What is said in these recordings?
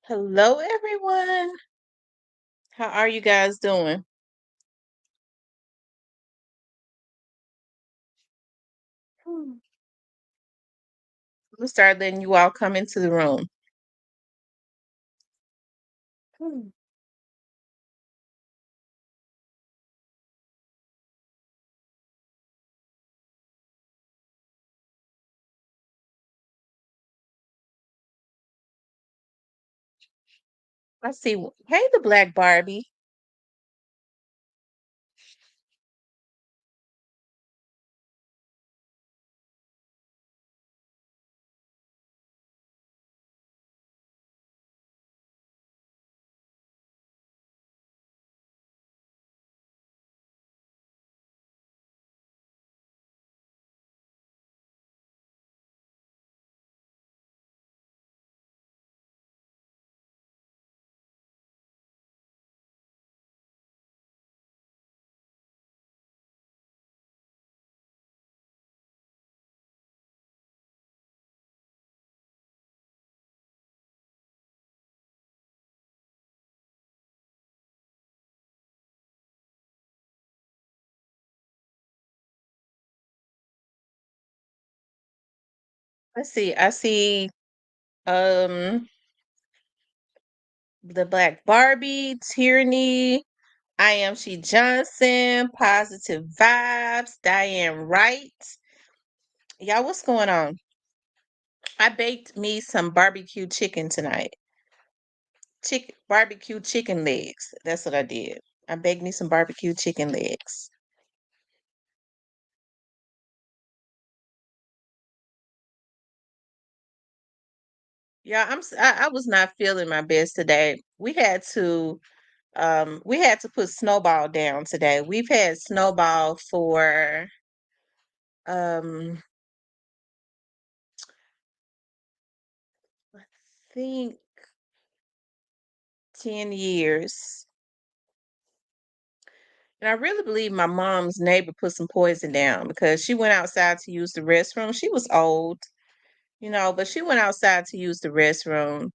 Hello, everyone. How are you guys doing? Hmm. We'll start letting you all come into the room. Hmm. I see. Hey, the Black Barbie. Let's see. I see um the Black Barbie, Tyranny, I am She Johnson, Positive Vibes, Diane Wright. Y'all, what's going on? I baked me some barbecue chicken tonight. Barbecue chicken legs. That's what I did. I baked me some barbecue chicken legs. Yeah, I was not feeling my best today. We had to put Snowball down today. We've had Snowball for um I think 10 years. And I really believe my mom's neighbor put some poison down because she went outside to use the restroom. She was old, but she went outside to use the restroom.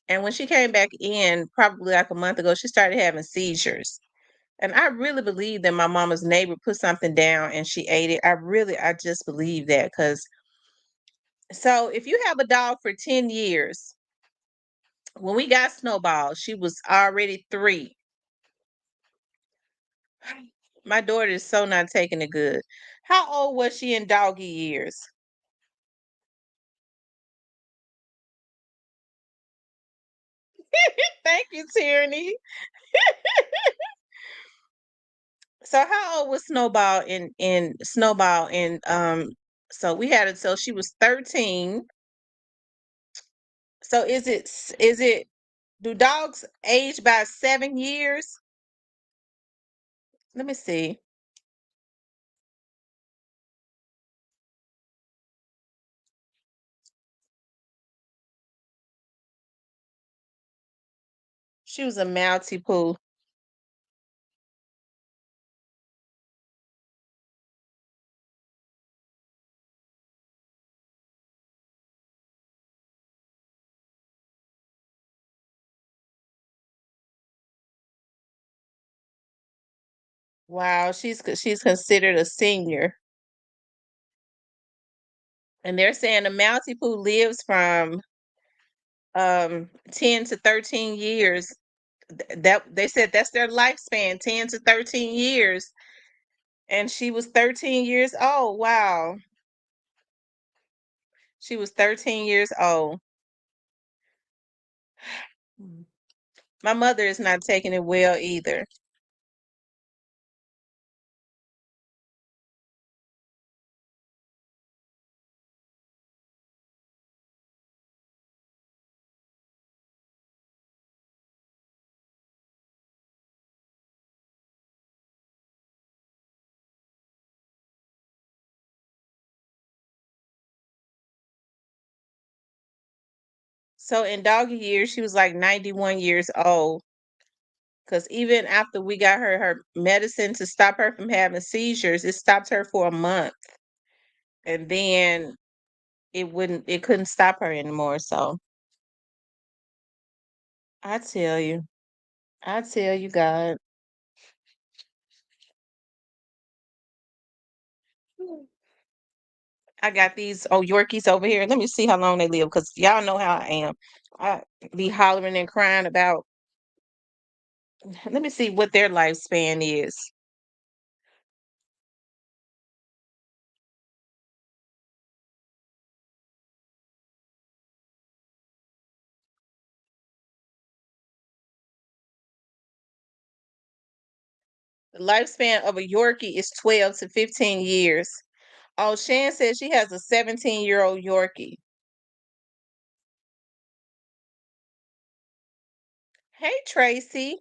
And when she came back in, probably like a month ago, she started having seizures. And I really believe that my mama's neighbor put something down and she ate it. I just believe that because so if you have a dog for 10 years, when we got Snowball, she was already 3. My daughter is so not taking it good. How old was she in doggy years? Thank you, Tierney. So how old was Snowball in so we had it till she was 13. So is it do dogs age by 7 years? Let me see. She was a Maltipoo. Wow, she's considered a senior. And they're saying a Maltipoo lives from 10 to 13 years. That they said that's their lifespan, 10 to 13 years. And she was 13 years old. Wow. She was 13 years old. Mm. My mother is not taking it well either. So in doggy years, she was like 91 years old. Because even after we got her medicine to stop her from having seizures, it stopped her for a month. And then it couldn't stop her anymore. So I tell you. I tell you, God. I got these Yorkies over here. Let me see how long they live, because y'all know how I am. I be hollering and crying about. Let me see what their lifespan is. The lifespan of a Yorkie is 12 to 15 years. Oh, Shan says she has a 17-year-old Yorkie. Hey, Tracy.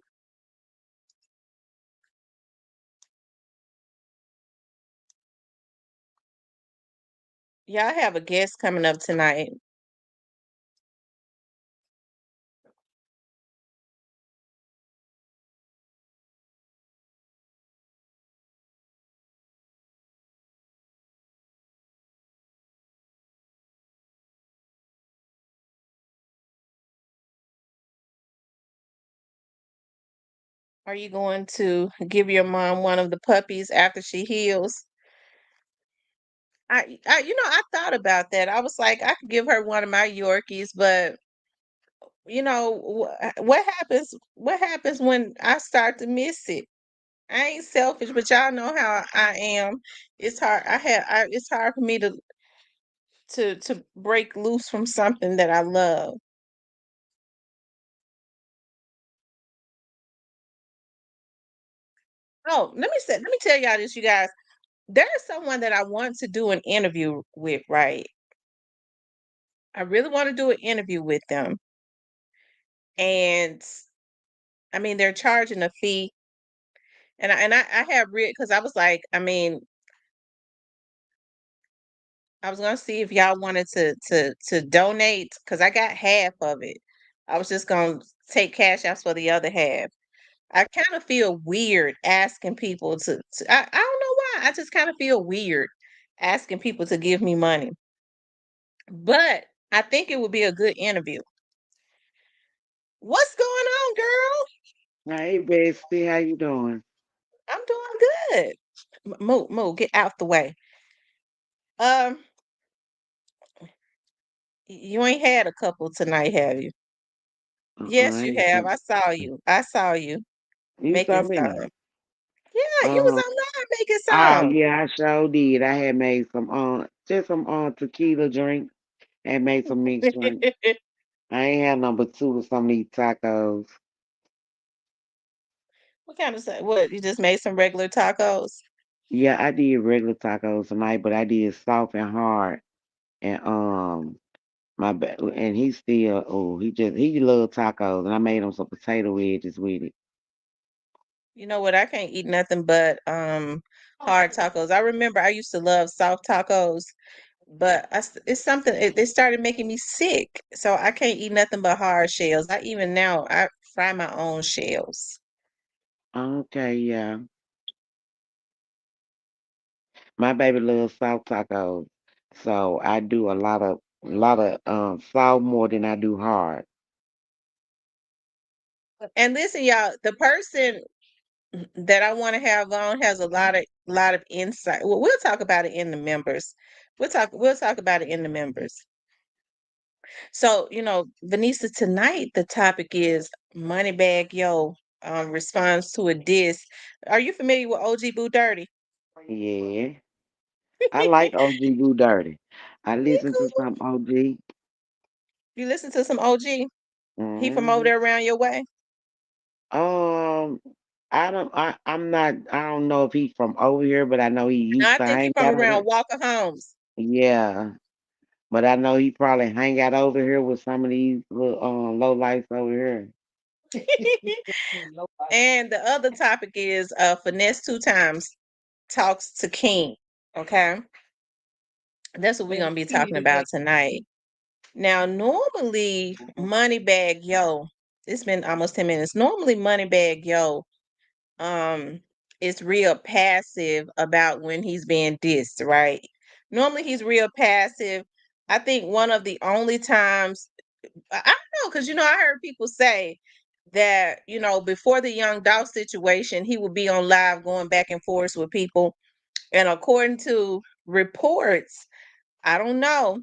Y'all have a guest coming up tonight. Are you going to give your mom one of the puppies after she heals? I thought about that. I was like, I could give her one of my Yorkies, but what happens? What happens when I start to miss it? I ain't selfish, but y'all know how I am. It's hard. It's hard for me to break loose from something that I love. Oh, let me tell y'all this, you guys. There's someone that I want to do an interview with, right? I really want to do an interview with them. And I mean, they're charging a fee. And I have read, because I was like, I mean, I was gonna see if y'all wanted to donate, because I got half of it. I was just gonna take cash outs for the other half. I kind of feel weird asking people I don't know why. I just kind of feel weird asking people to give me money. But I think it would be a good interview. What's going on, girl? Hey, Bestie, how you doing? I'm doing good. Moo, get out the way. Um, you ain't had a couple tonight, have you? Yes, I you ain't have. some. I saw you. I saw you You making saw me. some. Yeah, you was Uh, online making oh some. yeah, I sure did. I had made some just some tequila drink and made some mixed drink. I ain't had number two of some of these tacos. What kind of what? You just made some regular tacos? Yeah, I did regular tacos tonight, but I did soft and hard. And and he still he love tacos, and I made him some potato wedges with it. You know what? I can't eat nothing but hard tacos. I remember I used to love soft tacos, but it's something they started making me sick. So I can't eat nothing but hard shells. I even now I fry my own shells. Okay, yeah. My baby loves soft tacos, so I do a lot of salt more than I do hard. And listen, y'all, the person that I want to have on has a lot of insight. Well, we'll talk about it in the members. We'll talk about it in the members. So, Vanessa, tonight the topic is Moneybag Yo responds to a diss. Are you familiar with OG Boo Dirty? Yeah, I like OG Blue Dirty. I Me listen to cool. some OG. You listen to some OG? He from over hmm there around your way? Um, I'm not. I don't know if he's from over here, but I know he No, used I to think he hang from out over around there. Walker Homes. Yeah, but I know he probably hang out over here with some of these little low lights over here. And the other topic is Finesse Two Times talks to King. Okay. That's what we're gonna be talking about tonight. Now, normally, Moneybag Yo, it's been almost 10 minutes. Normally, Moneybag Yo, um, is real passive about when he's being dissed, right? Normally, he's real passive. I think one of the only times, I don't know, because I heard people say that before the Young Dolph situation, he would be on live going back and forth with people, and according to reports, I don't know.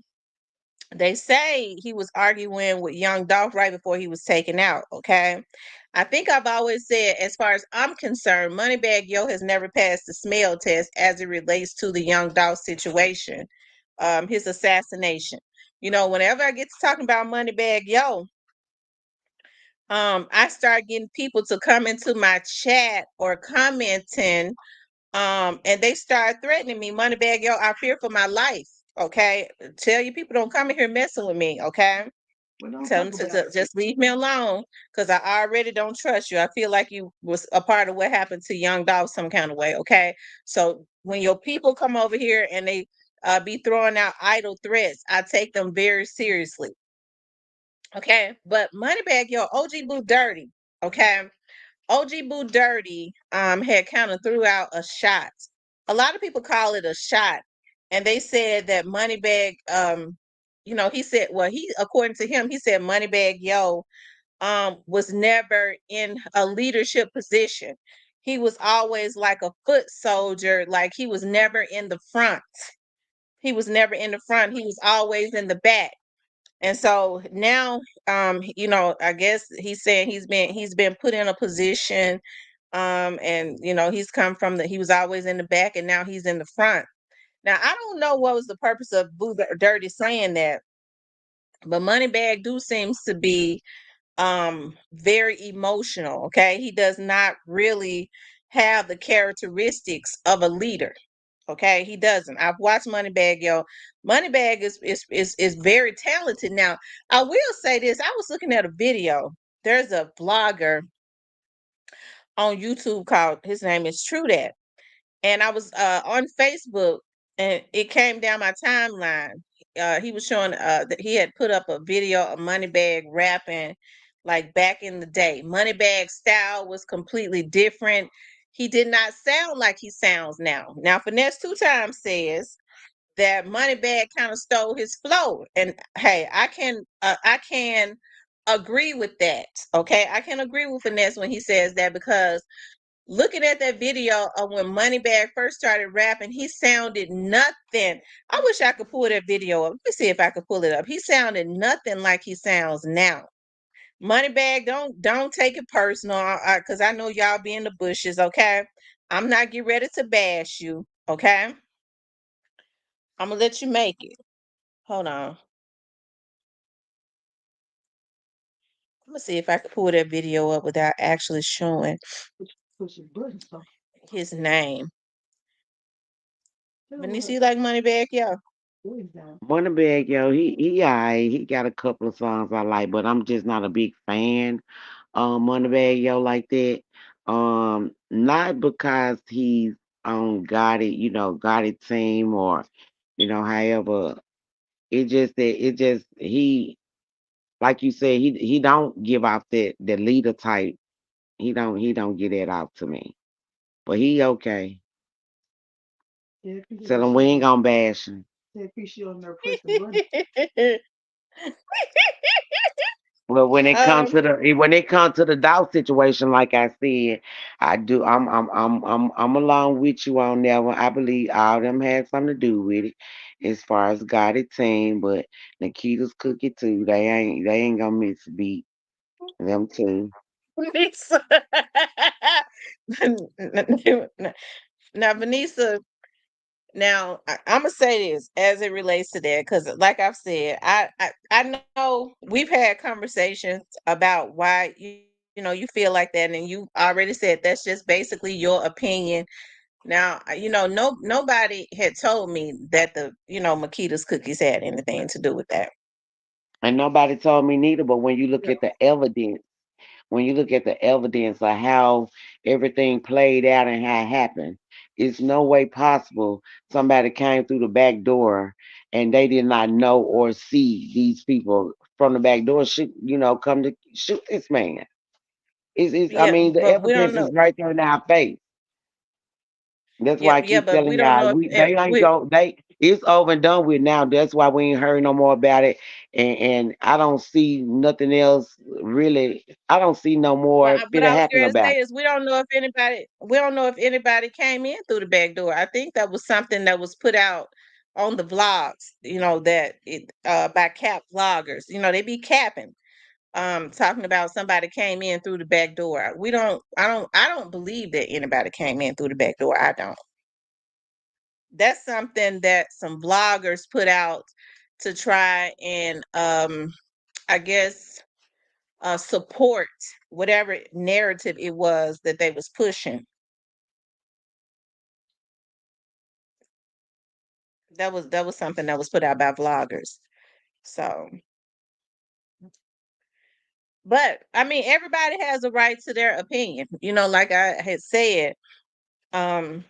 They say he was arguing with Young Dolph right before he was taken out. Okay. I think I've always said, as far as I'm concerned, Moneybag Yo has never passed the smell test as it relates to the Young Dolph situation, his assassination. Whenever I get to talking about Moneybag Yo, I start getting people to come into my chat or commenting, and they start threatening me. Moneybag Yo, I fear for my life. Okay, tell you people don't come in here messing with me. Okay, tell them to just leave me alone because I already don't trust you. I feel like you was a part of what happened to Young Dolph some kind of way. Okay, so when your people come over here and they be throwing out idle threats, I take them very seriously. Okay, but Moneybag Yo, OG Boo Dirty. Okay, OG Boo Dirty had kind of threw out a shot. A lot of people call it a shot, and they said that Moneybag, he said, well, he according to him, he said Moneybag Yo was never in a leadership position. He was always like a foot soldier, like he was never in the front. He was never in the front. He was always in the back. And so now, I guess he's saying he's been put in a position, and he's come from he was always in the back, and now he's in the front. Now I don't know what was the purpose of Boo Dirty saying that, but Moneybag do seems to be very emotional. Okay, he does not really have the characteristics of a leader. Okay, he doesn't. I've watched Moneybag Yo. Moneybag is very talented. Now, I will say this. I was looking at a video. There's a blogger on YouTube called, his name is True That. And I was on Facebook, and it came down my timeline. He was showing that he had put up a video of Moneybag rapping like back in the day. Moneybag's style was completely different. He did not sound like he sounds now. Now, Finesse Two Times says that Moneybag kind of stole his flow, and hey, I can agree with that. Okay, I can agree with Finesse when he says that, because looking at that video of when Moneybag first started rapping, he sounded nothing. I wish I could pull that video up. Let me see if I could pull it up. He sounded nothing like he sounds now. Moneybag, don't take it personal, because I know y'all be in the bushes. Okay, I'm not getting ready to bash you. Okay, I'm gonna let you make it. Hold on. I'm gonna see if I can pull that video up without actually showing his name. Venice, you like Moneybag? Yeah. Moneybag Yo, he alright. He got a couple of songs I like, but I'm just not a big fan of Moneybag Yo like that. Not because he's on Got It team, or however. He, like you said, he don't give out that the leader type. He don't get that out to me. But he okay. Tell him we ain't gonna bash him. Well, um, when it comes to the doubt situation, like I said, I do. I'm along with you on that one. I believe all them had something to do with it, as far as got it team. But Nikita's cookie too. They ain't gonna miss a beat. Them too. Vanessa. Now, Vanessa, now I'm gonna say this as it relates to that, because, like I've said, I know we've had conversations about why you feel like that, and you already said that's just basically your opinion. Now, no nobody had told me that the Makita's cookies had anything to do with that. And nobody told me neither. But when you look at the evidence of how everything played out and how it happened, it's no way possible somebody came through the back door and they did not know or see these people from the back door shoot, come to shoot this man. I Yeah, mean, the but we don't evidence know. is right there in our face. That's Yeah, why I yeah, keep but we telling don't y'all, know if they ain't we go, they It's over and done with now. That's why we ain't heard no more about it. And I don't see nothing else really. I don't see no more But finna I was happen going to about say it. is we don't know if anybody came in through the back door. I think that was something that was put out on the vlogs, that by cap vloggers. They be capping, talking about somebody came in through the back door. I don't believe that anybody came in through the back door. I don't. That's something that some vloggers put out to try and I guess support whatever narrative it was that they was pushing. That was something that was put out by vloggers. So, but I mean, everybody has a right to their opinion. Like I had said, um,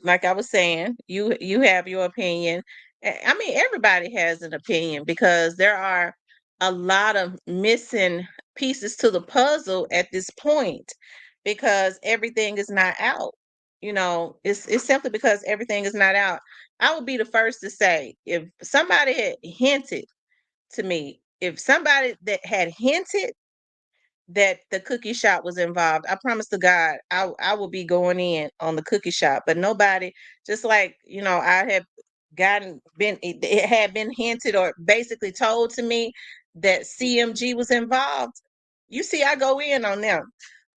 like I was saying, you have your opinion. I mean, everybody has an opinion because there are a lot of missing pieces to the puzzle at this point because everything is not out. It's simply because everything is not out. I would be the first to say if somebody had hinted to me, if somebody that had hinted that the cookie shop was involved, I promise to God, I will be going in on the cookie shop. But nobody, just like I had it had been hinted or basically told to me that CMG was involved. You see, I go in on them.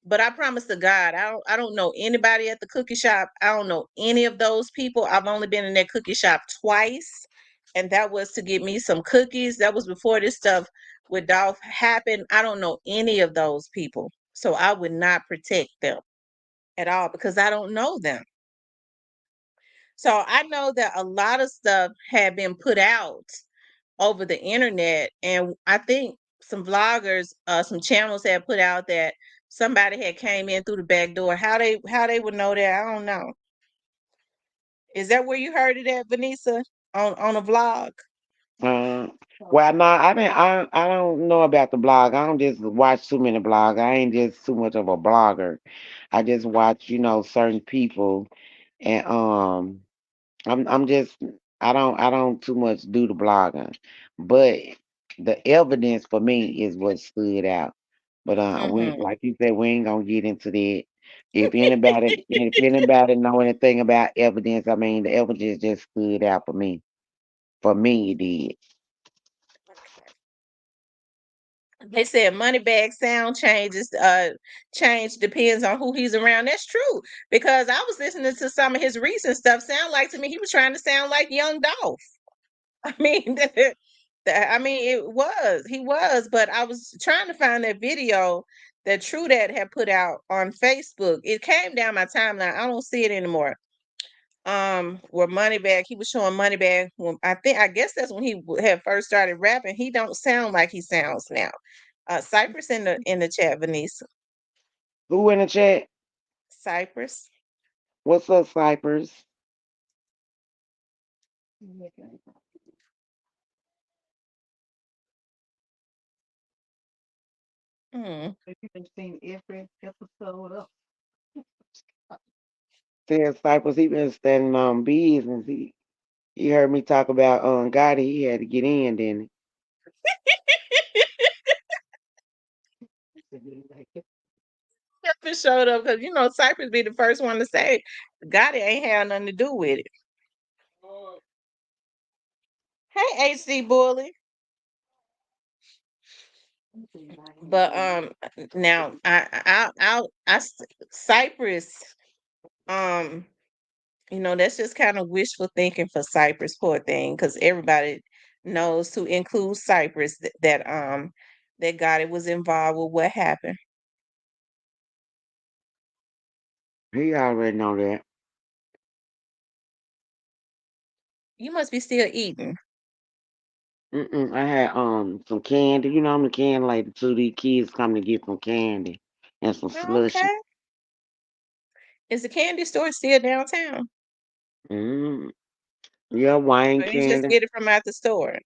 But I promise to God, I don't know anybody at the cookie shop. I don't know any of those people. I've only been in that cookie shop twice, and that was to get me some cookies. That was before this stuff with Dolph happened. I don't know any of those people. So I would not protect them at all because I don't know them. So I know that a lot of stuff had been put out over the internet, and I think some vloggers, some channels had put out that somebody had came in through the back door. How they would know that, I don't know. Is that where you heard it at, Vanessa? On a vlog? Uh, well, no, I don't know about the blog. I don't just watch too many blogs. I ain't just too much of a blogger. I just watch, certain people, and I'm just I don't too much do the blogging, but the evidence for me is what stood out. But we Mm-hmm. like you said, we ain't gonna get into that. If anybody know anything about evidence, I mean the evidence just stood out for me. For me, it did. They said money bag sound change depends on who he's around. That's true because I was listening to some of his recent stuff. Sound like to me he was trying to sound like Young Dolph. I mean, I mean, he was, but I was trying to find that video that True Dad had put out on Facebook. It came down my timeline. I don't see it anymore. Where Moneybag, he was showing Moneybag when I guess that's when he had first started rapping. He don't sound like he sounds now. Cypress in the chat, Venice. Who in the chat? Cypress. What's up, Cypress? Mm. Said Cypress, he been standing on business. He heard me talk about Gotti. He had to get in, didn't Cypress showed up because Cypress be the first one to say God ain't had nothing to do with it. Hey, HD Bully. But now Cypress, um that's just kind of wishful thinking for Cypress, poor thing, because everybody knows to include Cypress that Gotti was involved with what happened. he? He already know that. You must be still eating. I had some candy. I'm the candy lady too. These kids come to get some candy and some slushy. Okay. Is the candy store still downtown? Mm, yeah, wine Or you just candy. get it from out the store?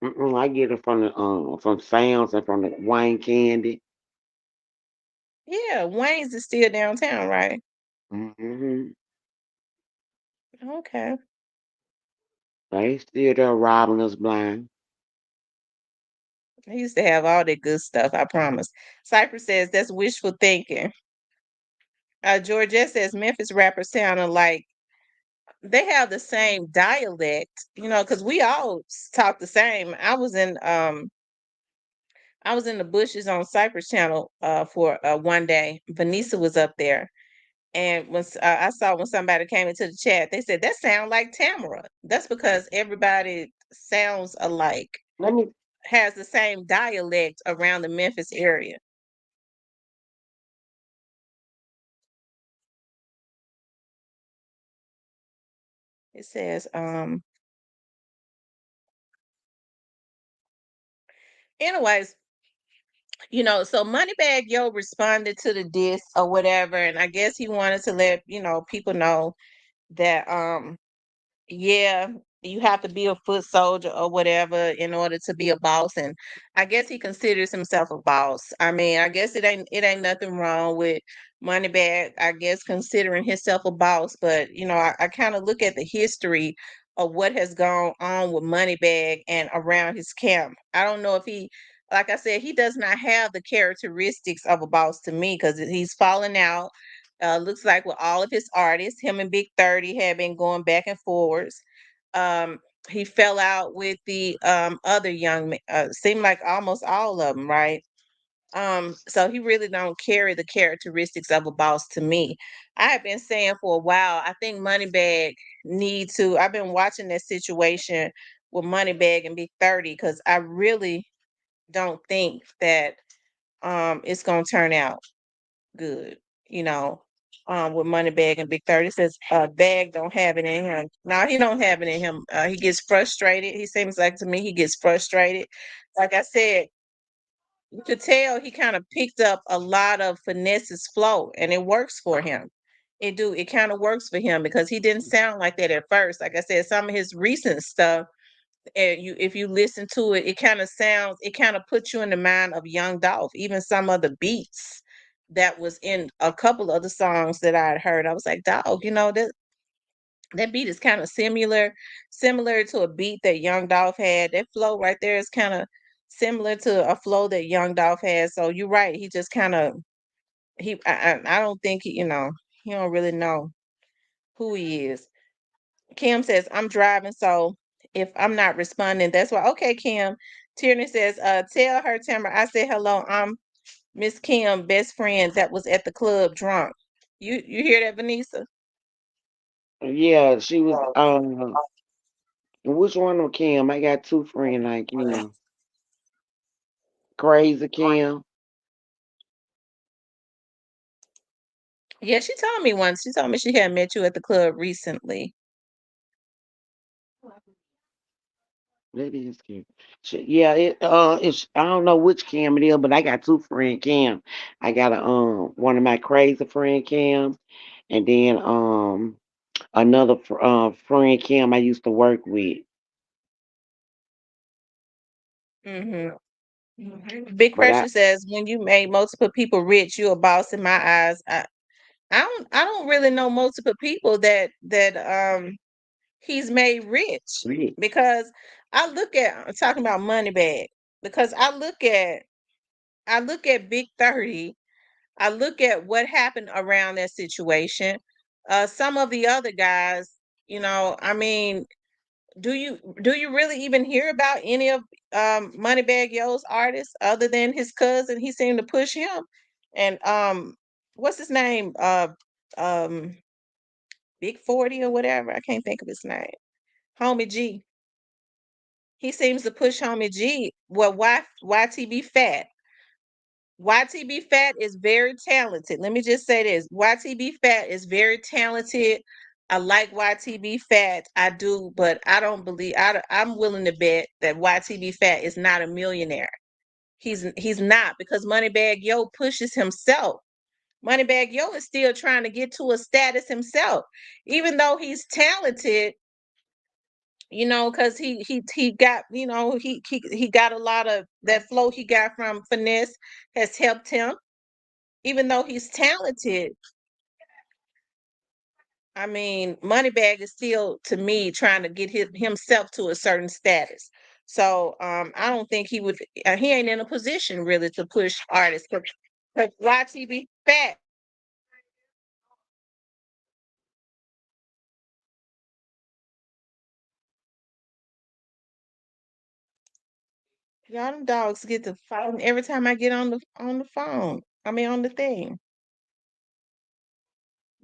I get it from Sam's and from the wine candy. Yeah, Wayne's is still downtown, right? Hmm Okay. They still there robbing us blind. I used to have all that good stuff, I promise. Cypher says that's wishful thinking. Georgette says Memphis rappers sound alike. They have the same dialect, because we all talk the same. I was in the bushes on Cypress Channel for one day. Vanessa was up there, and I saw when somebody came into the chat, they said that sound like Tamara. That's because everybody sounds alike, Let me has the same dialect around the Memphis area. It says, anyways, so Moneybag Yo responded to the diss or whatever, and I guess he wanted to let people know that yeah, you have to be a foot soldier or whatever in order to be a boss. And I guess he considers himself a boss. I mean, I guess it ain't nothing wrong with Moneybag, I guess, considering himself a boss. But I kind of look at the history of what has gone on with Moneybag and around his camp. I don't know if like I said, he does not have the characteristics of a boss to me because he's falling out. Looks like with all of his artists, him and Big 30 had been going back and forwards. Um, he fell out with the other young men, seemed like almost all of them, right? So he really don't carry the characteristics of a boss to me. I have been saying for a while, I think Moneybag need to. I've been watching that situation with Moneybag and Big 30 because I really don't think that it's gonna turn out good, you know, with Moneybag and Big 30. It says Bag don't have it in him. No, he don't have it in him. He gets frustrated. He seems like to me he gets frustrated. Like I said, you could tell he kind of picked up a lot of Finesse's flow and it works for him. It kind of works for him because he didn't sound like that at first. Like I said, some of his recent stuff, and if you listen to it, it kind of puts you in the mind of Young Dolph. Even some of the beats that was in a couple of the songs that I had heard, I was like, dog, that beat is kind of similar to a beat that Young Dolph had. That flow right there is kind of similar to a flow that Young Dolph has. So you're right. He just kind of I don't think he don't really know who he is. Kim says, I'm driving, so if I'm not responding, that's why. Okay, Kim. Tierney says, tell her, Tamara, I said hello. I'm Miss Kim, best friend that was at the club drunk. You hear that, Vanessa? yeah, she was which one of Kim? I got two friends like Crazy Kim. Yeah, she told me once. She told me she had met you at the club recently. That is Kim. Yeah, it's I don't know which Kim it is, but I got two friend Kim. I got a one of my crazy friend Kim, and then another friend Kim I used to work with. Hmm. Big But I Pressure says, when you make multiple people rich, you a boss in my eyes. I don't really know multiple people that he's made rich really because I look at I'm talking about Moneybag because I look at Big 30. I look at what happened around that situation. Some of the other guys, I mean, do you really even hear about any of Moneybag Yo's artists other than his cousin? He seemed to push him. And what's his name? Um Big 40 or whatever. I can't think of his name. Homie G. He seems to push Homie G. Well, YTB Fat. YTB Fat is very talented. Let me just say this. YTB Fat is very talented. I like YTB Fat. I do, but I don't believe I'm willing to bet that YTB Fat is not a millionaire. He's not because Moneybag Yo pushes himself. Moneybag Yo is still trying to get to a status himself. Even though he's talented, because he got, he got a lot of that flow he got from Finesse has helped him even though he's talented. I mean, Moneybag is still, to me, trying to get himself to a certain status. So I don't think he would. He ain't in a position really to push artists. Cause YTB fat. Y'all, them dogs get to fighting every time I get on the phone. I mean, on the thing.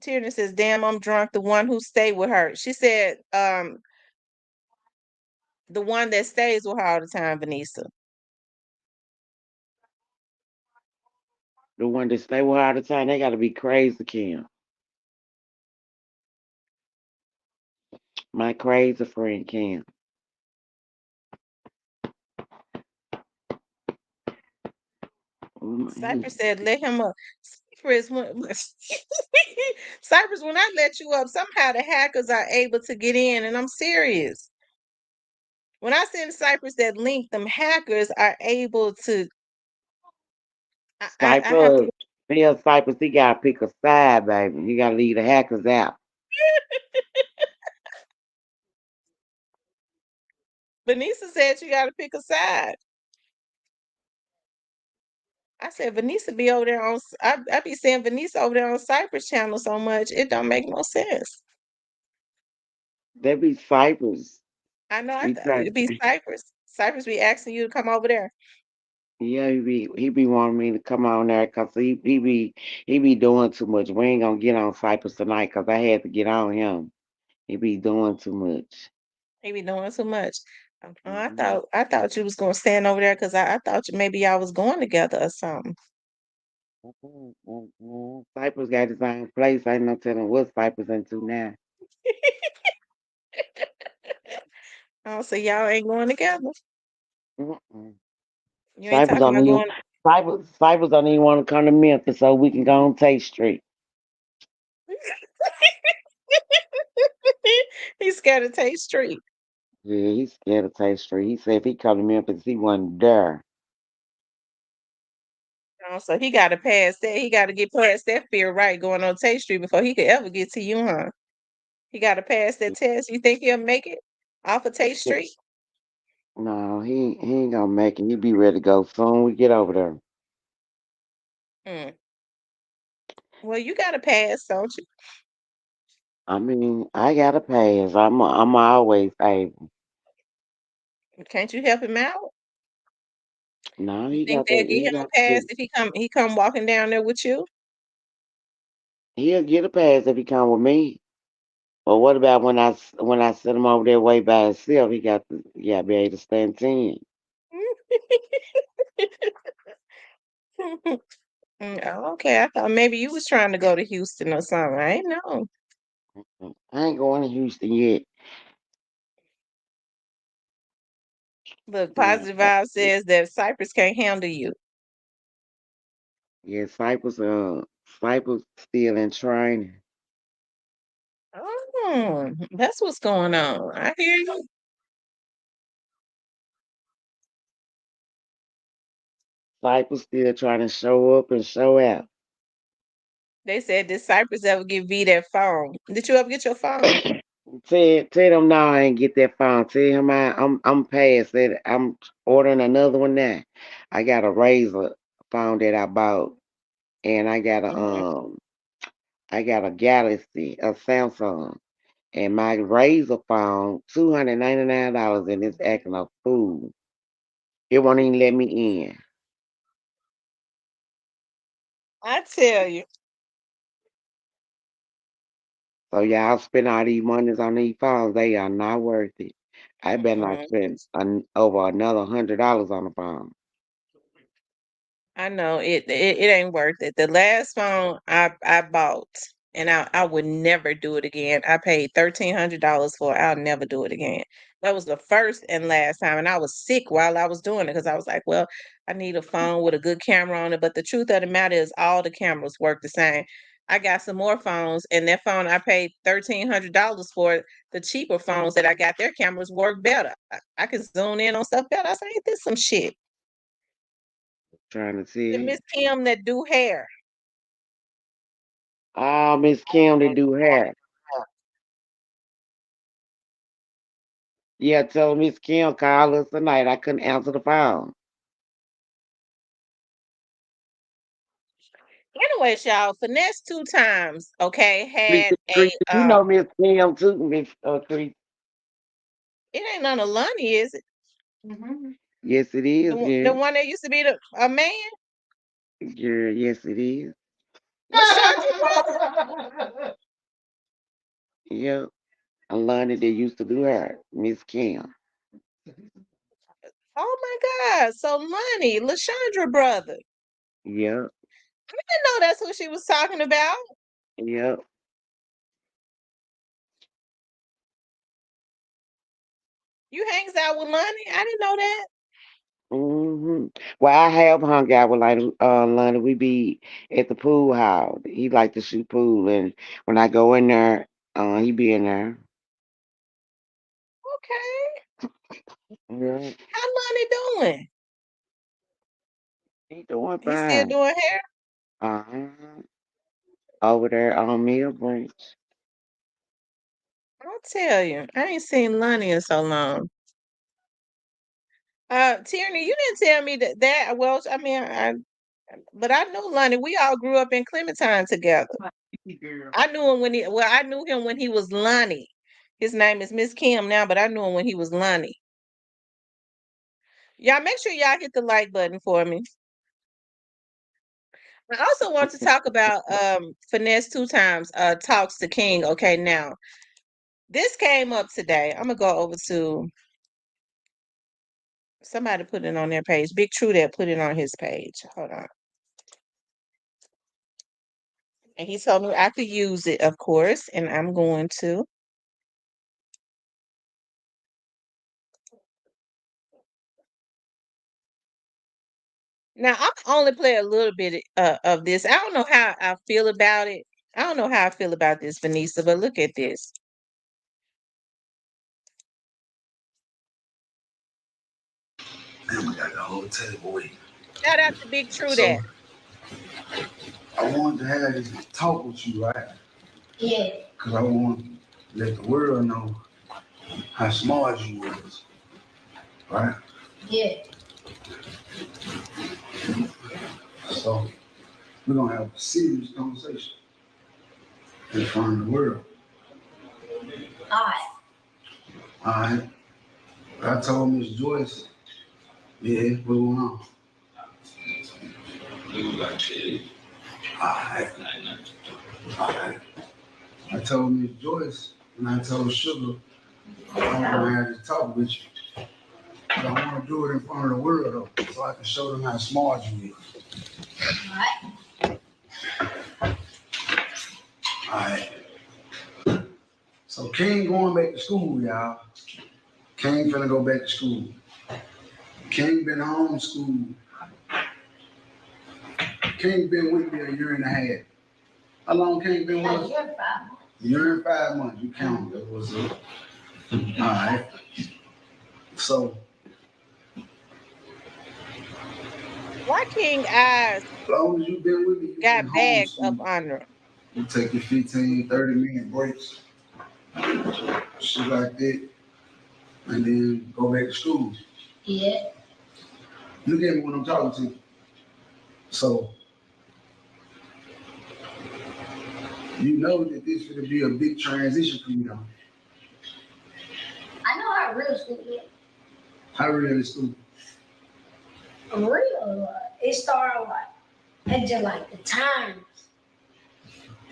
Tierney says, "Damn, I'm drunk." The one who stayed with her. She said, the one that stays with her all the time, Vanessa. The one that stay with her all the time, they gotta be crazy, Kim. My crazy friend Kim. Cypress said, "Let him up." Cypress, Cypress, when I let you up, somehow the hackers are able to get in, and I'm serious. When I send Cypress that link, them hackers are able to. I have to. Cypress, Bill Cypress, he gotta pick a side, baby. He gotta leave the hackers out. Vanessa said you got to pick a side. I said Vanessa be over there on. I be seeing Vanessa over there on Cypress channel so much it don't make no sense. They be Cypress. I know. He try, It'd be Cypress. Cypress be asking you to come over there. yeah, he be wanting me to come on there because he be doing too much. We ain't gonna get on Cypress tonight because I had to get on him. He be doing too much. He be doing so much. Mhm. I thought you was gonna stand over there because I thought maybe y'all was going together or something. Cypress got his own place. Ain't no telling what Cypress into now. Oh, so y'all ain't going together. Mm-mm. You ain't Cypress talking don't about even going. Cypress don't even want to come to Memphis so we can go on Tate Street. He's scared of Tate Street. Yeah, he's scared of Tate Street. He said if he come to Memphis, he wasn't there. Oh, so he got to pass that. He got to get past that fear right going on Tate Street before he could ever get to you, huh? He got to pass that test. You think he'll make it off of Tate Street? No, he ain't gonna make it. He be ready to go soon we get over there. Hmm. Well, you got to pass, don't you? I mean, I gotta pass. I'm always able. Can't you help him out? No, You think they'll give he him a got to pass get if he come walking down there with you? he'll get a pass if he come with me. But what about when I send him over there way by himself? He got to be able to stand 10. Oh, okay, I thought maybe you was trying to go to Houston or something. I ain't know. I ain't going to Houston yet. Look, Yeah, Positive Vibe says that Cypress can't handle you. yeah. Cypress still in training. Oh, that's what's going on. I hear you. Cypress still trying to show up and show out. They said, did Cypress ever give V that phone? Did you ever get your phone? Tell them no, I ain't get that phone. Tell him I'm past that. I'm ordering another one now. I got a Razor phone that I bought, and Mhm. I got a Galaxy, a Samsung, and my Razor phone $299, and it's acting a fool. It won't even let me in. I tell you. So y'all spend all these monies on these phones, they are not worth it. I better not Mm-mm. spend over another $100 on the phone. I know it ain't worth it. The last phone I bought, and I would never do it again. I paid $1,300 for it. I'll never do it again. That was the first and last time, and I was sick while I was doing it because I was like, well, I need a phone with a good camera on it. But the truth of the matter is, all the cameras work the same. I got some more phones, and that phone I paid $1,300 for. The cheaper phones that I got, their cameras work better. I can zoom in on stuff better. I say, ain't this some shit? Trying to The see. Miss Kim that do hair. Oh, Miss Kim, they do hair. Yeah, tell Miss Kim call us tonight. I couldn't answer the phone. Anyways, y'all, Finesse 2 Times, okay, Miss had a Teresa, you know Miss Kim too, Miss Teresa. it ain't none of Lonnie, is it? Yes, it The is, the girl. one that used to be a man, Girl, yes, it is. Lashandra brother. Yep. I learned that they used to do her, Miss Kim. Oh my God! So Lonnie, Lashandra brother. Yep. I didn't know that's who she was talking about. Yep. You hangs out with Lonnie? I didn't know that. Well, I have hung out with like London. We be at the pool house. He like to shoot pool, and when I go in there, he be in there. Okay, Yeah, how Lonnie doing? he doing He still fine. doing hair? Uh-huh. Over there on Mill Branch. I'll tell you, I ain't seen Lonnie in so long. Tierney, you didn't tell me that. Well, I mean, but I knew Lonnie. We all grew up in Clementine together. I knew him when I knew him when he was Lonnie. His name is Miss Kim now, but I knew him when he was Lonnie. Y'all make sure y'all hit the like button for me. I also want to talk about Finesse 2 Times talks to King. Okay, now this came up today. I'm gonna go over to somebody put it on their page. Big True that put it on his page. Hold on. And he told me I could use it, of course, and I'm going to. Now I'm only play a little bit of this. I don't know how I feel about it. I don't know how I feel about this, Vanessa, but look at this. And we got the whole table waiting. Shout out to Big True So that. I wanted to have this talk with you, right? Yeah. Because I want to let the world know how smart you was, right? Yeah. So we're gonna have a serious conversation in front of the world. All right. All right. I told Miss Joyce, yeah, what's going on? All right. All right. I told Miss Joyce and I told Sugar, I'm gonna have to talk with you. But I want to do it in front of the world though, so I can show them how smart you is. All right. All right. So King going back to school, y'all. King finna go back to school. King been homeschooled. King been with me a year and a half. How long King been with us? A year and 5 months. You count that was it. All right. So Why King Eyes as long as you've been with me, you've been got bags up homeschooled. under him? You take your 15, 30-minute breaks, shit like that, and then go back to school. Yeah. Look at me when I'm talking to you. So you know that this is gonna be a big transition for you though. I know how real school is. How real is school? Real. It started like, it's just like the times.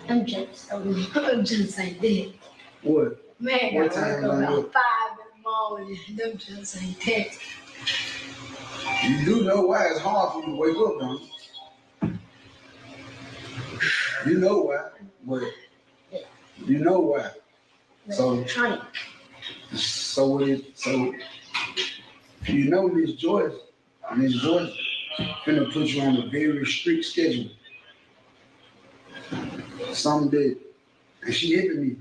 I'm just saying that. What? Man, what time I wake up about 5 in the morning. Them just ain't that. You do know why it's hard for you to wake up, don't you? You know why, but you know why. So, so you know Miss Joyce gonna put you on a very strict schedule. Some day, and she helping me.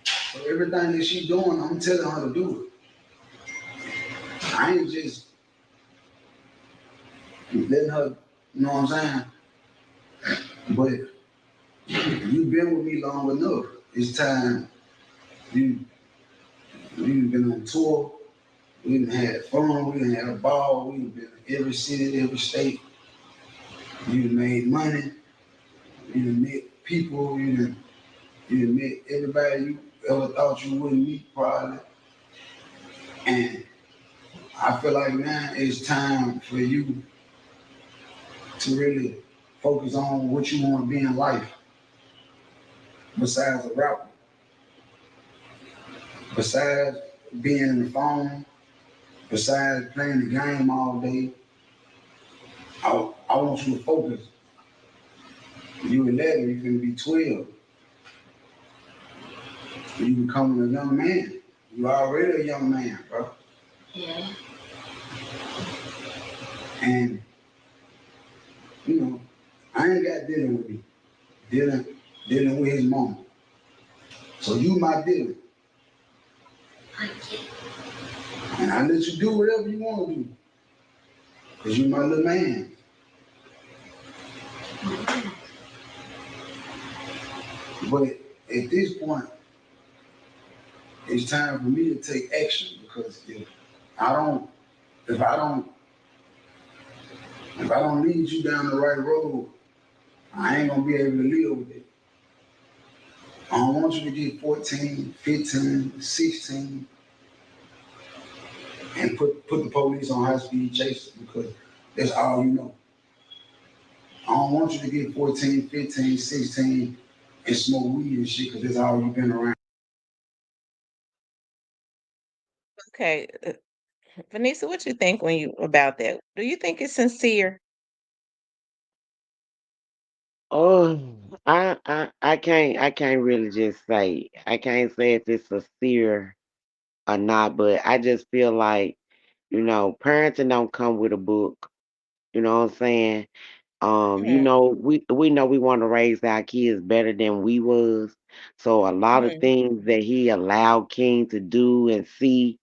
So everything that she doing, I'm telling her to do it. I ain't just letting her, you know what I'm saying? But you've been with me long enough. It's time you We done been on tour. We done had fun. We done had a ball. We done been in every city, every state. You done made money. You done met people. You done met everybody you ever thought you wouldn't meet, probably. And I feel like now it's time for you to really focus on what you want to be in life besides a rapper, besides being in the phone, besides playing the game all day. I want you to focus. You 11, you can be 12. You becoming a young man. You already a young man, bro. Yeah. And, you know, I ain't got dealing with me. Dealing with his mom. So you my dealer. Thank you. And I let you do whatever you want to do. Because you my little man. But at this point, it's time for me to take action because I don't, if I don't, if I don't lead you down the right road, I ain't gonna be able to live with it. I don't want you to get 14, 15, 16 and put the police on high speed chase because that's all you know. I don't want you to get 14, 15, 16 and smoke weed and shit because that's all you've been around. Okay, Vanessa, what you think when you about that? Do you think it's sincere? Oh, I can't really just say. I can't say if it's sincere or not, but I just feel like, parenting don't come with a book. You know what I'm saying? Mhm, We know we want to raise our kids better than we was. So a lot of mhm, things that he allowed King to do and see,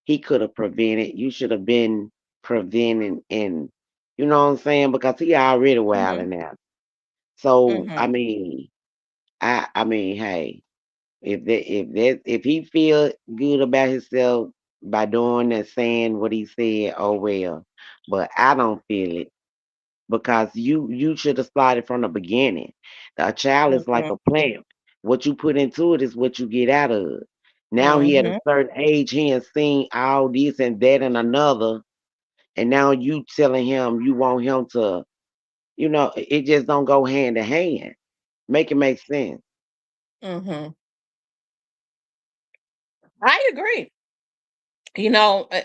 he could have prevented. You should have been preventing, and you know what I'm saying? Because he already mhm, wilding out. So I mhm. mean, I mean, hey, if he feel good about himself by doing and saying what he said, oh well. But I don't feel it because you should have started from the beginning. A child is like Mhm, a plant. What you put into it is what you get out of it. Now he at a mhm, certain age, he has seen all this and that and another, and now you telling him you want him to, it just don't go hand to hand. Make it make sense. mhm. I agree.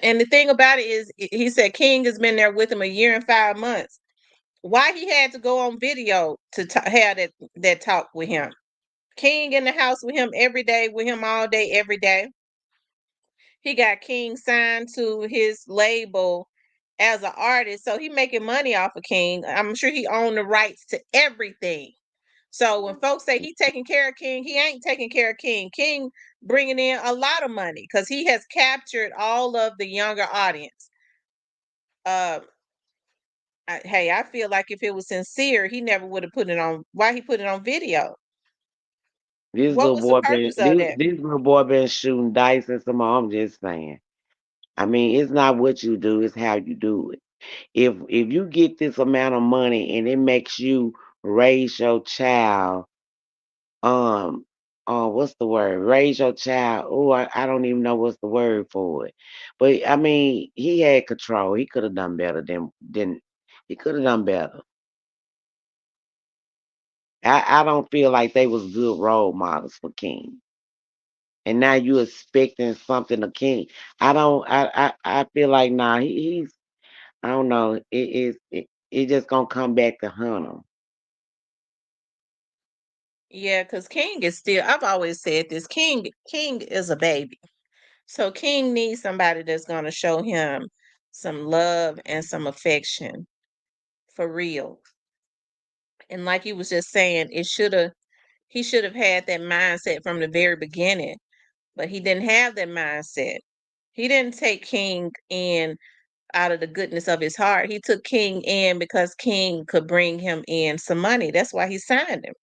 And the thing about it is, he said King has been there with him a year and 5 months. Why he had to go on video to have that talk with him? King in the house with him every day, with him all day, every day. He got King signed to his label as an artist, so he making money off of King. I'm sure he owned the rights to everything. So when folks say he taking care of King, he ain't taking care of King. King bringing in a lot of money because he has captured all of the younger audience. Uh, hey, I feel like if it was sincere, he never would have put it on. Why he put it on video? This What little was the boy been purpose of that? this little boy been shooting dice and some more. I'm just saying. I mean, it's not what you do, it's how you do it. If you get this amount of money and it makes you raise your child, um, what's the word? Raise your child. Oh, I don't even know what's the word for it. But I mean, he had control. He could have done better than he could have done better. I don't feel like they was good role models for King. And now you expecting something of King. I feel like nah, he's I don't know. It just gonna come back to hunt him. Yeah, because King is still. I've always said this. King is a baby. So King needs somebody that's going to show him some love and some affection for real. And like you was just saying, he should have had that mindset from the very beginning, but he didn't have that mindset. He didn't take King in out of the goodness of his heart. He took King in because King could bring him in some money. That's why he signed him.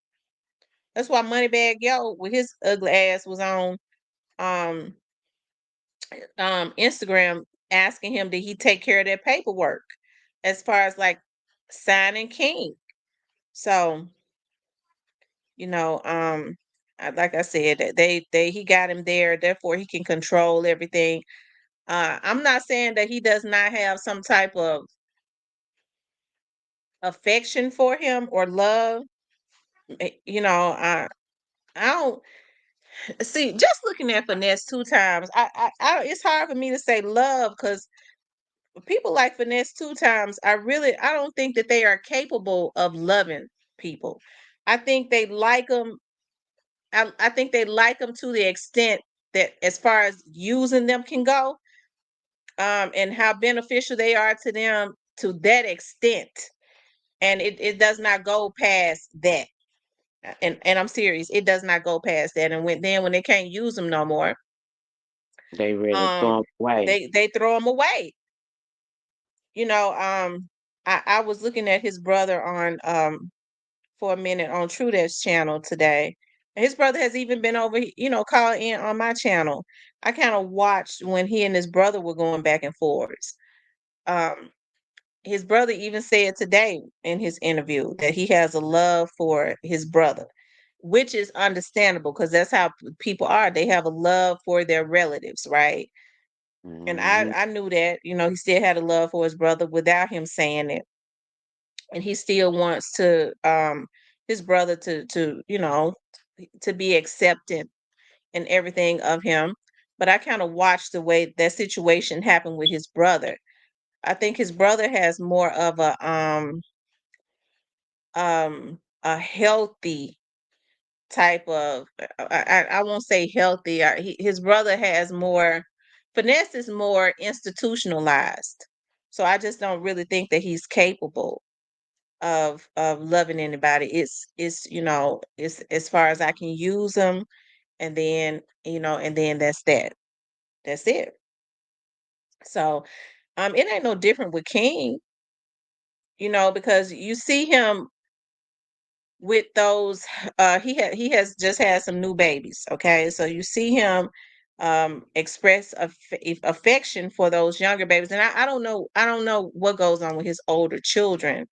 That's why Moneybag Yo with his ugly ass was on um Instagram asking him, did he take care of that paperwork as far as like signing King? So, you know, like I said, he got him there, therefore he can control everything. I'm not saying that he does not have some type of affection for him or love. You know, I don't see, just looking at Finesse 2 times. It's hard for me to say love because people like Finesse 2 times. I don't think that they are capable of loving people. I think they like them. I think they like them to the extent that, as far as using them can go, and how beneficial they are to them to that extent, and it does not go past that. And I'm serious, it does not go past that. And when they can't use them no more, They ready to throw um, 'em away. they throw them away. You know, I was looking at his brother on for a minute on Trudet's channel today. His brother has even been over, call in on my channel. I kind of watched when he and his brother were going back and forth. Um, his brother even said today in his interview that he has a love for his brother, which is understandable because that's how people are. They have a love for their relatives, right? And Mhm. I knew that, he still had a love for his brother without him saying it. And he still wants to his brother to be accepted and everything of him. But I kind of watched the way that situation happened with his brother. I think his brother has more of a healthy type of, I won't say healthy. His brother has more. Finesse is more institutionalized, so I just don't really think that he's capable of loving anybody. It's as far as I can use him, and then that's that. That's it. So it ain't no different with King, because you see him with those. He has just had some new babies. Okay, so you see him express affection for those younger babies. And I don't know what goes on with his older children,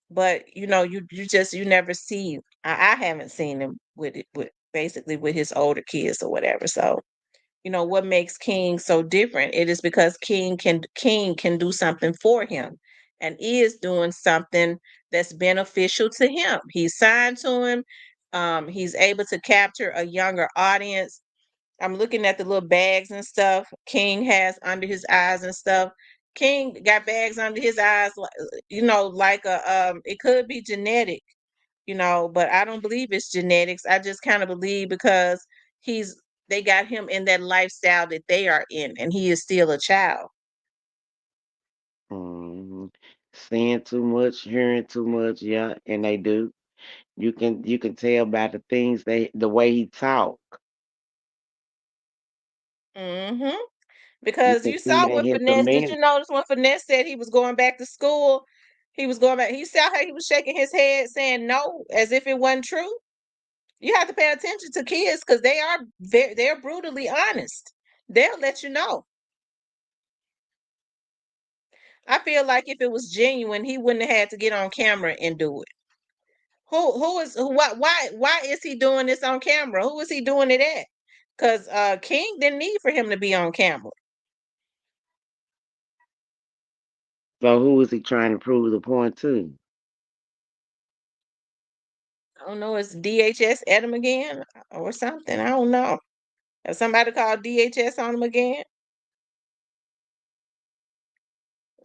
but you never see. I haven't seen him with it, with basically with his older kids or whatever. So what makes King so different? It is because King can do something for him, and is doing something that's beneficial to him. He's signed to him. He's able to capture a younger audience. I'm looking at the little bags and stuff King has under his eyes and stuff. King got bags under his eyes, like it could be genetic, but I don't believe it's genetics. I just kind of believe because he's they got him in that lifestyle that they are in, and he is still a child. Mhm. Seeing too much, hearing too much, yeah, and they do. You can tell by the way he talk. hmm You Because can you see saw it in when his Finesse, did demeanor. you notice when Finesse said he was going back to school? He was going back. You saw how he was shaking his head saying no, as if it wasn't true. You have to pay attention to kids because they're brutally honest. They'll let you know. I feel like if it was genuine, he wouldn't have had to get on camera and do it. Why is he doing this on camera? Who is he doing it at? Because King didn't need for him to be on camera. So who is he trying to prove the point to? I don't know, it's DHS at him again or something. I don't know. Has somebody called DHS on him again?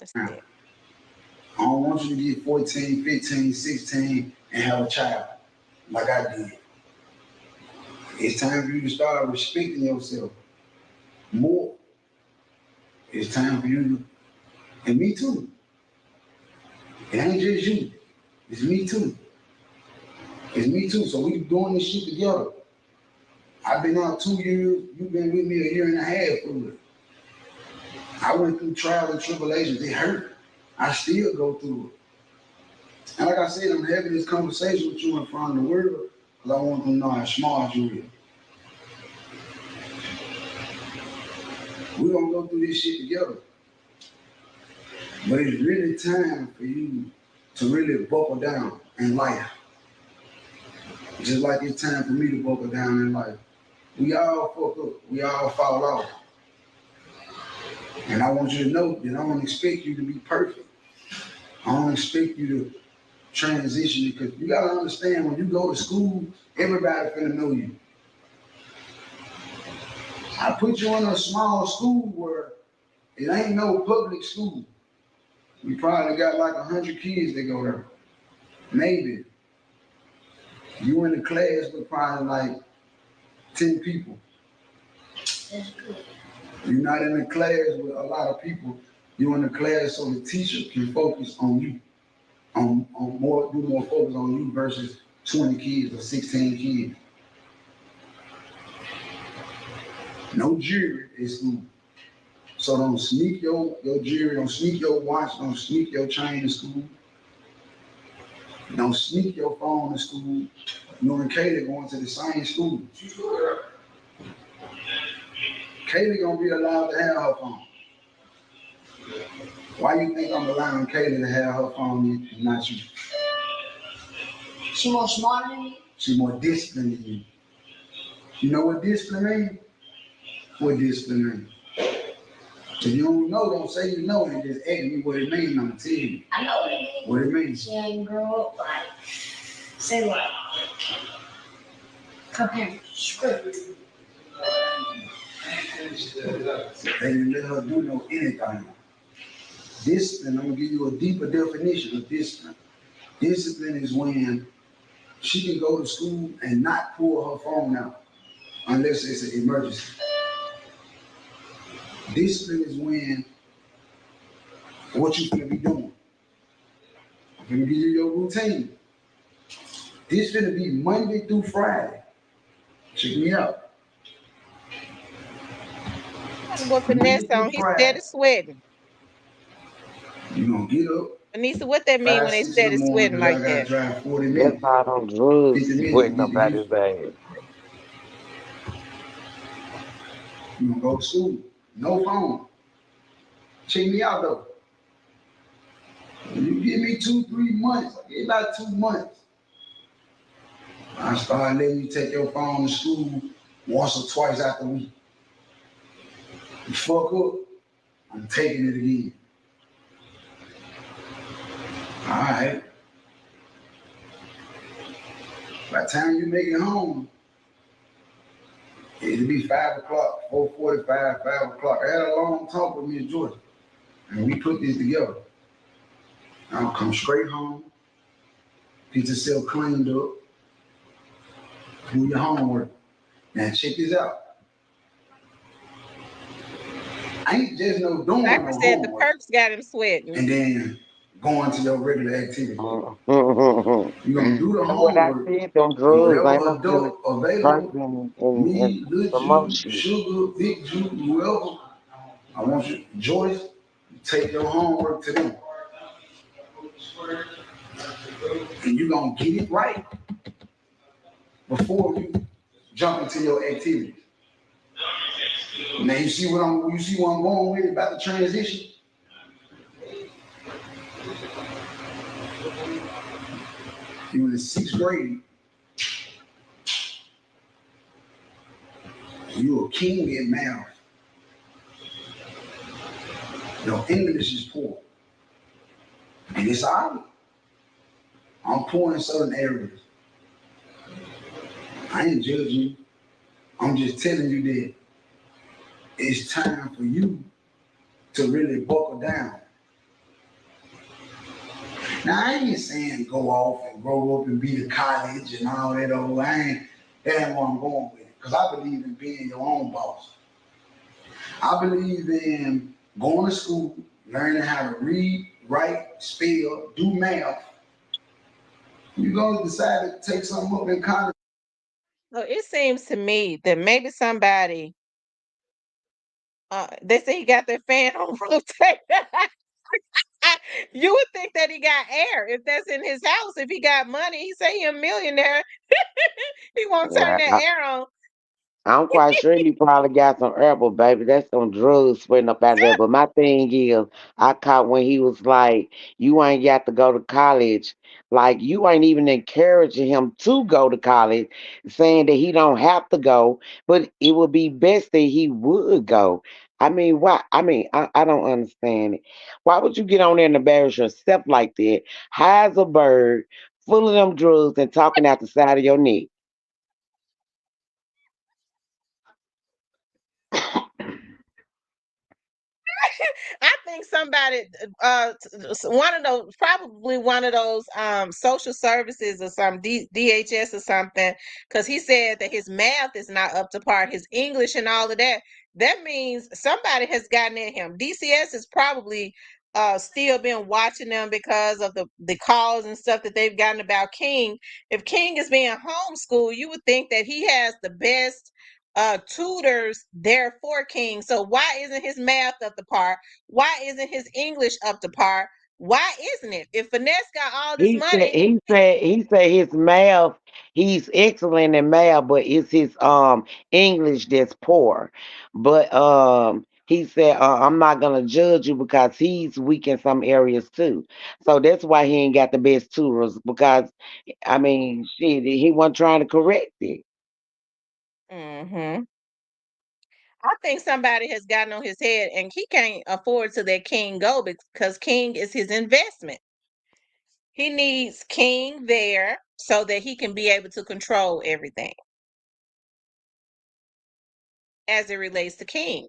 Let's Now, see. I don't want you to get 14, 15, 16 and have a child like I did. It's time for you to start respecting yourself more. It's time for you to, and me too. It ain't just you. It's me too. It's me too. So we doing this shit together. I've been out 2 years. You've been with me a year and a half through it. I went through trials and tribulations. It hurt. I still go through it. And like I said, I'm having this conversation with you in front of the world because I want them to know how smart you are. We're gonna go through this shit together. But it's really time for you to really buckle down in life. Just like it's time for me to buckle down in life. We all fuck up. We all fall off. And I want you to know that I don't expect you to be perfect. I don't expect you to transition because you gotta understand when you go to school, everybody finna know you. I put you in a small school where it ain't no public school. We probably got like 100 kids that go there. Maybe. You in the class with probably like 10 people. That's good. You're not in the class with a lot of people. You're in the class so the teacher can focus on you. Do more focus on you versus 20 kids or 16 kids. No jewelry in school. So don't sneak your jewelry, don't sneak your watch, don't sneak your chain in school. Don't sneak your phone in school. You and Kaylee going to the same school. Kaylee gonna be allowed to have her phone. Why you think I'm allowing Kaylee to have her phone and not you? She more smarter than you? She more disciplined than you. You know what discipline means? What discipline means? If you don't know, don't say you know and just ask me what it means. I'm gonna tell you. I know what it means. What it means. She ain't grow up like, say what? Compare script. They didn't let her do no anything. Discipline, I'm gonna give you a deeper definition of discipline. Discipline is when she can go to school and not pull her phone out unless it's an emergency. Discipline is when what you gonna be doing. I'm gonna give you your routine. This gonna be Monday through Friday. Check me out. What Finesse on? He steady sweating. You gonna get up. Anissa, what that mean when they 5, 6 in steady the morning, sweating 'cause I like gotta that? drive 40 That's minutes. how them drugs 50 minutes sweating to get about to his ass. You gonna go to school. No phone. Check me out though. You give me 2-3 months, I get about 2 months. I start letting you take your phone to school once or twice out the week. You fuck up, I'm taking it again. All right. By the time you make it home, it'll be 5 o'clock, 4:45, 5 o'clock. I had a long talk with me and Georgia, and we put this together. I'll come straight home, get yourself cleaned up, do your homework. Now check this out. I ain't just no doing Like no I said, the homework perks got him sweating. and then going to your regular activity. You're You're gonna do the what I homework. said, them drugs Whatever ain't no adult good available, person me, and Lil promote Ju, shit. Sugar, Big Ju, whoever, I want you, Joyce, take your homework to them. And you're gonna get it right before you jump into your activities. Now you see where I'm going with about the transition? You in the 6th grade. You're a king in math. Your English is poor. And it's obvious. I'm poor in certain areas. I ain't judging you. I'm just telling you that it's time for you to really buckle down. Now I ain't saying go off and grow up and be to college and all that old. That ain't where I'm going with it. Because I believe in being your own boss. I believe in going to school, learning how to read, write, spell, do math. You're gonna decide to take something up in college. So it seems to me that maybe somebody, they say he got their fan on rotate. You would think that he got air if that's in his house. If he got money, he say he a millionaire. He won't turn Yeah, that air on. I'm quite sure you probably got some herbal, baby. That's some drugs sweating up out of there. But my thing is, I caught when he was like, "You ain't got to go to college." Like you ain't even encouraging him to go to college, saying that he don't have to go, but it would be best that he would go. I mean, why? I mean, I don't understand it. Why would you get on there and embarrass yourself like that? High as a bird, full of them drugs, and talking out the side of your neck? I think somebody, one of those, probably one of those social services or some DHS or something, because he said that his math is not up to par, his English and all of that. That means somebody has gotten at him. DCS has probably still been watching them because of the calls and stuff that they've gotten about King. If King is being homeschooled, you would think that he has the best tutors there for King. So why isn't his math up to par? Why isn't his English up to par? Why isn't it? If Finesse got all this He said money, he said his math, he's excellent in math, but it's his English that's poor. But he said I'm not gonna judge you because he's weak in some areas too. So that's why he ain't got the best tutors because I mean shit, he wasn't trying to correct it. hmm I think somebody has gotten on his head and he can't afford to let King go because King is his investment. He needs King there so that he can be able to control everything as it relates to King.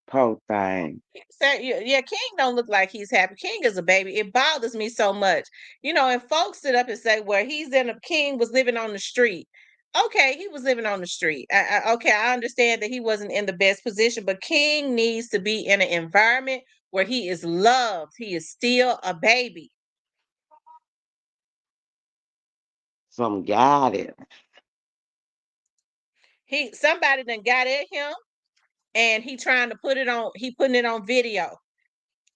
Poor thing. So yeah, King don't look like he's happy. King is a baby. It bothers me so much, And folks sit up and say, "Well, King was living on the street." Okay, he was living on the street. Okay, I understand that he wasn't in the best position, but King needs to be in an environment where he is loved. He is still a baby. Some guidance. Somebody done got at him, and he trying to put it on. He putting it on video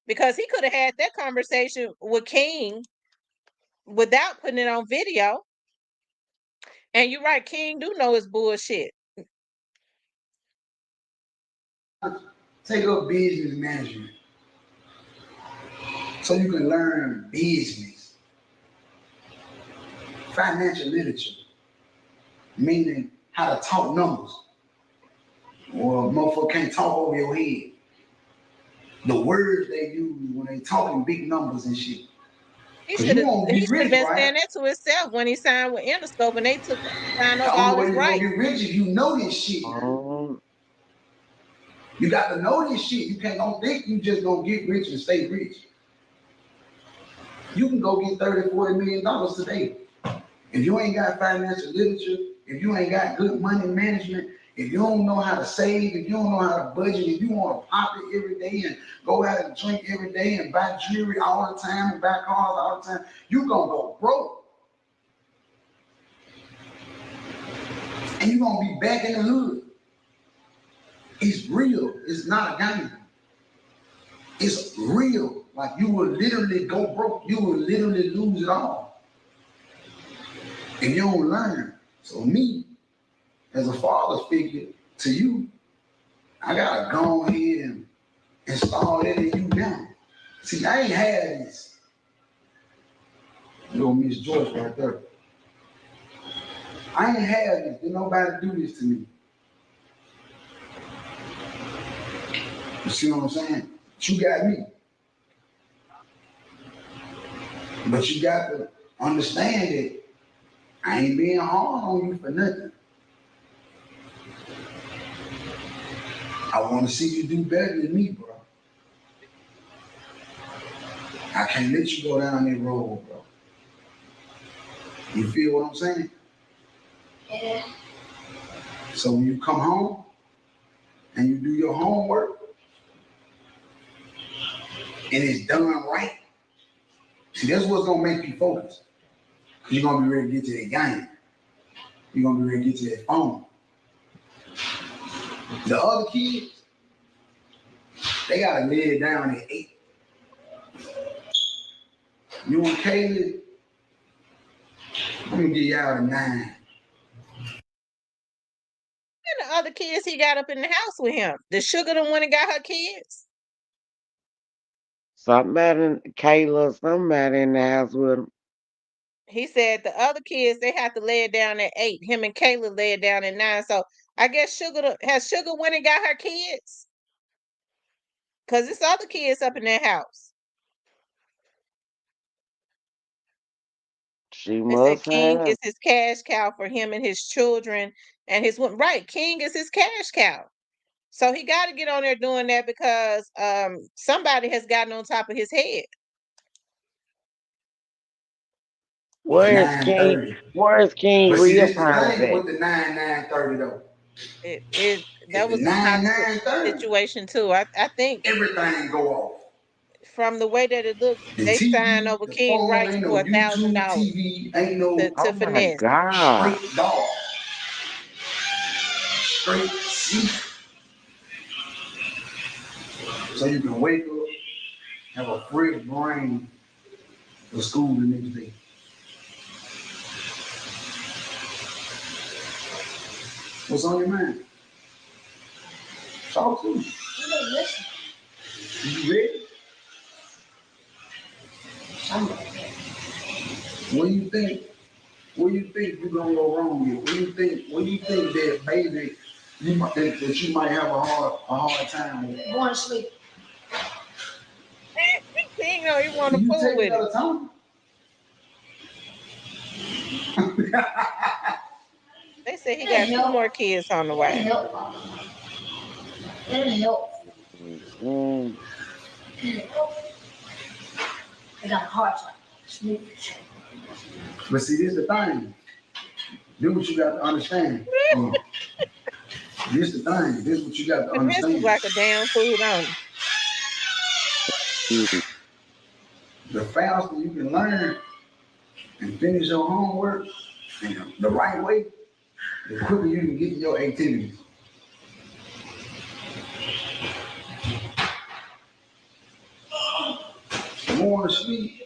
because he could have had that conversation with King without putting it on video. And you're right, King do know his bullshit. Take up business management so you can learn business, financial literature, meaning how to talk numbers. Or motherfucker can't talk over your head. The words they use when they talking big numbers and shit. He Cause should you have won't he get should have rich, been right? saying that to himself when he signed with Interscope and they signed The over only all way his you're gonna rights. get rich is you know this shit, man. Um, You got to know this shit. You can't don't think you just gonna get rich and stay rich. You can go get 30, $40 million today. If you ain't got financial literature, if you ain't got good money management, if you don't know how to save, if you don't know how to budget, if you want to pop it every day and go out and drink every day and buy jewelry all the time and buy cars all the time, you gonna go broke. And you gonna be back in the hood. It's real. It's not a game. It's real. Like you will literally go broke. You will literally lose it all. If you don't learn. So me, as a father figure to you, I gotta go ahead and install that in you now. See, I ain't had this. Little Miss Joyce right there. I ain't had this. Did nobody do this to me. You see what I'm saying? You got me. But you got to understand that I ain't being hard on you for nothing. I want to see you do better than me, bro. I can't let you go down that road, bro. You feel what I'm saying? Yeah. So when you come home and you do your homework and it's done right, see, that's what's gonna make you focus. You're gonna be ready to get to that game. You're gonna be ready to get to that phone. The other kids, they gotta lay it down at 8. You and Kaylee, I'm gonna get y'all to 9. And kids he got up in the house with him? The Sugar the one that got her kids? Kayla, somebody in the house with him. He said the other kids, they have to lay it down at 8. Him and Kayla lay it down at 9. So I guess has Sugar went and got her kids? Because it's other kids up in that house. She They said must King have. is his cash cow for him and his children and his woman. Right, King is his cash cow. So he got to get on there doing that because somebody has gotten on top of his head. Where is King? 9:30. Where is King But see, real this the time thing at? with the 9:30 though. That At the was a toxic 9:30, situation too. I think everything go off. from the way that it looked, The they signed TV, over the King phone, rights ain't for no YouTube $1,000 TV, ain't no to Oh my finesse. God. straight dog, straight sleep. So you can wake up, have a fresh brain for school the next day. What's on your mind? Talk to me. You ready? What do you think? What do you think you're gonna go wrong with? What do you think? What do you think that maybe that you might have a hard time with? Going to sleep. King don't even want Do to you fool take with it. another time? They said he got 2 more kids on the That'll way. help. That'll help. Mm. I got a heart attack. Sleep. But see, this is the thing. Do what you got to understand. This is the thing. This is what you got to Finesse is understand. like a damn fool, don't he? Mm. The faster you can learn and finish your homework and the right way, the quicker you can get to your activities. The more to sleep,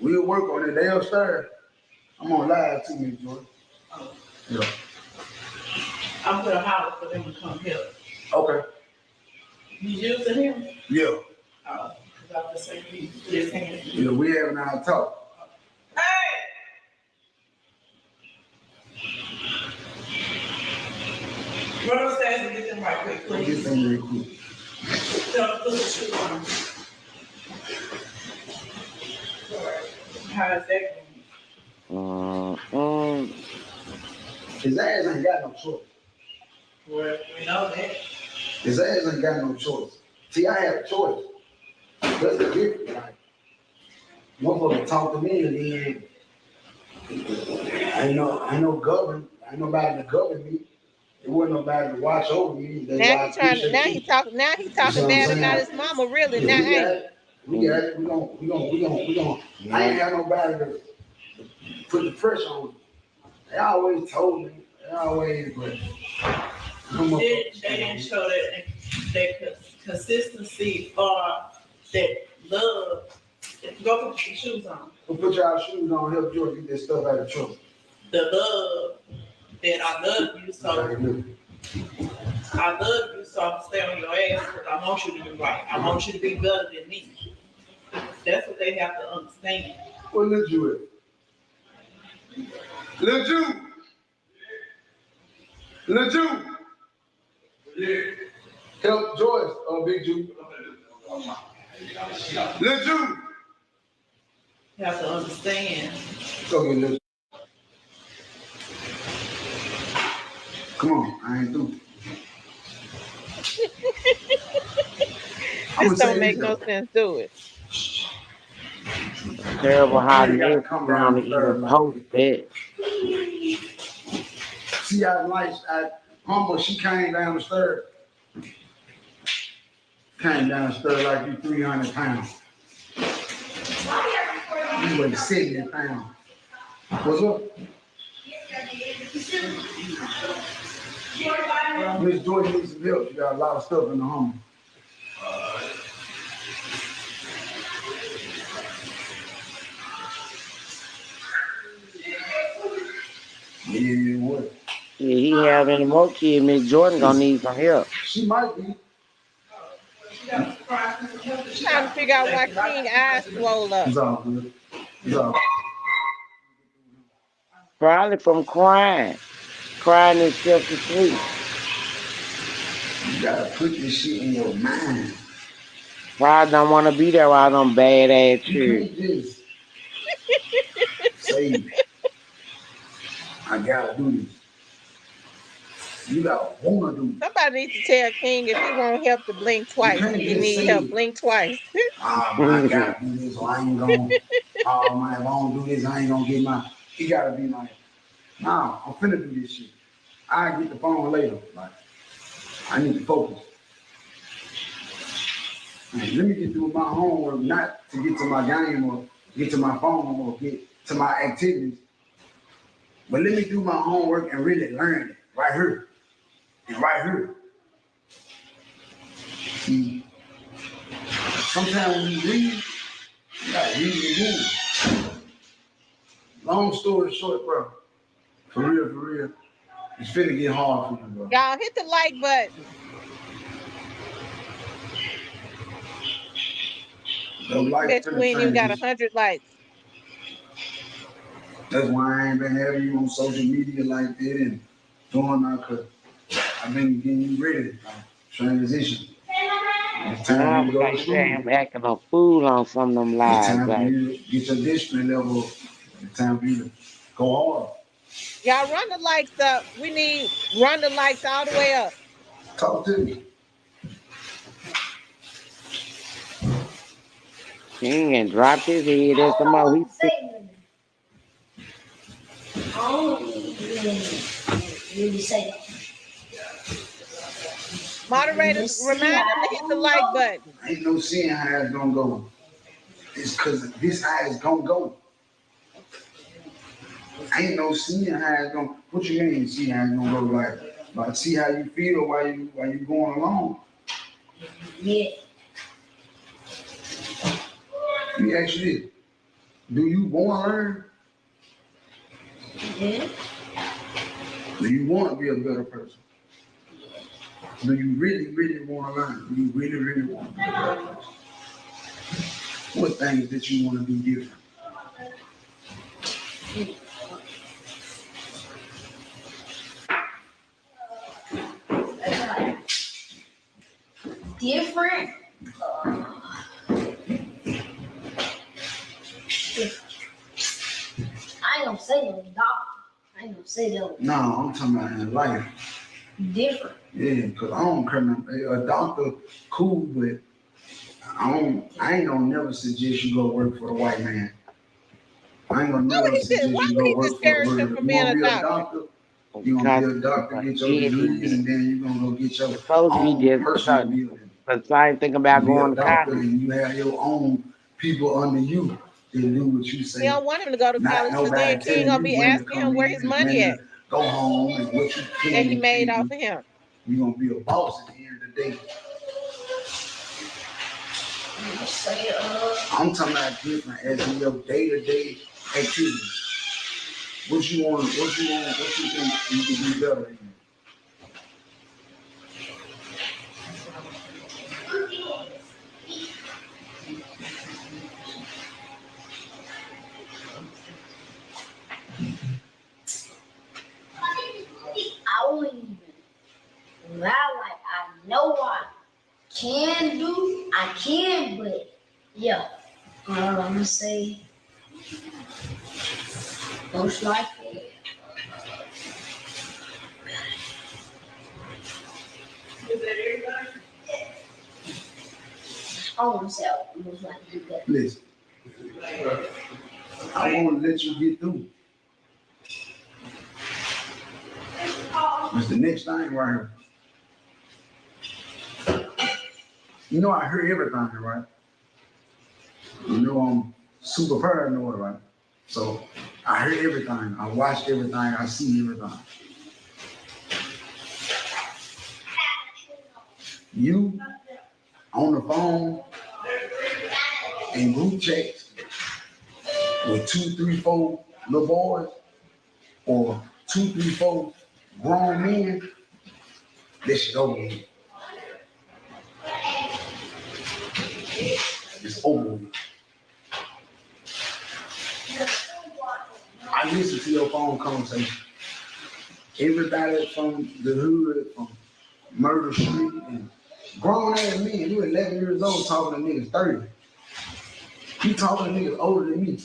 we'll work on it. They'll start. I'm on live too, Miss Jordan. Yeah. I'm gonna holler for them to come help. Okay. You using him? Yeah. Oh, 'cause I was saying he put his hand. Yeah, we having our talk. Hey! Run upstairs and get them right quick, Get please. them real quick. Tell them to put the shoe on. Alright. How is that going? His ass ain't got no choice. Well, we know that. His ass ain't got no choice. See, I have a choice. That's the difference. Like, motherfucker talk to me and then I know govern. Ain't nobody to govern me. There wasn't nobody to watch over me. That's Now why I he trying to, appreciate you. now he You see talking what I'm bad saying? about his mama, really, Yeah, now we got ain't it. We got it. We gon' I ain't have nobody to put the pressure on. They always told me. They always, but They didn't show that consistency or that love. Go put your shoes on. so put y'all shoes on, help George get this stuff out of trouble. The love that I love you so. I love you so I'm stay on your ass because I want you to be right. I want you to be better than me. That's what they have to understand. Where Lil Ju at? Lil Ju! Lil Ju! Yeah. Help Joyce, Big Ju. Lil Ju! You have to understand. Go get Lil Ju. Come on, I ain't through. this don't make no sense, do it? Terrible how You gotta niggas come trying down to the even third line. post that. See how nice, humble she came down the stairs. Came down the stairs like you 300 pounds. You weigh 70 pounds. What's up? Miss Jordan needs some help. She got a lot of stuff in the Hummer. Yeah, what? Yeah, he we have any more kids, Miss Jordan gonna need some help. She might be. Trying to figure out why King eyes swole up. It's all good. It's all good. Probably from crying himself to sleep. You gotta put this shit in your mind. Probably don't want to be there while them bad ass You church. can't just say, I gotta do this. You gotta wanna do it. Somebody needs to tell King if he won't help to blink twice. can't If he just need say- help, blink twice. I gotta do this, or I ain't gonna. Oh man, if I don't do this, I ain't gonna get my. He gotta be like, nah, I'm finna do this shit. I get the phone later. Like, I need to focus. Man, let me get through my homework, not to get to my game or get to my phone or get to my activities, but let me do my homework and really learn it right here and right here. See, sometimes when you read, you gotta read it again. Long story short, bro. For real. It's finna get hard for you, bro. Y'all hit the like button. The life Bet finna you ain't even got change. 100 likes. That's why I ain't been having you on social media like that and doing that, cause I've been getting you ready. Transition. It's time for you to go Like to you school. had him acting a fool on some of them It's lives. time for Like, you to get your discipline level. It's time for you to go hard. Y'all run the likes up. We need run the likes all the way up. Talk to me. King and dropped his head at I some don't know more. what to say. I don't really say that. Moderators, remind them to hit the like button. Ain't no seeing how it's gonna go. It's cause this how it's gonna go. Ain't no seeing how it's gonna. What you mean see how it's gonna go? Like see how you feel while you going along. Yeah. Let me ask you this: do you want to learn? Yeah. Do you want to be a better person? Do you really want to learn? Do you really want to be a better person? What things that you want to do different? Different. I ain't gonna say no doctor. I ain't gonna say no No, I'm talking about in life. different. Yeah, because I don't care. A doctor, cool, but I ain't gonna never suggest you go work for the white man. I ain't gonna never suggest Why you would go he work for the discourage him word. from You being wanna a be a doctor? doctor? You gonna be a doctor, get your degrees, and then you gonna go get your supposed to be own just personal building. the same thing about Be a going to doctor, college. and you have your own people under you that do what you He say. don't want him to go to Not college because nobody then King telling gonna you be when to asking him come where in his and money when at to go home and what you can that he and made can't off do. of him. You're gonna be a boss at the end of the day. Say I'm talking about different as in your day-to-day activities. What you want, what you think you can be better in. I wouldn't even lie like I know I can do. I can, but yeah. I'm gonna say most likely. Is that everybody? I want to say I most likely do better. Listen, I want to let you get through. It's the next thing right here. You know I hear everything, right? You know I'm super paranoid, right? So I hear everything. I watch everything. I see everything. You on the phone in group chats with 2, 3, 4 little boys, or 2, 3, 4 grown men, this shit over with. It's over with. I listen to your phone conversation. Everybody from the hood, from Murder Street, and grown ass men, you 11 years old talking to niggas 30. You talking to niggas older than me.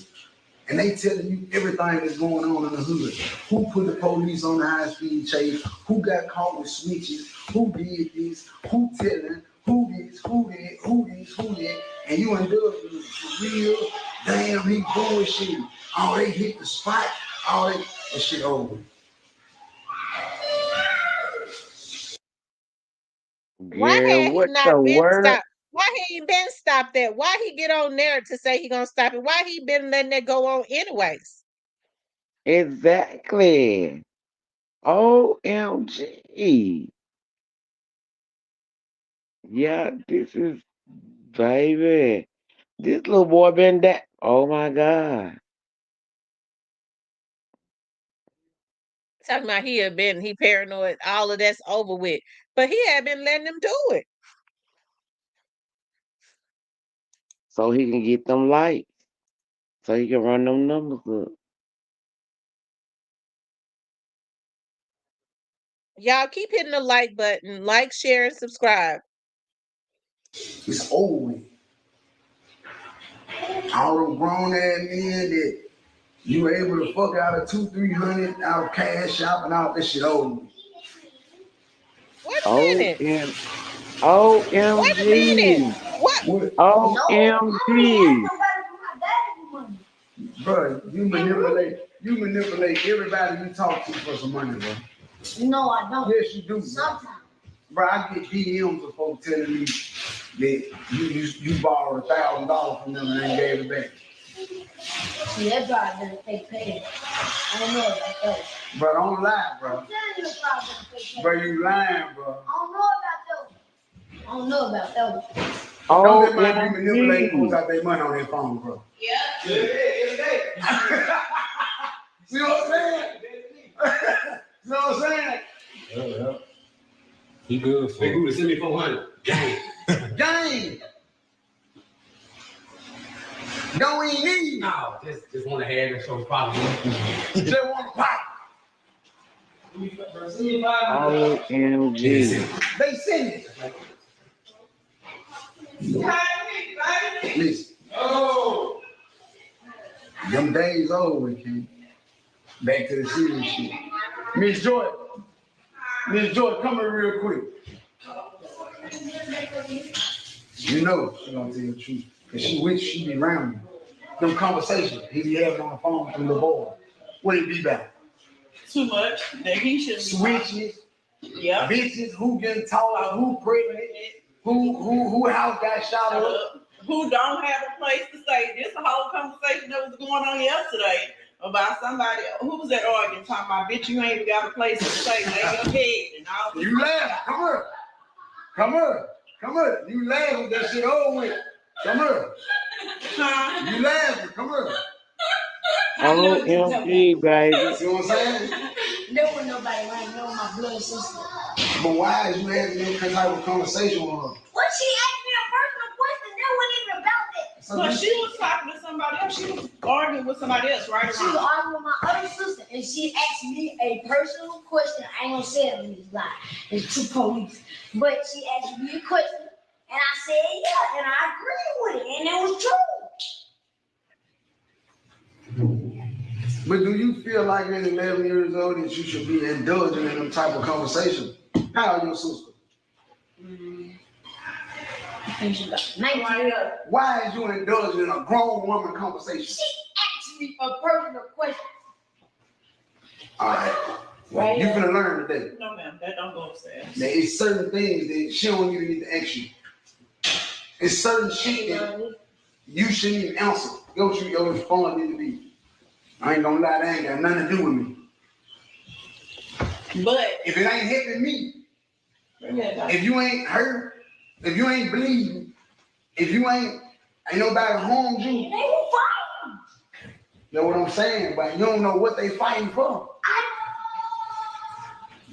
And they telling you everything that's going on in the hood. Who put the police on the high-speed chase? Who got caught with snitches? Who did this? Who telling? Who this? Who did? Who this? Who that? And you end up for real. Damn, he bullshit. Oh, they hit the spot. Oh, that shit over. Why Girl, had he what not the been word? stopped? Why he ain't been stopped that? Why he get on there to say he gonna stop it? Why he been letting that go on anyways? Exactly. OMG. Yeah, this is, baby. This little boy been that. Oh my God. Talking about he paranoid, all of that's over with. But he had been letting them do it. So he can get them lights. So he can run them numbers up. Y'all keep hitting the like button, like, share, and subscribe. It's over with. All them grown ass men that you were able to fuck out of 200-300 out of cash shop and all this shit over with. Wait a minute. Wait a minute. OMG. What? What? No, I only asked OMG. somebody for my daddy money. Bro, you manipulate everybody you talk to for some money, bro. No, I don't. Yes, you do, bro. Sometimes. Bro, I get DMs of folks telling me that you borrowed $1,000 from them and ain't gave it back. See, that probably doesn't take pay. I don't know about that. Bro, don't lie, bro. I'm telling you, it probably doesn't take pay. Bro, you lying, bro. I don't know about those. Don't let my be manipulating folks OMG. out their money on their phone, bro. Yeah. See what I'm saying? See what I'm saying? Yeah. He good for it. Send me 400. Gang. Gang! Don't even need. No, just want to have that show problem. Just want to pop. OMG. They send it. Listen. Oh. Them days over, King. Back to the serious shit. Miss Joy, come here real quick. You know she gonna tell you the truth. Cause she be around you. Them conversations he be having on the phone from the boy. What it be about? Too much. That he shouldn't be. Switches, Yeah. bitches, who getting taller, who pregnant, who house got shot up. Who don't have a place to stay. This a whole conversation that was going on yesterday about somebody who was at arguing talking about, bitch, you ain't even got a place to stay, lay your head and all this. You laugh. Come here. You laughing, that shit over with. Come here. Huh? You laughing, come here. OMG, baby. See what I'm saying? There was nobody around know my blood sister. But why is you having that type of conversation with her? What she asked me a personal question, that wasn't even about that. So But you- she was talking to somebody else. She was arguing with somebody else, right? She was arguing with my other sister, and she asked me a personal question. I ain't gonna say it in this lie. It's two police. But she asked me a question, and I said yeah, and I agreed with it, and it was true. But do you feel like at 11 years old that you should be indulging in them type of conversation? How old your sister? I think she got 19 years. Why is you indulging in a grown woman conversation? She asked me a personal question. All right. Right. You finna learn today. No, ma'am, that don't go upstairs. That it's certain things that she don't even need to ask you. It's certain shit that you shouldn't even answer. Your response need to be, I ain't gonna lie, that ain't got nothing to do with me. But If it ain't helping me, yeah, if you ain't hurt, if you ain't bleeding, if you ain't nobody harmed you, They were fighting. you know what I'm saying? But you don't know what they fighting for.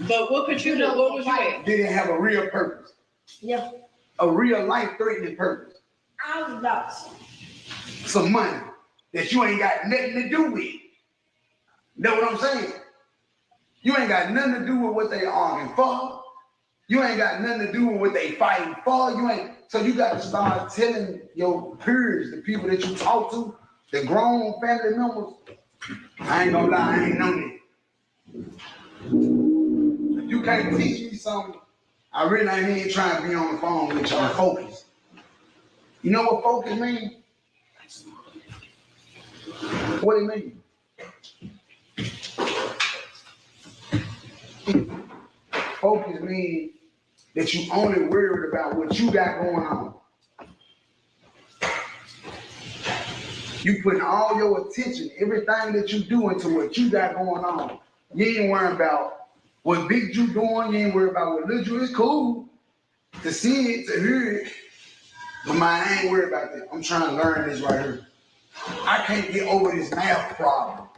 But what could you do? What was you at? They didn't have a real purpose, Yeah, a real life-threatening purpose. I was lost. Some money that you ain't got nothing to do with. Know what I'm saying? You ain't got nothing to do with what they arguing for. You ain't got nothing to do with what they fighting for. So you got to start telling your peers, the people that you talk to, the grown family members, I ain't gonna lie, I ain't know that. If you can't teach me something, I really ain't even trying to be on the phone with y'all. Focus. You know what focus means? What it mean? Focus means that you only worried about what you got going on. You putting all your attention, everything that you do into what you got going on. You ain't worrying about what big you doing. You ain't worried about what little you. It's cool to see it, to hear it. But I ain't worried about that. I'm trying to learn this right here. I can't get over this math problem.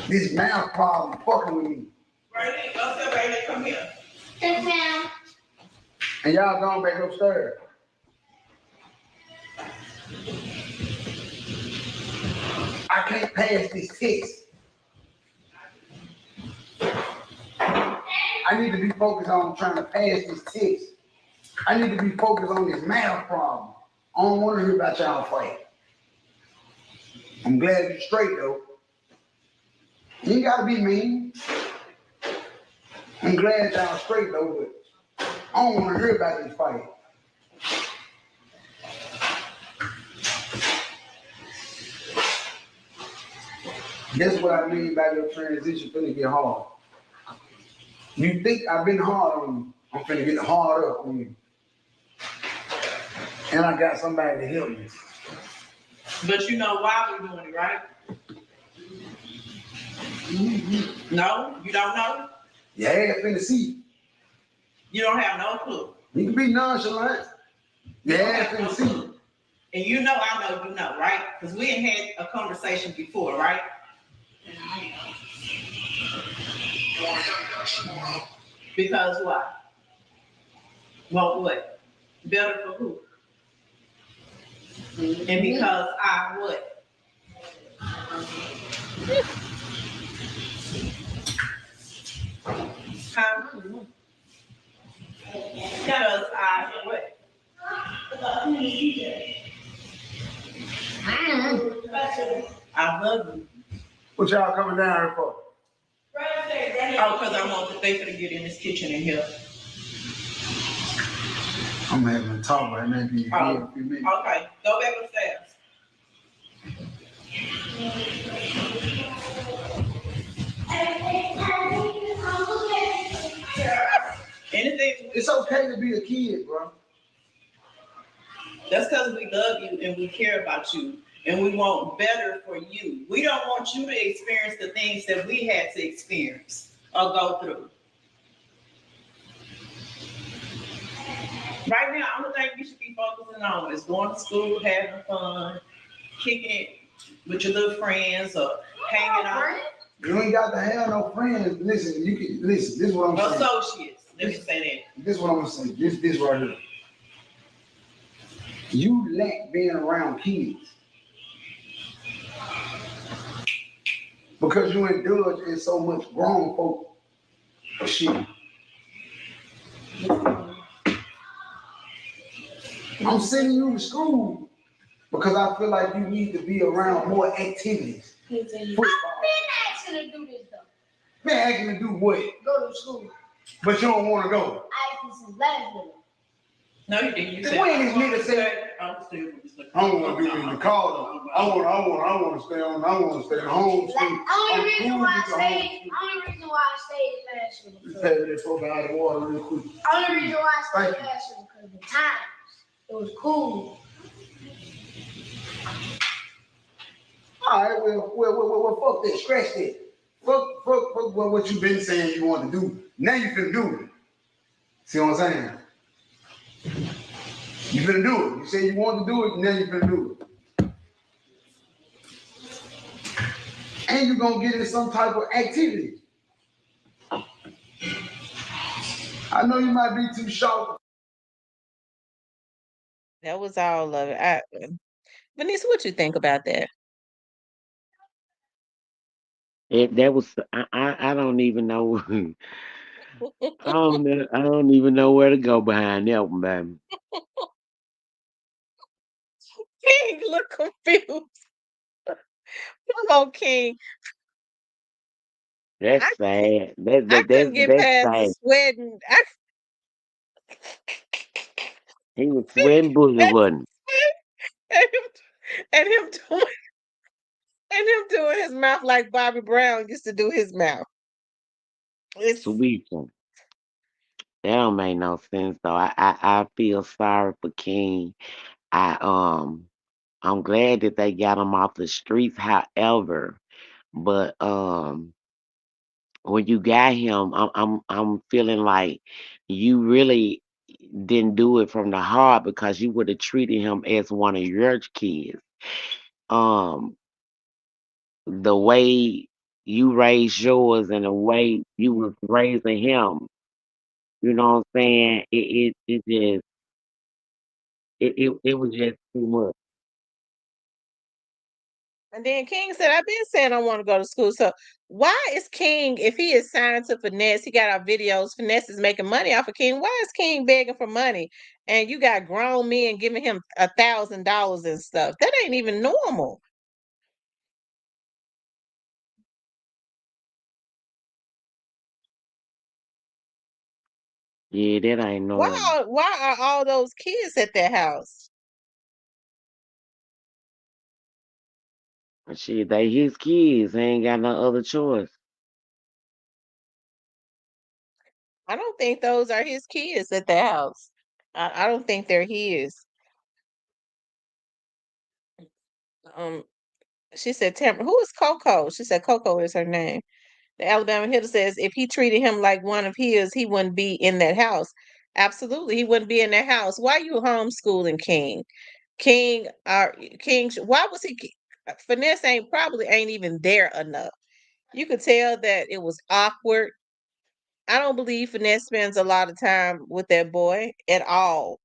This math problem fucking with me. Right there, go step right there, come here. Yes, ma'am. And y'all going back upstairs. I can't pass this test. I need to be focused on trying to pass this test. I need to be focused on this math problem. I don't want to hear about y'all fight. I'm glad you're straight though. You ain't gotta be mean. I'm glad y'all straight though, but I don't want to hear about this fight. That's what I mean by your transition finna get hard. You think I've been hard on you, I'm finna get hard up on you. And I got somebody to help me. But you know why we're doing it, right? No, you don't know? Your ass finna see. You don't have no clue. You can be nonchalant. Your ass finna see. And you know I know you know, right? Because we ain't had a conversation before, right? Because why? Well, what? Better for who? And because I what? Huh? Because I what? I love you. What y'all coming down here for? Oh, because I want the they finna get in this kitchen in here. I'm having a talk right now. Can you hear a few minutes? Okay, go back upstairs. Anything, It's okay to be a kid, bro. that's because we love you and we care about you and we want better for you. We don't want you to experience the things that we had to experience or go through. Right now, I'm gonna think you should be focusing on is going to school, having fun, kicking it with your little friends or hanging out. You ain't got to have no friends. Listen, you can listen. This is what I'm saying. Associates, let me say This is what I'm gonna say. This right here. You lack being around kids because you indulge in so much grown folk shit. I'm sending you to school because I feel like you need to be around more activities. I've been asking to do this though. Man, asking to do what? Go to school. But you don't want to go. I asked you since last year. that. No, you didn't. You Then said, when this nigga said, I'm still with this. I don't want to do it in the car though. I want to stay at home. Only reason why I stayed last year. Just pay that fuck out of the water real quick. Only reason why I stayed Thank you. last year because the times. It was cool. All right, well, fuck that, scratch that. Fuck what you been saying you want to do. Now you finna do it. See what I'm saying? You finna do it. You say you want to do it, now you finna do it. and you're gonna get in some type of activity. I know you might be too short. That was all of it. Vanessa, what you think about that? That was I don't even know. I don't even know where to go behind that one, baby. King look confused. Come on, King. That's I sad. I couldn't get That's past the sad. sweating. He was sweating bully, and, wasn't and him and him doing his mouth like Bobby Brown used to do his mouth. It's sweet one. That don't make no sense though. I feel sorry for King. I I'm glad that they got him off the streets. However, but when you got him, I'm feeling like you really didn't do it from the heart because you would have treated him as one of your kids. Um, the way you raised yours and the way you was raising him, you know what I'm saying? It just it was just too much. and then King said, I've been saying I want to go to school. So why is King, if he is signed to Finesse, he got our videos, Finesse is making money off of King. Why is King begging for money? And you got grown men giving him $1,000 and stuff. That ain't even normal. Yeah, that ain't normal. Why are all those kids at that house? Shit, they his kids. They ain't got no other choice. I don't think those are his kids at the house. I don't think they're his. Um, she said, Tamara, who is Coco? She said Coco is her name. The Alabama Hitter says if he treated him like one of his, he wouldn't be in that house. Absolutely, he wouldn't be in that house. Why you homeschooling King? King, why was he? Finesse ain't even there enough. You could tell that it was awkward. I don't believe Finesse spends a lot of time with that boy at all.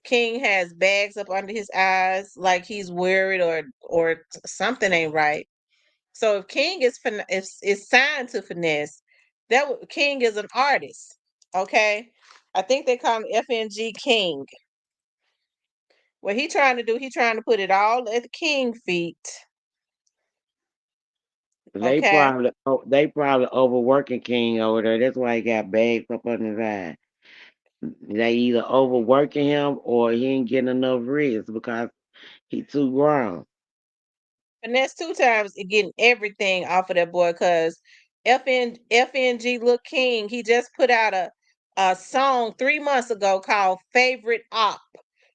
King has bags up under his eyes, like he's worried or something ain't right. So if King is signed to Finesse, King is an artist. Okay, I think they call him FNG King. What he trying to do? He trying to put it all at the King feet. Okay, They probably overworking King over there. That's why he got bags up on his eye. They either overworking him or he ain't getting enough rest because he too grown. Finesse 2 times getting everything off of that boy because FNG Look King, he just put out a song 3 months ago called Favorite Op.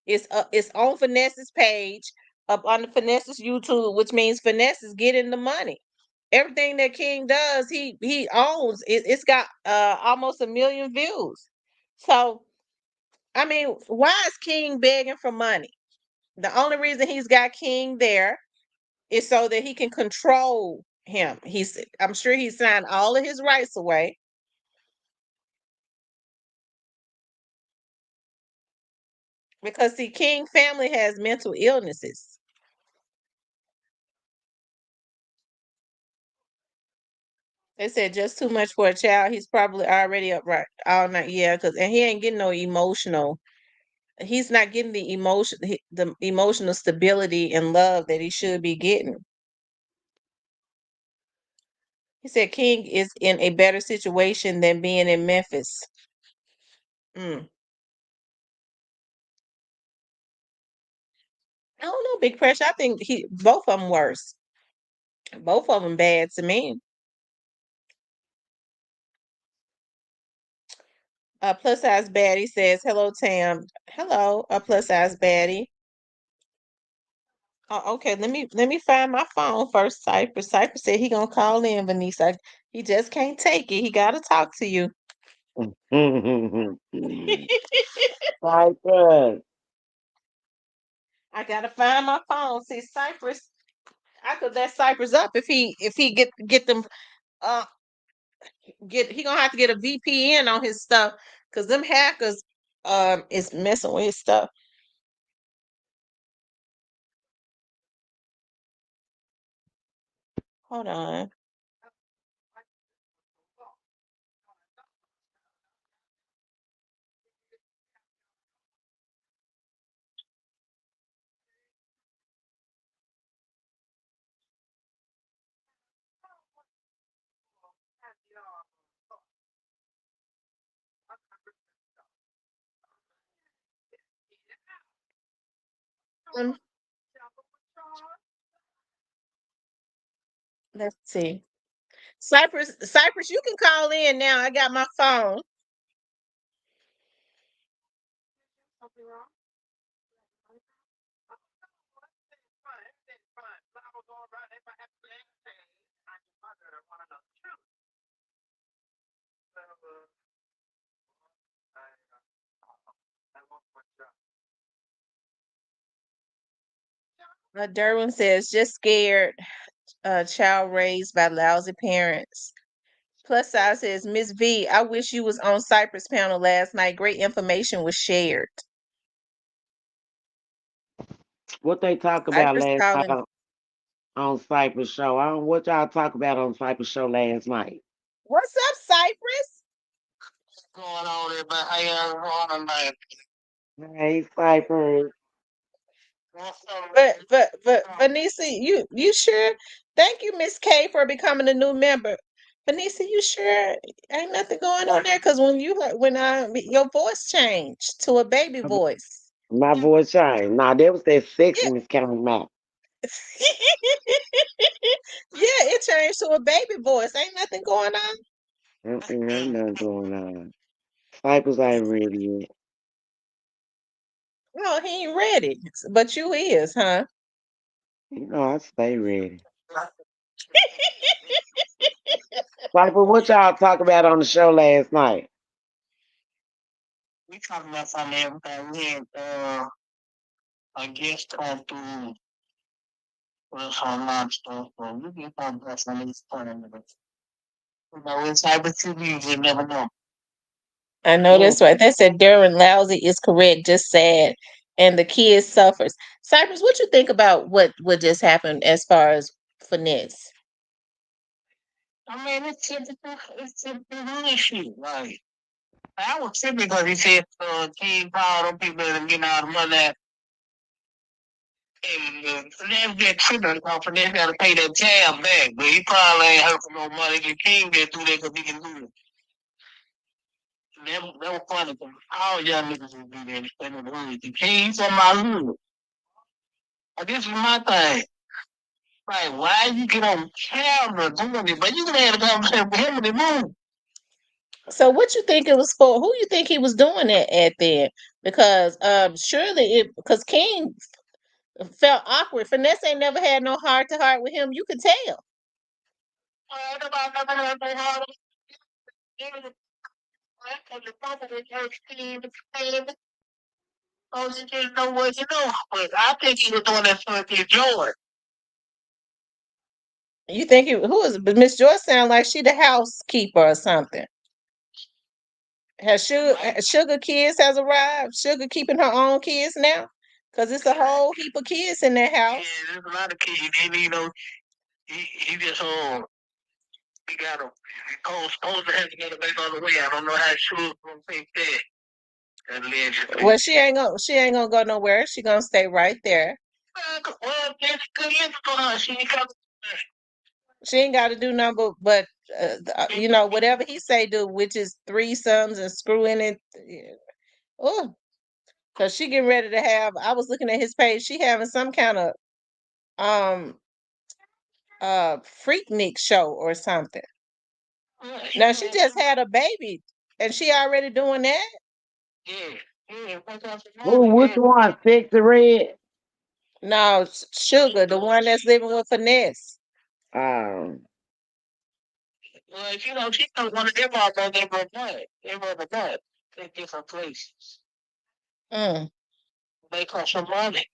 It's on Finesse's page, up on the Finesse's YouTube, which means Finesse is getting the money. Everything that King does, he owns. It's got almost 1 million views. So I mean, why is King begging for money? The only reason he's got King there is so that he can control him. I'm sure he signed all of his rights away because the King family has mental illnesses. They said just too much for a child. He's probably already upright all night. Yeah, and he ain't getting no emotional. He's not getting the emotional stability and love that he should be getting. He said King is in a better situation than being in Memphis. Mm. I don't know, Big Pressure. I think both of them worse. Both of them bad to me. Plus size baddie says, "Hello, Tam. Hello, a plus size baddie." Okay, let me find my phone first. Cypress. Cypress said he gonna call in, Vanessa. He just can't take it. He gotta talk to you. Cypress. I gotta find my phone. See, Cypress. I could let Cypress up if he get them uh he gonna have to get a VPN on his stuff because them hackers is messing with his stuff. Hold on. Um, let's see. Cypress, you can call in now. I got my phone. Derwin says, just scared, child raised by lousy parents. Plus size says, Miss V, I wish you was on Cypress panel last night. Great information was shared. What they talk about Cypress last night calling. on Cypress Show? I don't, what y'all talk about on Cypress Show last night? What's up, Cypress? Going on, everybody? How y'all doing tonight? Hey, Cypress. What's up, But Vanessa, you sure? Thank you, Miss K, for becoming a new member. Vanessa, you sure ain't nothing going on there? Cause when your voice changed to a baby voice. My voice changed. Nah, that was that sexiness coming out. Yeah, it changed to a baby voice. Ain't nothing going on. Ain't nothing going on. Cypress ain't ready yet. No, he ain't ready. But you is, huh? You know, I stay ready. Cypress, what y'all talk about on the show last night? We talking about something everything. We had a guest come through with us on lunch stuff, so we can talk about some of these things. You know, it's cyber you never know. I know Yeah, that's right. They said Darren Lousy is correct, just sad, and the kid suffers. Cypress, what you think about what just happened as far as finesse? I mean, it's typical issue. Like, I was tripping because he said, King Paul, them people that are getting out of money. And Finesse get tripping because Finesse got to pay that tab back. But he probably ain't hurt for no money. The King get through that because he can do it. That was funny because all young niggas would do that. Spending the hood. The King's on my hood. But this is my thing. Like, why you get on camera doing it? But you can have a conversation with him in the room. So what you think it was for? Who you think he was doing it at then? Because surely it because King felt awkward. Finesse ain't never had no heart to heart with him. You could tell. Nobody never had no heart. The property team, oh, you just know what you know. But I think he was doing that for his joy. You think who is but Miss Joyce sound like she the housekeeper or something. Has Sugar Kids has arrived? Sugar keeping her own kids now? Cause it's a whole heap of kids in that house. Yeah, there's a lot of kids. And, you know, he just he got a supposed to have to get a back on the way. I don't know how Sugar's gonna take that. Well, she ain't gonna go nowhere. She gonna stay right there. Well, that's good info for her. She ain't got She ain't got to do nothing you know, whatever he say do, which is threesomes and screwing it. Oh, cause she getting ready to have. I was looking at his page. She having some kind of um Freaknik show or something. Now she just had a baby, and she already doing that. Yeah. who, which one? Sexy Red? No, Sugar, the one that's living with Finesse. Um, Well, you know, she don't want to give out that every night. Every other night. In different places. Mm. Make her some money.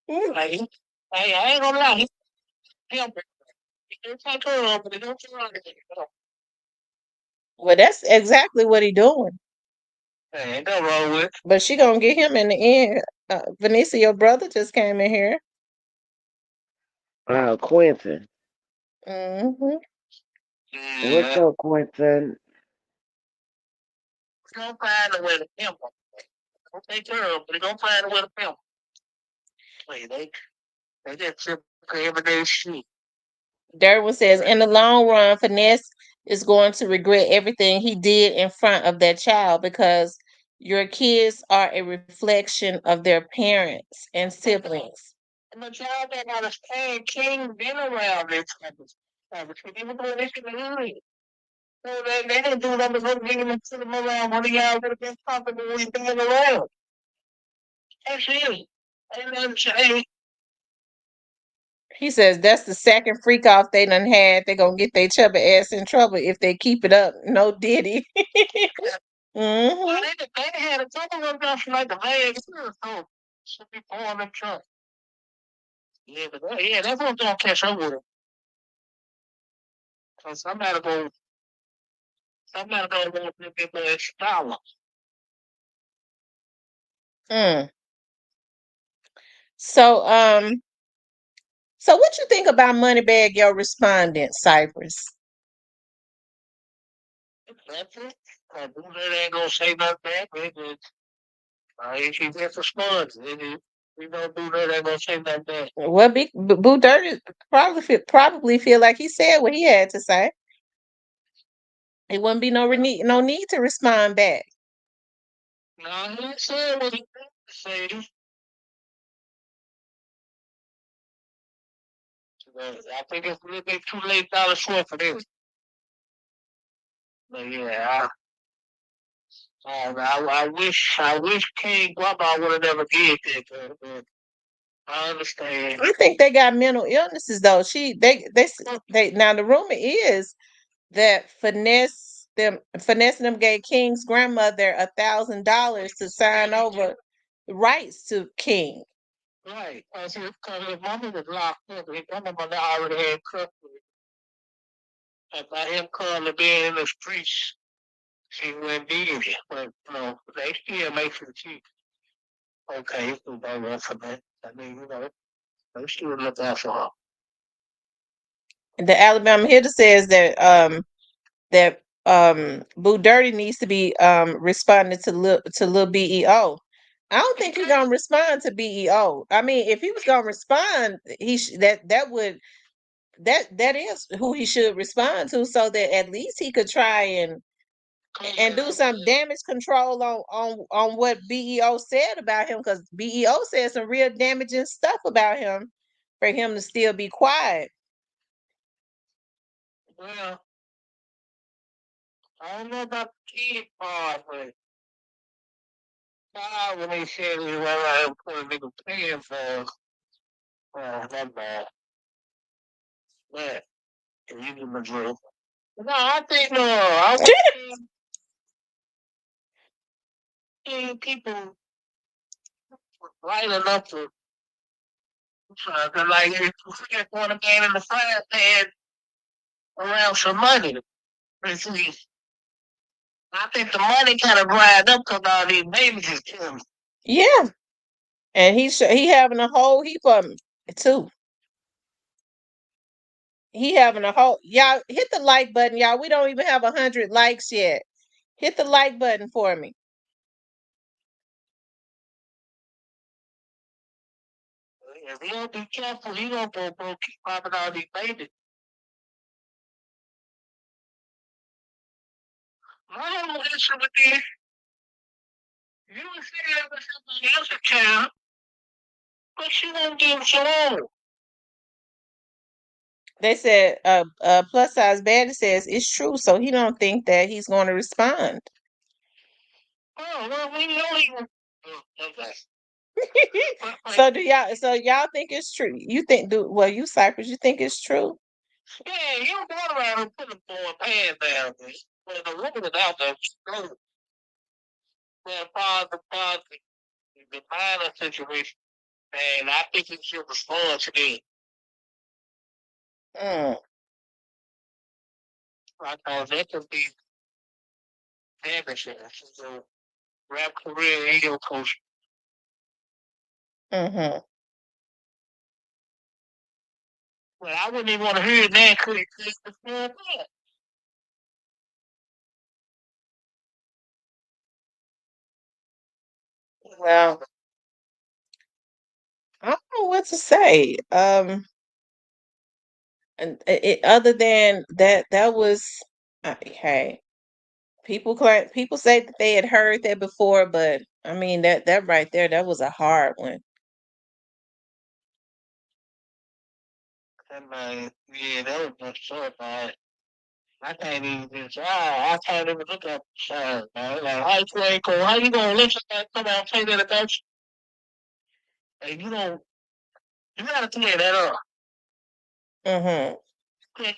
Like, hey, I ain't gonna lie. He don't take her up, but he don't try to. Well, that's exactly what he doing. Hey, ain't nothing wrong with it. But she gonna get him in the end. Vanessa, your brother just came in here. Quentin. Hmm. What's Yeah. up, Quentin? He gonna find a way to pimp him. Don't take her up, but he gonna find a way to pimp him. Wait, they just trip for everyday shit. Derwin says, in the long run, Finesse is going to regret everything he did in front of that child because your kids are a reflection of their parents and siblings. But y'all don't understand. King been around this type of stuff. Even though this is the so they didn't do nothing but bring him and sit him around. One of y'all would have been talking when we been around. That's it. Ain't nothing changed. He says that's the second freak off they done had. They gonna get their chubby ass in trouble if they keep it up. No Diddy. Well, Hmm. they had a couple of them from like the last year or so. Should be pulling them truck. Yeah, but that's what's gonna catch up with him. Cause somebody go want to get more extra dollar. Mm. So so what you think about Moneybag, your respondent, Cypress? That's it. They ain't gonna say nothing back. If he gets response, we don't do that, ain't gonna say nothing back. Well, Boo Dirt probably feel like he said what he had to say. It wouldn't be no need to respond back. No, he said what he meant to say. I think it's a little bit too late dollar short for this. But yeah, I wish King Guapa would have never did that. But I understand. I think they got mental illnesses though. They now the rumor is that Finesse them gave King's grandmother $1,000 to sign over the rights to King. Right, because his mama was locked up. His mama already had custody. And by him currently being in the streets, she went did it. But they still make sure she okay. So they want for that. I mean, they still look out for her. The Alabama Hitter says that Boo Dirty needs to be responding to Lil BEO. I don't think he's gonna respond to BEO. I mean, if he was gonna respond, that is who he should respond to, so that at least he could try and do some damage control on what BEO said about him, because BEO said some real damaging stuff about him for him to still be quiet. Well, I don't know about the kid part, but when they said he went around and put a nigga paying for that bad. But you give a drill. No, I think think people right enough to like if you just want a man in the frying pan around some money. See, I think the money kind of dried up because all these babies is killing. Yeah, and he having a whole heap of them too. He having a whole y'all hit the like button, y'all. We don't even have 100 likes yet. Hit the like button for me. If he don't be careful, he gonna go keep popping all these babies. I have no issue with this. You would say that with somebody else's child, but she won't give it so old. They said plus size Betty says it's true, so he don't think that he's going to respond. Oh, well, we know he will. Okay. So y'all think it's true? You think you Cypress, you think it's true? Yeah, you don't go around and put a boy pants down there. But the woman is out there, she knows that father, the minor situation. And I think you should respond to that. Mm, Because that could be damaging to your rap career and your coach. mm-hmm. Well, I wouldn't even want to hear that because it's the same thing. Well, I don't know what to say. And other than that, that was hey. People say that they had heard that before, but I mean that right there, that was a hard one. And yeah, that was just so bad. I can't even decide. I can't even look at the show, man. Like, how you ain't cool? How you gonna let somebody come out and say that about you? And you don't, you gotta clear that up. Mm-hmm. Pick,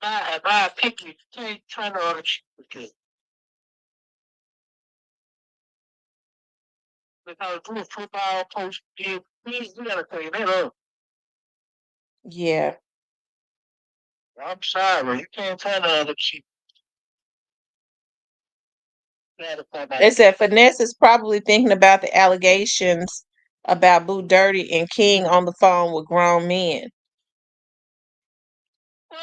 buy a pick you can't turn on the shit because you a football coach, you gotta clear that up. Yeah. I'm sorry, you can't turn on the shit. You gotta come They back. said Finesse is probably thinking about the allegations about Boo Dirty and King on the phone with grown men. Well,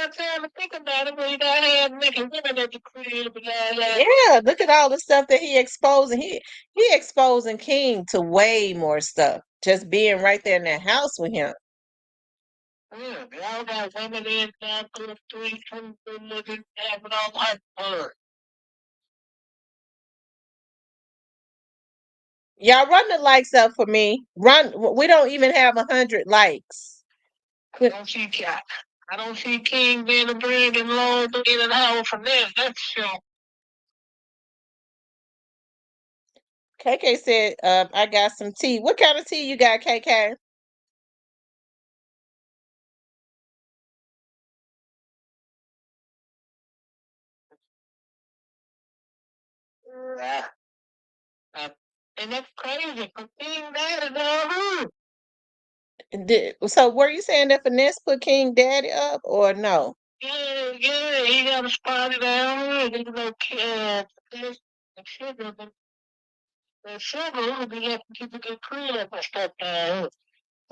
I'm trying to think about it, but you gotta have niggas women at the crib, Yeah, look at all the stuff that he exposing. He exposing King to way more stuff. Just being right there in that house with him. yeah, y'all got women in down to the street, looking, having all that fun. Y'all run the likes up for me. Run. We don't even have 100 likes. I don't see King. I don't see King being a big and long in and out from this. That's sure. KK said, I got some tea. What kind of tea you got, KK? Yeah. And that's crazy. For King that is all So were you saying that Finesse put King Daddy up or no? Yeah, he got a spotted down here. You know, the sugar, the sugar would be helping people get crib and stuff down here.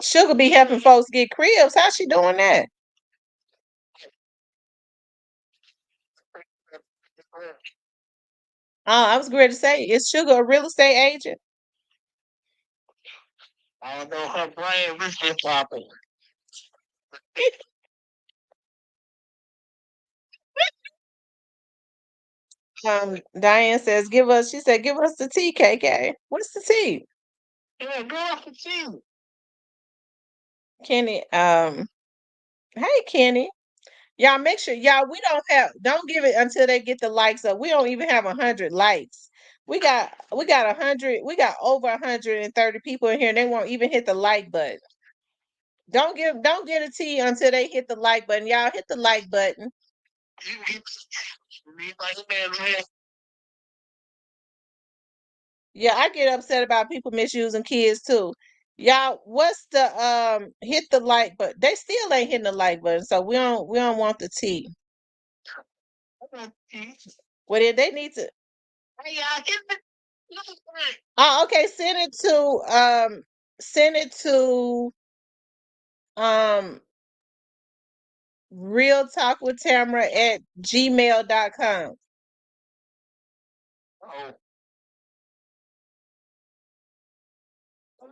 Sugar be helping folks get cribs. How's she doing that? I was going to say, is Sugar a real estate agent? I don't know her brain was just popping. Diane says, she said, give us the tea, KK. What's the tea? Yeah, go off the team. Kenny, hey Kenny. Y'all make sure don't give it until they get the likes up. We don't even have 100 likes. We got 100, we got over 130 people in here and they won't even hit the like button. Don't get a tea until they hit the like button. Y'all hit the like button. Yeah, I get upset about people misusing kids too. Y'all, what's the hit the like button? They still ain't hitting the like button, so we don't want the tea. Well, they need to. Oh, okay. Send it to um real talk with Tamara at gmail.com. Oh,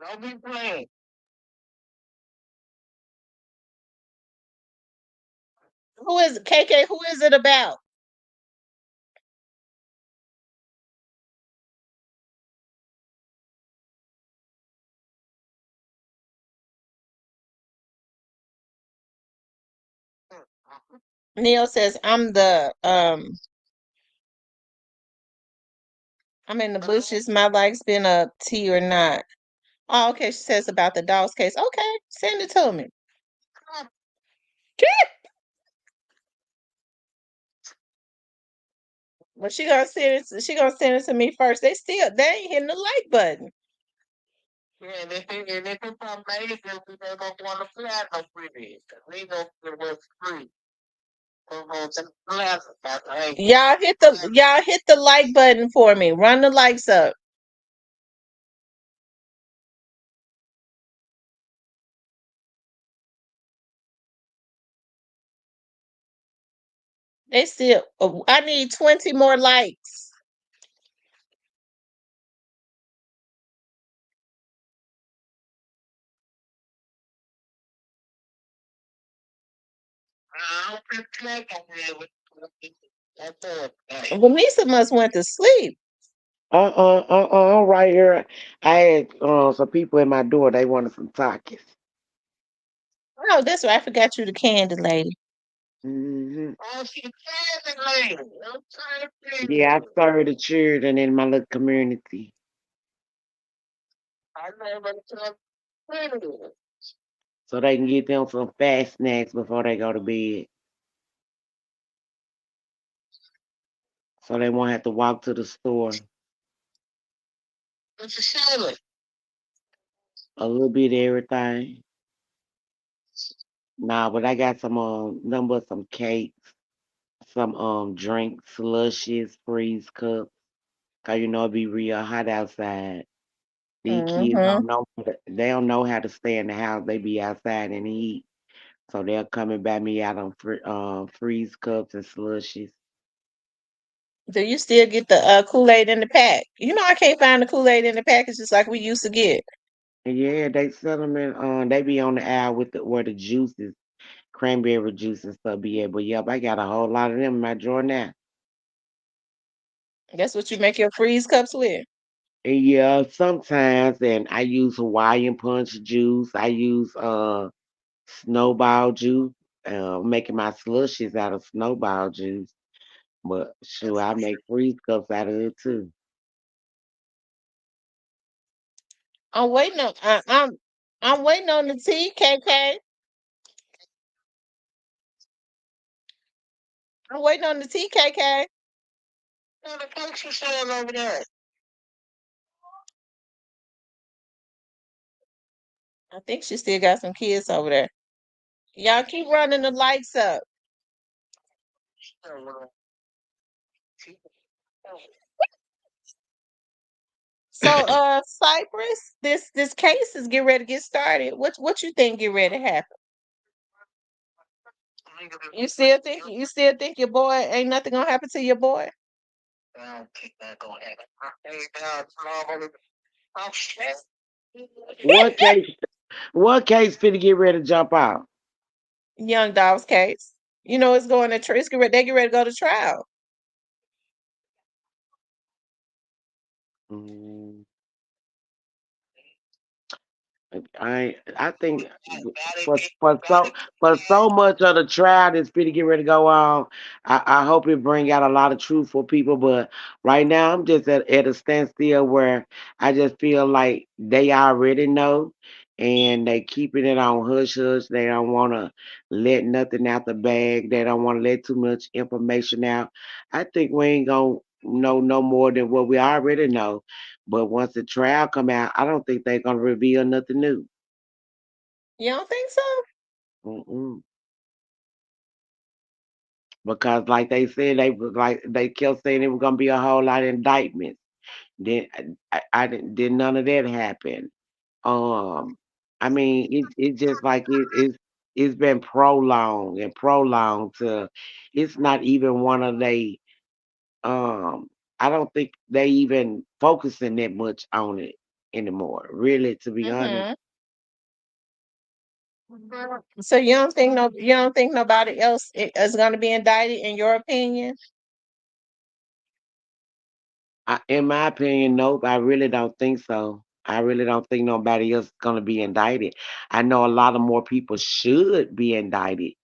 don't be playing. Who is KK? Who is it about? Neil says I'm in the bushes. My like's been a tea or not. Oh, okay. She says about the dog's case. Okay, send it to me. But she gonna send it to me first. They ain't hitting the like button. Yeah, and if it's on major, we don't want to fly no free. We don't give us free. We're going to fly about hey, Y'all hit the like button for me. Run the likes up. They still I need 20 more likes. I don't think flag on there. That's all. Hey. Vanessa must went to sleep. I'm right here. I had some people in my door. They wanted some Takis. Oh, that's right. I forgot you the candy lady. Hmm. Oh, she candy lady. I'm trying to Yeah, I serve the children in my little community. I never took pretty. So they can get them some fast snacks before they go to bed. So they won't have to walk to the store. It's a Shirley. A little bit of everything. Nah, but I got some number some cakes, some drinks, slushies, freeze cups. Cause you know it be real hot outside. These kids Mm-hmm. don't know they don't know how to stay in the house. They be outside in the heat. So they're coming by me out on freeze cups and slushies. Do you still get the Kool-Aid in the pack? You know I can't find the Kool-Aid in the packages like we used to get. And yeah, they sell them in they be on the aisle with the where the juices, cranberry juice and stuff be at. But yep, I got a whole lot of them in my drawer now. That's what you make your freeze cups with. And yeah, sometimes and I use Hawaiian punch juice. I use snowball juice. Making my slushies out of snowball juice. But sure, I make freeze cups out of it too. I'm waiting on I'm waiting on the tea, KK. I'm waiting on the tea, KK. What the fuck's you selling over there? I think she still got some kids over there. Y'all keep running the lights up. So Cypress, this case is getting ready to get started. What you think get ready to happen? You still think your boy ain't nothing gonna happen to your boy? I don't think that's gonna happen. I'm stressed. What case? What case finna get ready to jump out? Young Dolph's case. You know it's going to they get ready to go to trial. Mm, I think for for so for so much of the trial that's finna get ready to go on, I hope it bring out a lot of truth for people. But right now I'm just at a standstill where I just feel like they already know and they keeping it on hush hush. They don't wanna let nothing out the bag. They don't wanna let too much information out. I think we ain't gonna know no more than what we already know. But once the trial come out, I don't think they're gonna reveal nothing new. You don't think so? Mm-mm. Because like they said, they was like they kept saying it was gonna be a whole lot of indictments. Then I did none of that happen. Um, I mean, it's just like it's been prolonged and prolonged to. It's not even one of they. Um, I don't think they even focusing that much on it anymore. Really, to be honest. Mm-hmm. So you don't think nobody else is going to be indicted in your opinion? In my opinion, nope. I really don't think so. I really don't think nobody else is gonna be indicted. I know a lot of more people should be indicted,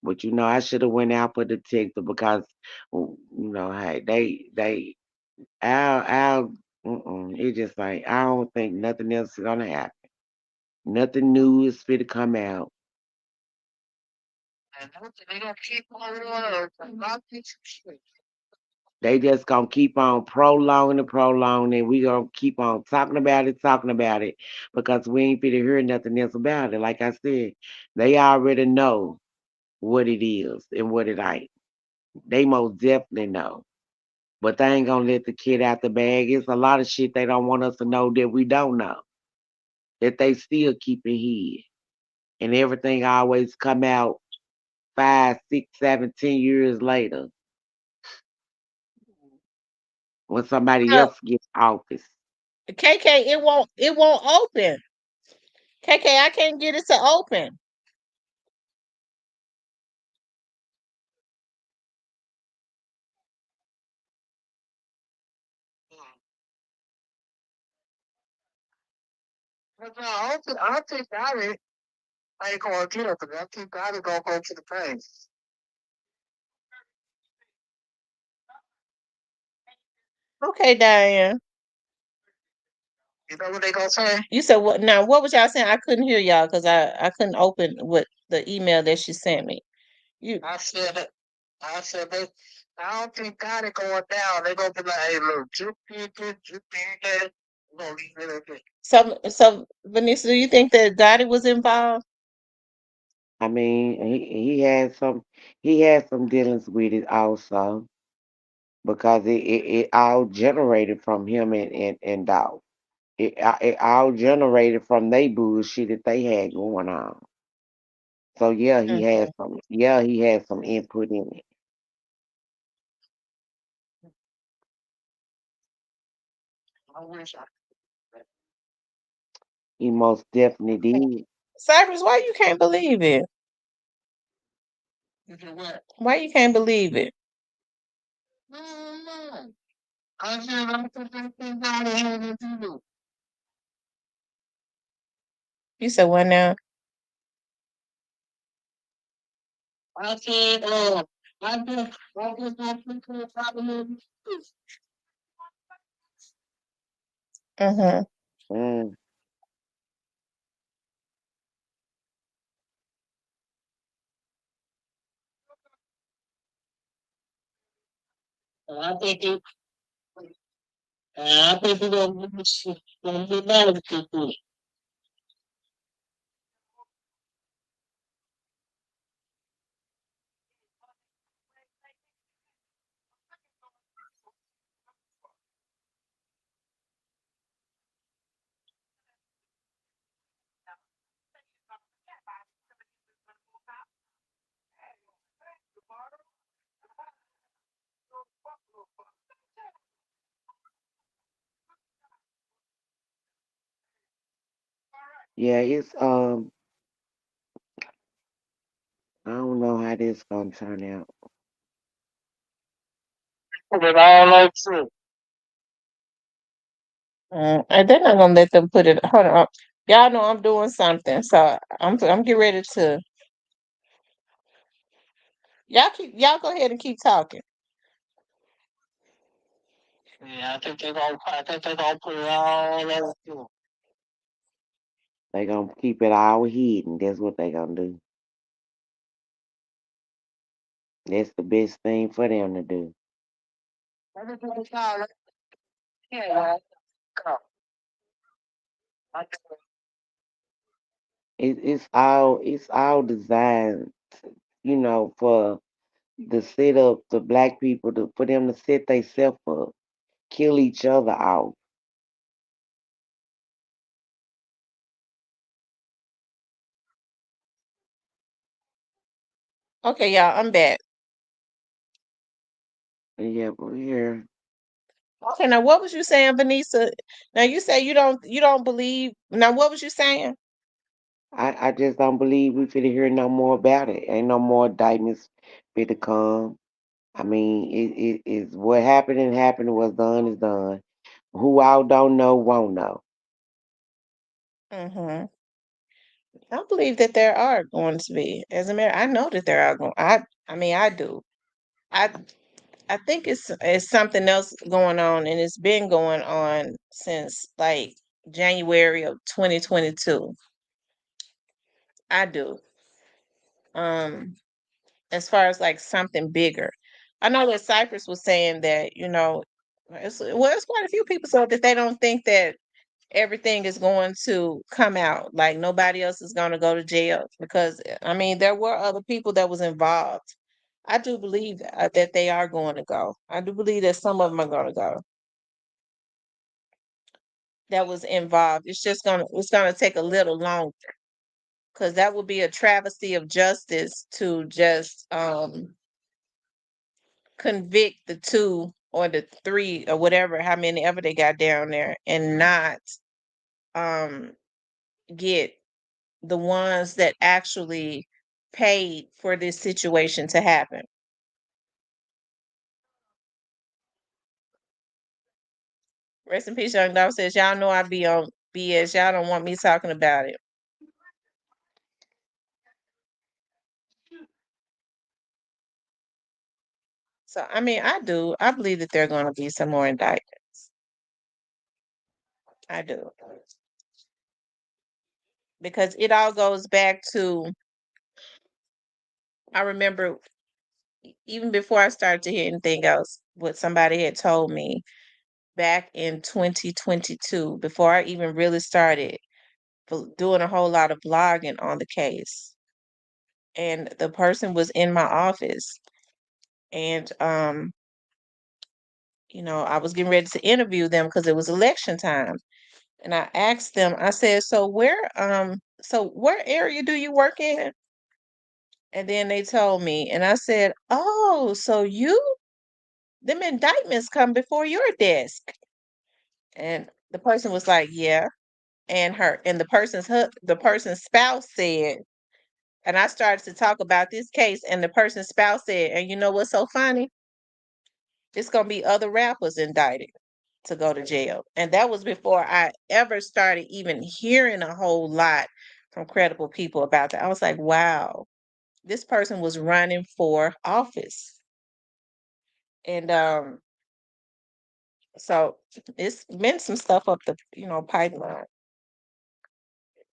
but I should have went out for detective because, hey, they, our, it's just like I don't think nothing else is gonna happen. Nothing new is fit to come out. And they gonna keep on running. Not teach you shit. They just gonna keep on prolonging and prolonging, and we gonna keep on talking about it, because we ain't finna hear nothing else about it. Like I said, they already know what it is and what it ain't. They most definitely know. But they ain't gonna let the kid out the bag. It's a lot of shit they don't want us to know that we don't know. That they still keep it hid. And everything always come out 5, 6, 7, 10 years later when somebody No, else gets office. KK, it won't open. KK, I can't get it to open. But no, I don't think that I ain't gonna get it, but I think God is gonna go to the page. Okay, Diane. You know what they gonna say? You said what now? What was y'all saying? I couldn't hear y'all because I couldn't open what the email that she sent me. You I said they. I don't think God is going down. They gonna be like, hey, look, you did this, you did that. We're gonna leave it at that. so Vanessa, do you think that Gotti was involved? I mean, he had some dealings with it also, because it all generated from him and Dog. It all generated from they bullshit that they had going on. So yeah, he had Mhm. some. Yeah, he had some input in it. I wish I He most definitely did. Cyrus, why you can't believe it? could do what? Why you can't believe it? No. I said I think that thing God had it to do. You said what now? I said, I think that probably had it to do. Mhm. Mm. And I think we're gonna get mad at the Yeah, I don't know how this gonna turn out. Put it all on true. And they're not gonna let them put it. Hold on, y'all know I'm doing something, so I'm getting ready to. Y'all go ahead and keep talking. Yeah, I think they're gonna put it all on true. They gonna keep it all hidden. That's what they gonna do. That's the best thing for them to do. Everything's all right. Yeah, come. I It's all designed, for the set up the black people for them to set themselves up, kill each other off. Okay, y'all, I'm back. Yeah, but here Okay, now what was you saying, Vanessa? Now you say you don't believe. Now what was you saying? I just don't believe we finna hear no more about it. Ain't no more indictments finna come. I mean, it is what happened and happened. What's done is done. Who all don't know won't know. Mm-hmm. I believe that there are going to be. As a matter, I know that there are going. I mean, I do. I I think it's something else going on, and it's been going on since like January of 2022. I do. Um, as far as like something bigger. I know that Cypress was saying that, it's quite a few people said that they don't think that everything is going to come out. Like nobody else is going to go to jail because I mean there were other people that was involved. I do believe that they are going to go. I do believe that some of them are going to go. That was involved. It's gonna take a little longer because that would be a travesty of justice to just convict the two or the three or whatever, how many ever they got down there, and not um get the ones that actually paid for this situation to happen. Rest in peace, Young Dog says, y'all know I be on BS. Y'all don't want me talking about it. So, I mean, I do. I believe that there are going to be some more indictments. I do. Because it all goes back to, I remember even before I started to hear anything else, what somebody had told me back in 2022, before I even really started doing a whole lot of blogging on the case. And the person was in my office. And I was getting ready to interview them because it was election time. And I asked them, I said, so where area do you work in? And then they told me, and I said, oh, so them indictments come before your desk. And the person was like, yeah. And the person's spouse said, and I started to talk about this case, and the person's spouse said, and you know what's so funny? It's gonna be other rappers indicted to go to jail. And that was before I ever started even hearing a whole lot from credible people about that. I was like, wow, this person was running for office. And so it's been some stuff up the, pipeline.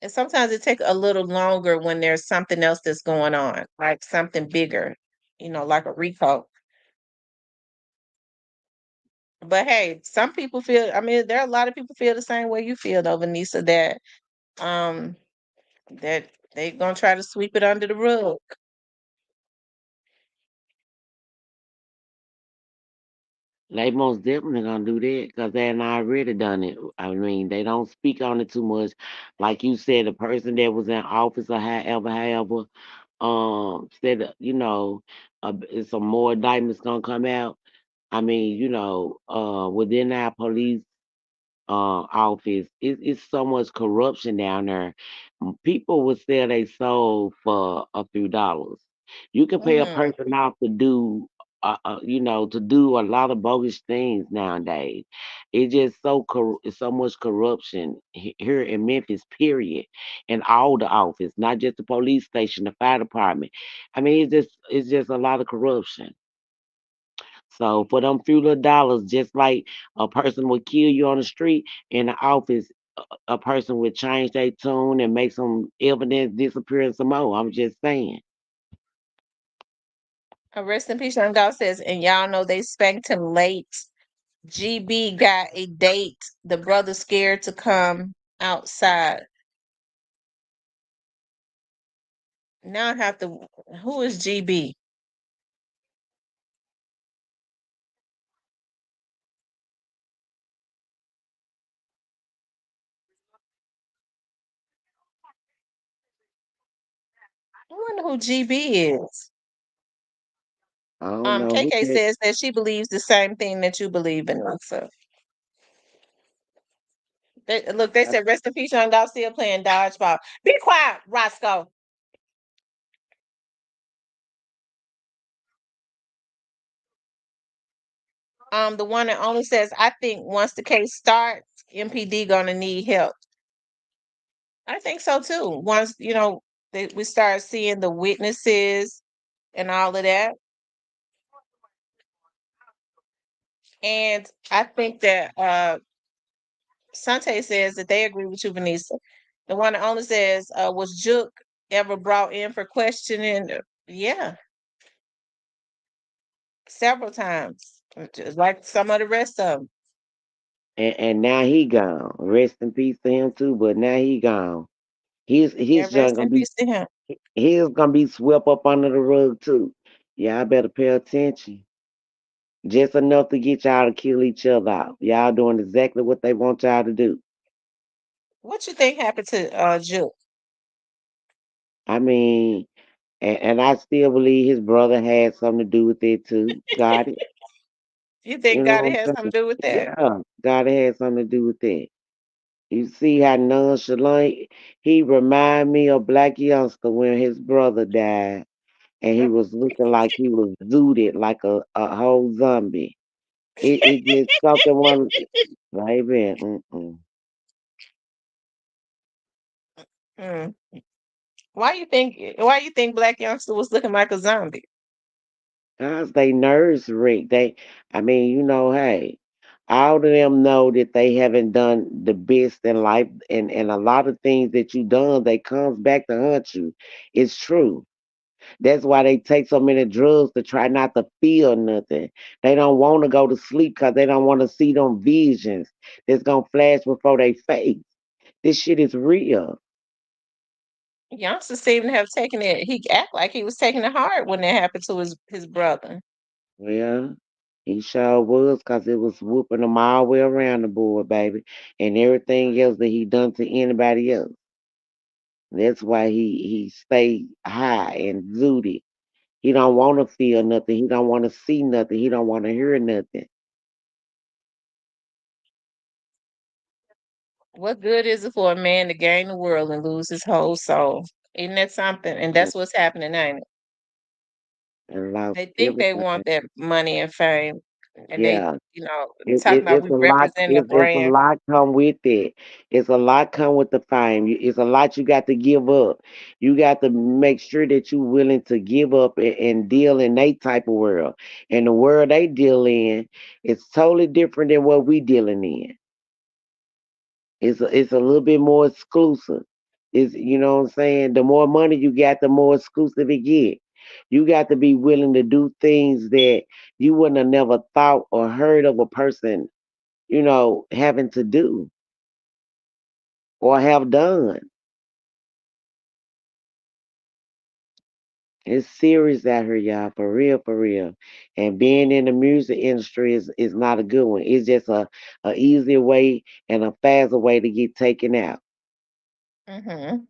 And sometimes it takes a little longer when there's something else that's going on, like something bigger, like a RICO. But hey, some people feel, I mean, there are a lot of people feel the same way you feel though, Vanessa, um that they gonna try to sweep it under the rug. They most definitely gonna do that because they done already done it. I mean, they don't speak on it too much. Like you said, the person that was in office or however, said, some more indictments gonna come out. I mean, within our police office. It's so much corruption down there. People would sell their soul for a few dollars. You can pay a Hmm. person off to do, to do a lot of bogus things nowadays. It's just it's so much corruption here in Memphis. Period, in all the office, not just the police station, the fire department. I mean, it's just a lot of corruption. So for them few little dollars, just like a person would kill you on the street in the office, a person would change their tune and make some evidence disappear and some more. I'm just saying. Rest in peace, Young God says, and y'all know they spanked him late. GB got a date. The brother scared to come outside. Now I have to. Who is GB? I wonder who GB is. I don't know who KK said. says that she believes the same thing that you believe in, Lisa. Look, they said rest in peace, Young God still playing dodgeball. Be quiet, Roscoe. The one that only says, I think once the case starts, MPD gonna need help. I think so too. Once, we start seeing the witnesses and all of that. And I think that Sante says that they agree with you, Vanessa. The one that only says, was Juke ever brought in for questioning? Yeah. several times, just like some of the rest of them. And now he gone. Rest in peace to him too, but now he gone. Yeah, His rest junk in gonna be peace to him. his gonna be swept up under the rug too. Y'all better pay attention. Just enough to get y'all to kill each other out. Y'all doing exactly what they want y'all to do. What you think happened to Juke? I mean, and I still believe his brother had something to do with it too. Got it. You You think know God what has I'm something saying? to do with that? Yeah, God had something to do with that. You see how nonchalant he remind me of Black Youngster when his brother died, and he was looking like he was zooted like a whole zombie. It just something one, baby. Mm-mm. Mm. Why you think Black Youngster was looking like a zombie? Cause they nerves wreck. I mean, hey, all of them know that they haven't done the best in life, and a lot of things that you done, they comes back to haunt you. It's true. That's why they take so many drugs to try not to feel nothing. They don't want to go to sleep because they don't want to see them visions that's gonna flash before their face. This shit is real. Youngster seemed to have taken it. He act like he was taking it hard when that happened to his brother. Well, he sure was because it was whooping him all the way around the board, baby, and everything else that he done to anybody else. That's why he stay high and zooted. He don't want to feel nothing. He don't want to see nothing. He don't want to hear nothing. What good is it for a man to gain the world and lose his whole soul? Isn't that something? And that's what's happening, ain't it? And lost They think they want everything. that money and fame, and they, Yeah. talking about we representing a It's a brand. lot come with it. It's a lot come with the fame. It's a lot you got to give up. You got to make sure that you're willing to give up and deal in they type of world. And the world they deal in is totally different than what we dealing in. It's a little bit more exclusive. It's, you know what I'm saying? The more money you got, the more exclusive it get. You got to be willing to do things that you wouldn't have never thought or heard of a person, having to do or have done. It's serious out here, y'all, for real, for real. And being in the music industry is not a good one. It's just a easier way and a faster way to get taken out. Hmm.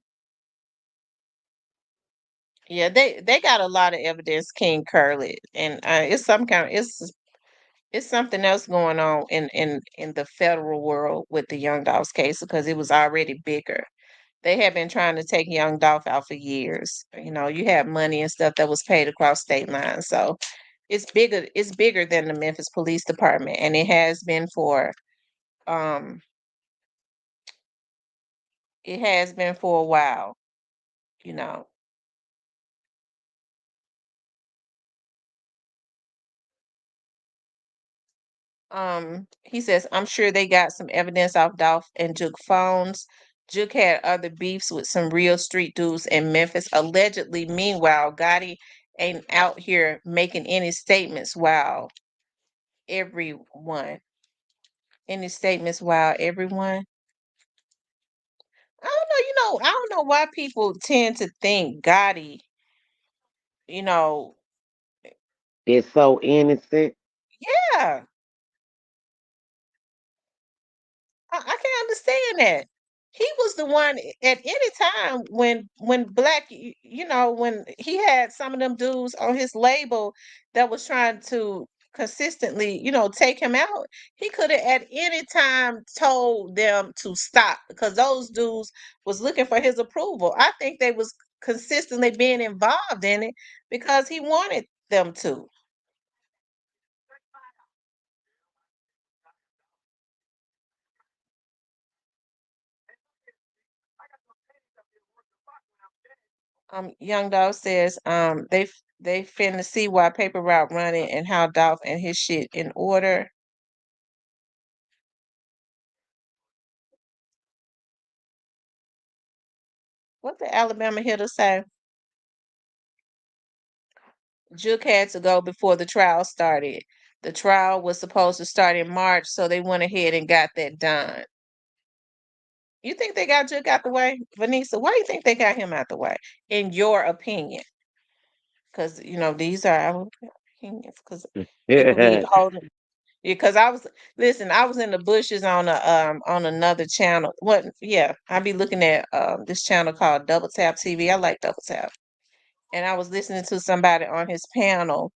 Yeah, they got a lot of evidence, King Curly, and it's something else going on in the federal world with the Young Dolph's case because it was already bigger. They had been trying to take Young Dolph out for years. You had money and stuff that was paid across state lines, so it's bigger. It's bigger than the Memphis Police Department, and um it has been for a while. You know. He says, I'm sure they got some evidence off Dolph and Juke phones. Juke had other beefs with some real street dudes in Memphis. Allegedly, meanwhile, Gotti ain't out here making any statements while everyone. Any statements while everyone. I don't know, I don't know why people tend to think Gotti, you know, It's so innocent. yeah, I can't understand that. He was the one at any time when Black, when he had some of them dudes on his label that was trying to consistently, take him out. He could have at any time told them to stop because those dudes was looking for his approval. I think they was consistently being involved in it because he wanted them to. Young Dog says, they finna see why Paper Route running and how Dolph and his shit in order. What the Alabama hitter say? Juke had to go before the trial started. The trial was supposed to start in March, so they went ahead and got that done. You think they got Juke out the way, Vanessa? Why do you think they got him out the way, in your opinion? Because these are our opinions. Because people be holding. Because I was in the bushes on another channel. What? Yeah, I be looking at this channel called Double Tap TV. I like Double Tap, and I was listening to somebody on his panel,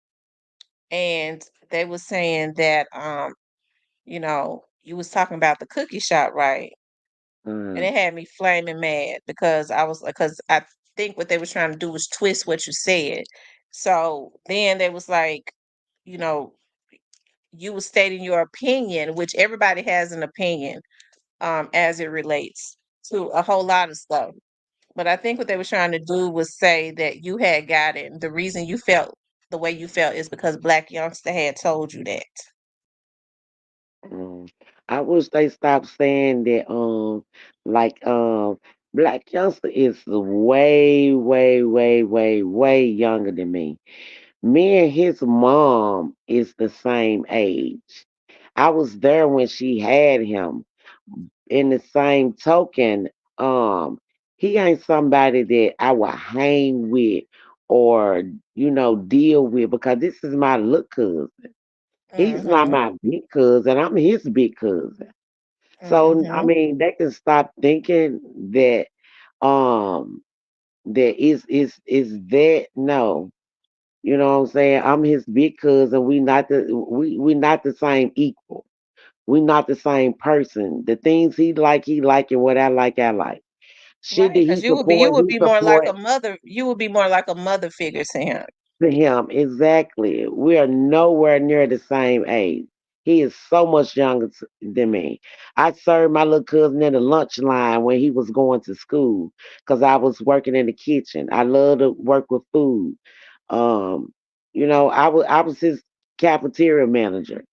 and they was saying that you was talking about the cookie shop, right? And Mm, it had me flaming mad because I think what they was trying to do was twist what you said. So then they was like, you know, you was stating your opinion, which everybody has an opinion, as it relates to a whole lot of stuff. But I think what they were trying to do was say that you had got it. The reason you felt the way you felt is because Black Youngster had told you that. mm. I wish they stopped saying that. Like Black Youngster is way, way, way, way, way younger than me. Me and his mom is the same age. I was there when she had him. In the same token, he ain't somebody that I would hang with or, deal with because this is my little cousin. He's not Mm-hmm. my big cousin. I'm his big cousin. So I Mm-hmm. mean, they can stop thinking that um is that no. You know what I'm saying? I'm his big cousin. We not the same equal. We not the same person. The things he like, and what I like. Shit Right, that because he support you would be more like a mother figure to him. to him. Exactly. We are nowhere near the same age. He is so much younger than me. I served my little cousin in the lunch line when he was going to school because I was working in the kitchen. I love to work with food. Um, I was his cafeteria manager.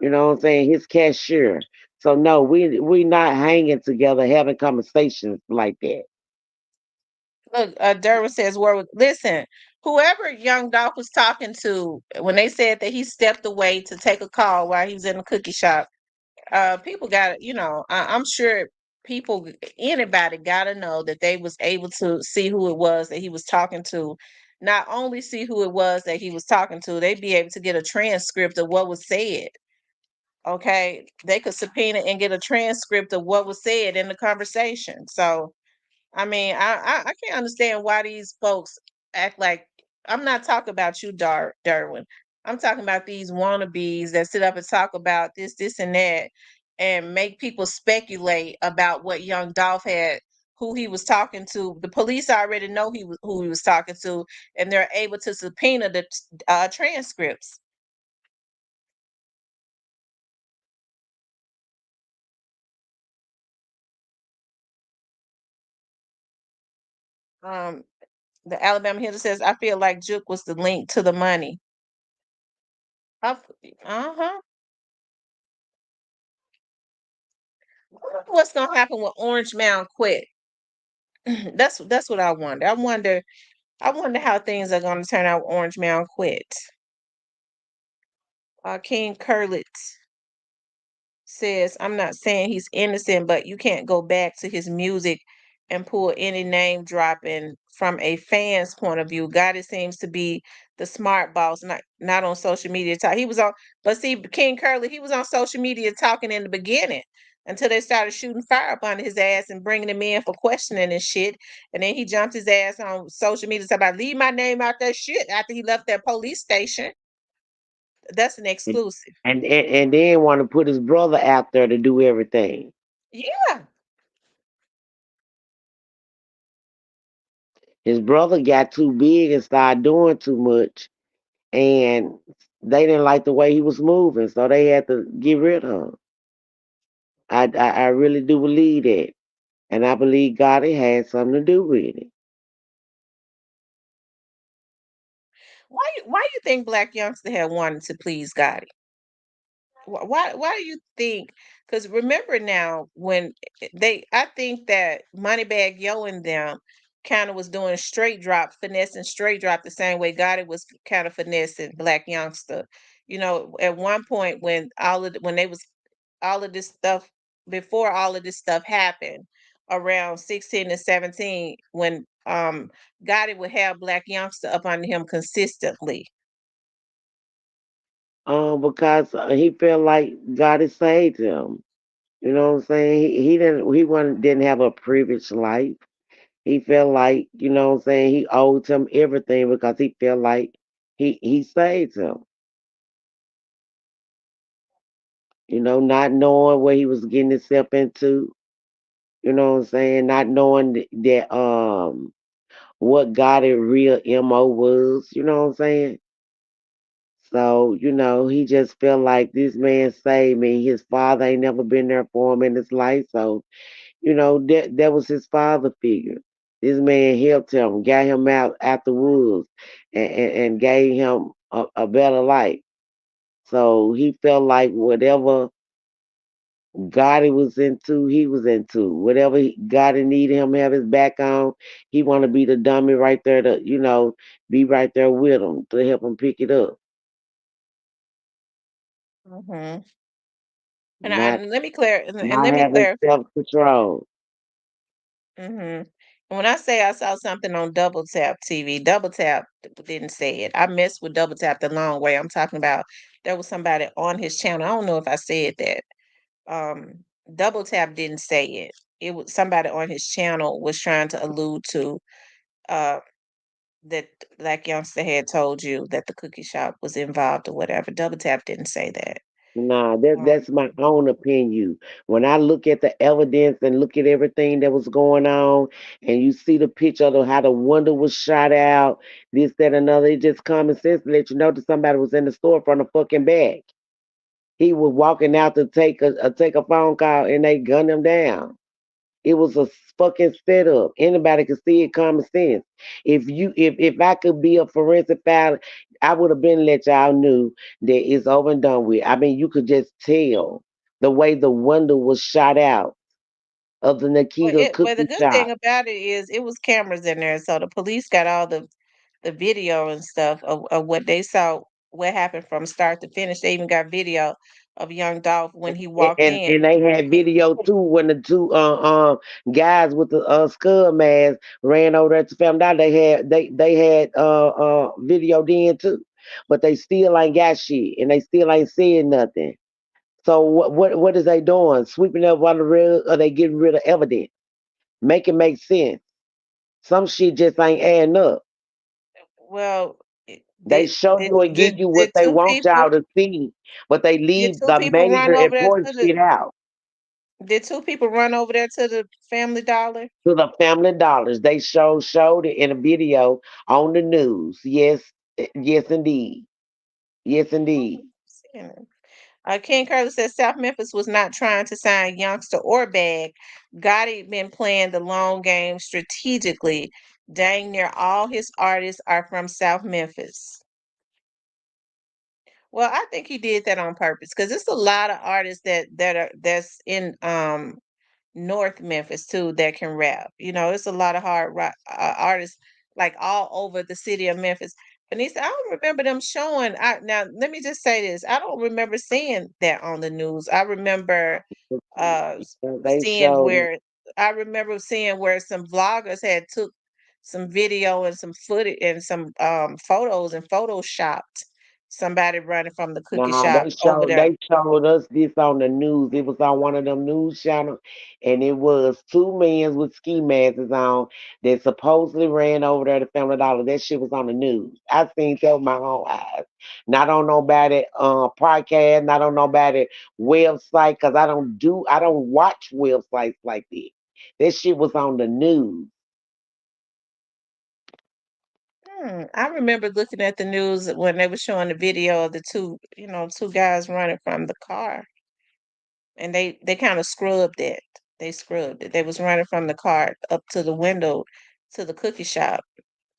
You know what I'm saying? His cashier. So no, we not hanging together having conversations like that. Look, Derwin says, listen, whoever Young Dolph was talking to when they said that he stepped away to take a call while he was in the cookie shop, people got, I'm sure people, anybody got to know that they was able to see who it was that he was talking to. Not only see who it was that he was talking to, they'd be able to get a transcript of what was said. Okay, they could subpoena and get a transcript of what was said in the conversation. So, I mean, I can't understand why these folks act like I'm not talking about you, Derwin. I'm talking about these wannabes that sit up and talk about this, and that, and make people speculate about what young Dolph had, who he was talking to. The police already know who he was talking to, and they're able to subpoena the transcripts. Um, the Alabama Hill says, I feel like Juke was the link to the money. Uh huh. What's gonna happen when Orange Mound quit? That's what I wonder. I wonder how things are gonna turn out when Orange Mound quit. King Curlit says, I'm not saying he's innocent, but you can't go back to his music and pull any name dropping from a fan's point of view. Gotti seems to be the smart boss, not on social media talk. He was on, but see, King Curly, he was on social media talking in the beginning until they started shooting fire up on his ass and bringing him in for questioning and shit. And then he jumped his ass on social media talking about leave my name out that shit after he left that police station. That's an And exclusive. and then want to put his brother out there to do everything. Yeah. His brother got too big and started doing too much, and they didn't like the way he was moving, so they had to get rid of him. I really do believe that, and I believe Gotti had something to do with it. Why you think Black Youngster had wanted to please Gotti? Why do you think? Because remember now when I think that Moneybag Yo and them kind of was doing straight drop, finessing straight drop the same way Gotti was kind of finessing Black Youngster. You know, at one point when when they was all of this stuff before all of this stuff happened around 16 and 17 when Gotti would have Black Youngster up under him consistently. Because he felt like God had saved him. You know what I'm saying? Didn't have a privileged life. He felt like, you know what I'm saying, he owed him everything because he felt like he saved him. You know, not knowing what he was getting himself into. You know what I'm saying? Not knowing that what God real MO was. You know what I'm saying? So, you know, he just felt like this man saved me. His father ain't never been there for him in his life. So, you know, that was his father figure. This man helped him, got him out the woods, and gave him a better life. So he felt like whatever God he was into, he was into. Whatever God needed him to have his back on, he want to be the dummy right there to, you know, be right there with him to help him pick it up. Hmm. Not Let me clear and not let me having clear. self control. Hmm. When I say I saw something on Double Tap TV, Double Tap didn't say it. I messed with Double Tap the long way. I'm talking about there was somebody on his channel. I don't know if I said that. Um, Double Tap didn't say it. It was somebody on his channel was trying to allude to uh that Black Youngster had told you that the cookie shop was involved or whatever. Double Tap didn't say that. Nah, Um, that's my own opinion. When I look at the evidence and look at everything that was going on, and you see the picture of how the window was shot out, this, that, another, it just common sense to let you know that somebody was in the store from the fucking bag. He was walking out to take a phone call, and they gunned him down. It was a fucking setup. Anybody could see it, common sense. If I could be a forensic filer, I would have been let y'all knew that it's over and done with. I mean, you could just tell the way the window was shot out of the Nikita well, the cookie good thing shop. about it is it was cameras in there, so the police got all the video and stuff of what they saw, what happened from start to finish. They even got video of young Dolph when he walked in. And they had video too when the two guys with the skull mask ran over there to Family Dollar. They had video then too, but they still ain't got shit and they still ain't saying nothing. So what is they doing? Sweeping up on the rug, or they getting rid of evidence? Make it make sense. Some shit just ain't adding up. Well, They show you and give you what they want y'all to see, but they did leave two the people major run over there important to the shit out. did two people run over there to the Family Dollar? To the Family Dollars. They showed it in a video on the news. Yes, yes indeed. Yes indeed. King Curtis says South Memphis was not trying to sign Youngster or Bag. Gotti been playing the long game strategically. Dang near all his artists are from South Memphis. Well, I think he did that on purpose because it's a lot of artists that's in North Memphis too that can rap. You know, it's a lot of hard rock artists like all over the city of Memphis. And he said, I don't remember them showing. Now let me just say this: I don't remember seeing that on the news. I remember They seeing showed it. where some vloggers had took some video and some footage and some photos and photoshopped somebody running from the cookie Nah, shop over there. they showed us this on the news. It was on one of them news channels, and it was two men with ski masks on that supposedly ran over there to Family Dollar. That shit was on the news. I seen that with my own eyes. Not on nobody podcast, not on nobody website, cause I don't watch websites like that. That shit was on the news. I remember looking at the news when they were showing the video of the two guys running from the car, and they kind of scrubbed it. They scrubbed it. They was running from the car up to the window to the cookie shop.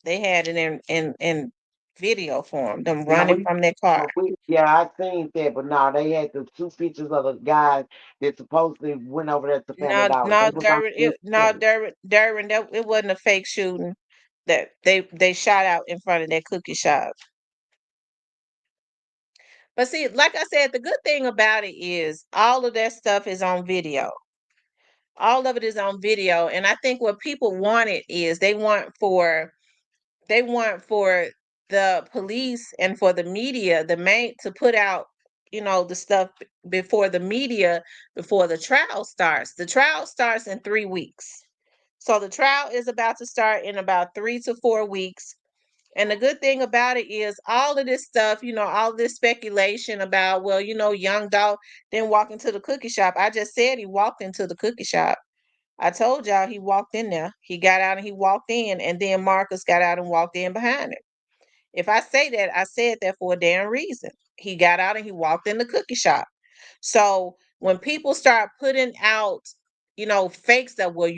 They had it in video for them Yeah, running from their car. I seen that, but no, they had the two pictures of the guys that supposedly went over there to Family No, Dollar. They no, was on video. Durban, that it wasn't a fake shooting. That they shot out in front of that cookie shop. But see, like I said, the good thing about it is all of that stuff is on video. All of it is on video, and I think what people wanted is they want for the police and for the media, the main to put out, the stuff before the media, before the trial starts. The trial starts in 3 weeks. So the trial is about to start in about 3 to 4 weeks. And the good thing about it is all of this stuff, all this speculation about, well, young dog didn't walk into the cookie shop. I just said he walked into the cookie shop. I told y'all he walked in there. He got out and he walked in, and then Marcus got out and walked in behind him. If I say that, I said that for a damn reason. He got out and he walked in the cookie shop. So when people start putting out, fake stuff, well,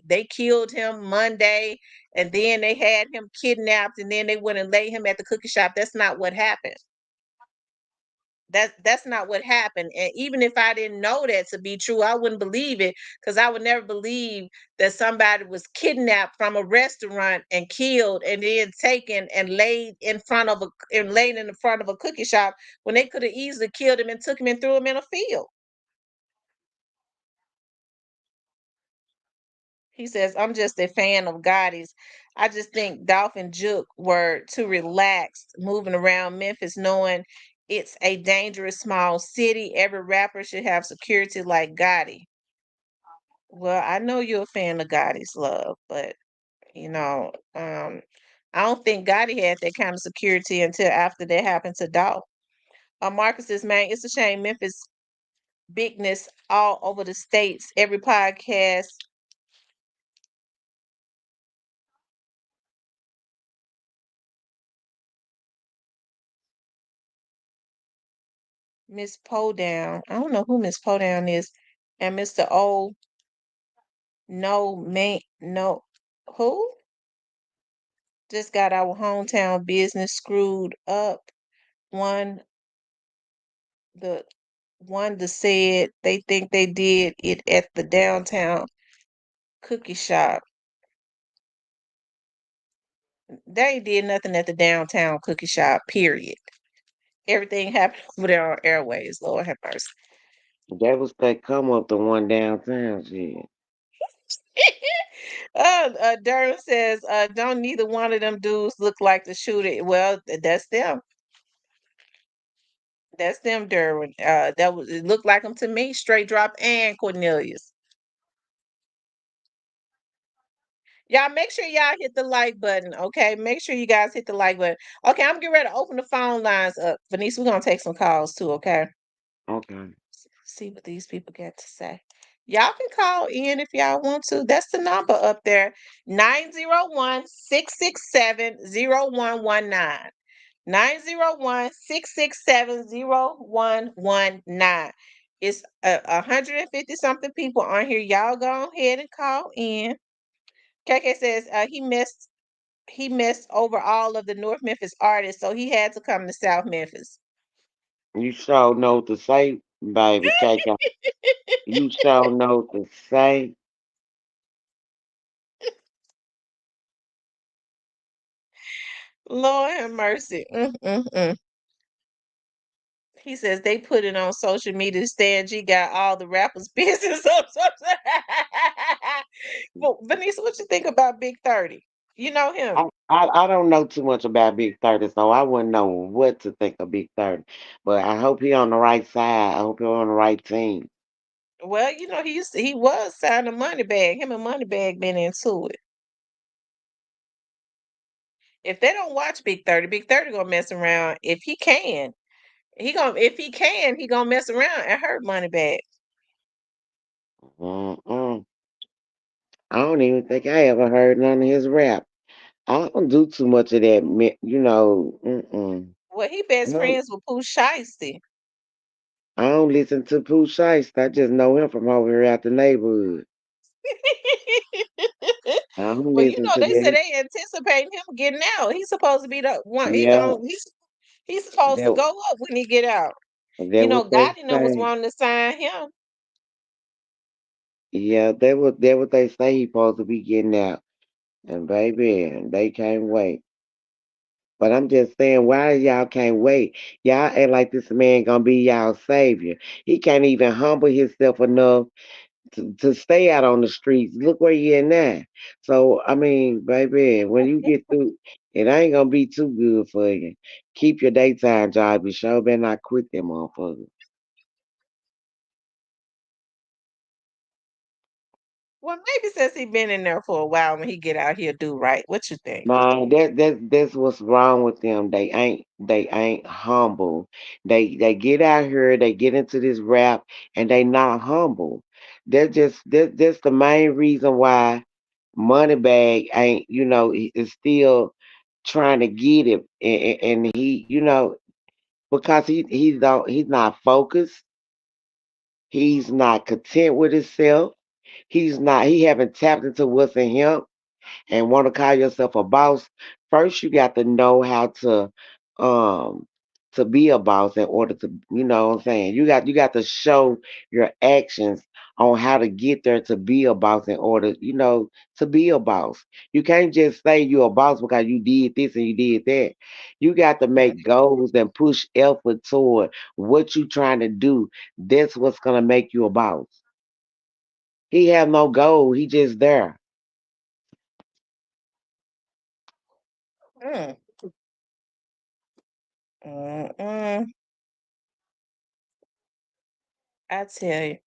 they killed him Monday and then they had him kidnapped and then they went and laid him at the cookie shop. That's not what happened. That's not what happened. And even if I didn't know that to be true, I wouldn't believe it, because I would never believe that somebody was kidnapped from a restaurant and killed and then taken and laid in the front of a cookie shop when they could have easily killed him and took him and threw him in a field. He says, I'm just a fan of Gotti's. I just think Dolph and Juke were too relaxed moving around Memphis, knowing it's a dangerous small city. Every rapper should have security like Gotti. Well, I know you're a fan of Gotti's, love, but I don't think Gotti had that kind of security until after that happened to Dolph. Marcus says, man, it's a shame Memphis bigness all over the states. Every podcast. Miss Podown. I don't know who Miss Podown is. And Mr. O, no man, no, who? Just got our hometown business screwed up. One, the one that said they think they did it at the downtown cookie shop. They ain't did nothing at the downtown cookie shop, period. Everything happened over there on Airways. Lord have mercy. That was that come up the one downtown shit. Durham says, don't neither one of them dudes look like the shooter. Well, that's them. That's them, Derwin. It looked like them to me. Straight Drop and Cornelius. Y'all make sure y'all hit the like button, okay? Make sure you guys hit the like button. Okay, I'm getting ready to open the phone lines up. Venice, we're gonna take some calls too, okay? Okay. See what these people got to say. Y'all can call in if y'all want to. That's the number up there. 901-667-0119. 901-667-0119. It's 150 something people on here. Y'all go ahead and call in. KK says he messed over all of the North Memphis artists, so he had to come to South Memphis. You sure know what to say, baby KK. You sure know what to say. Lord have mercy. He says they put it on social media. Stan G got all the rappers' business on social. Well, Vanessa, what you think about Big 30? You know him. I don't know too much about Big 30, so I wouldn't know what to think of Big 30. But I hope he on the right side. I hope he on the right team. Well, he was signed to Moneybag. Him and Moneybag been into it. If they don't watch Big 30 gonna mess around. If he can, he gonna mess around and hurt Moneybag. Mm-mm. I don't even think I ever heard none of his rap. I don't do too much of that, Mm-mm. Well, he best No, friends with Pooh Shiesty. I don't listen to Pooh Shiesty. I just know him from over here out the neighborhood. I I'm Well, you listening know, to they said that. they anticipating him getting out. He's supposed to be the one. Yeah, He's supposed to that go up when he get out. You that know, what they Gotti was say. wanting to sign him. Yeah, that what they say he supposed to be getting out. And baby, they can't wait. But I'm just saying, why y'all can't wait? Y'all act like this man gonna be y'all savior. He can't even humble himself enough to stay out on the streets. Look where you in now. So I mean, baby, when you get through, it ain't gonna be too good for you. Keep your daytime job. You sure better not quit them motherfuckers. Well, maybe since he been in there for a while, when he get out, he'll do right. What you think? Man, that's what's wrong with them. They ain't humble. They get out here, they get into this rap, and they not humble. That's the main reason why Moneybag ain't is still trying to get it, and he because he's not focused. He's not content with himself. He haven't tapped into what's in him and want to call yourself a boss, first you got to know how um to be a boss in order to what I'm saying. You got to show your actions on how to get there to be a boss in order, to be a boss. You can't just say you're a boss because you did this and you did that. You got to make goals and push effort toward what you trying to do. That's what's gonna make you a boss. He have no goal, he just there. Mm, mm, I tell you.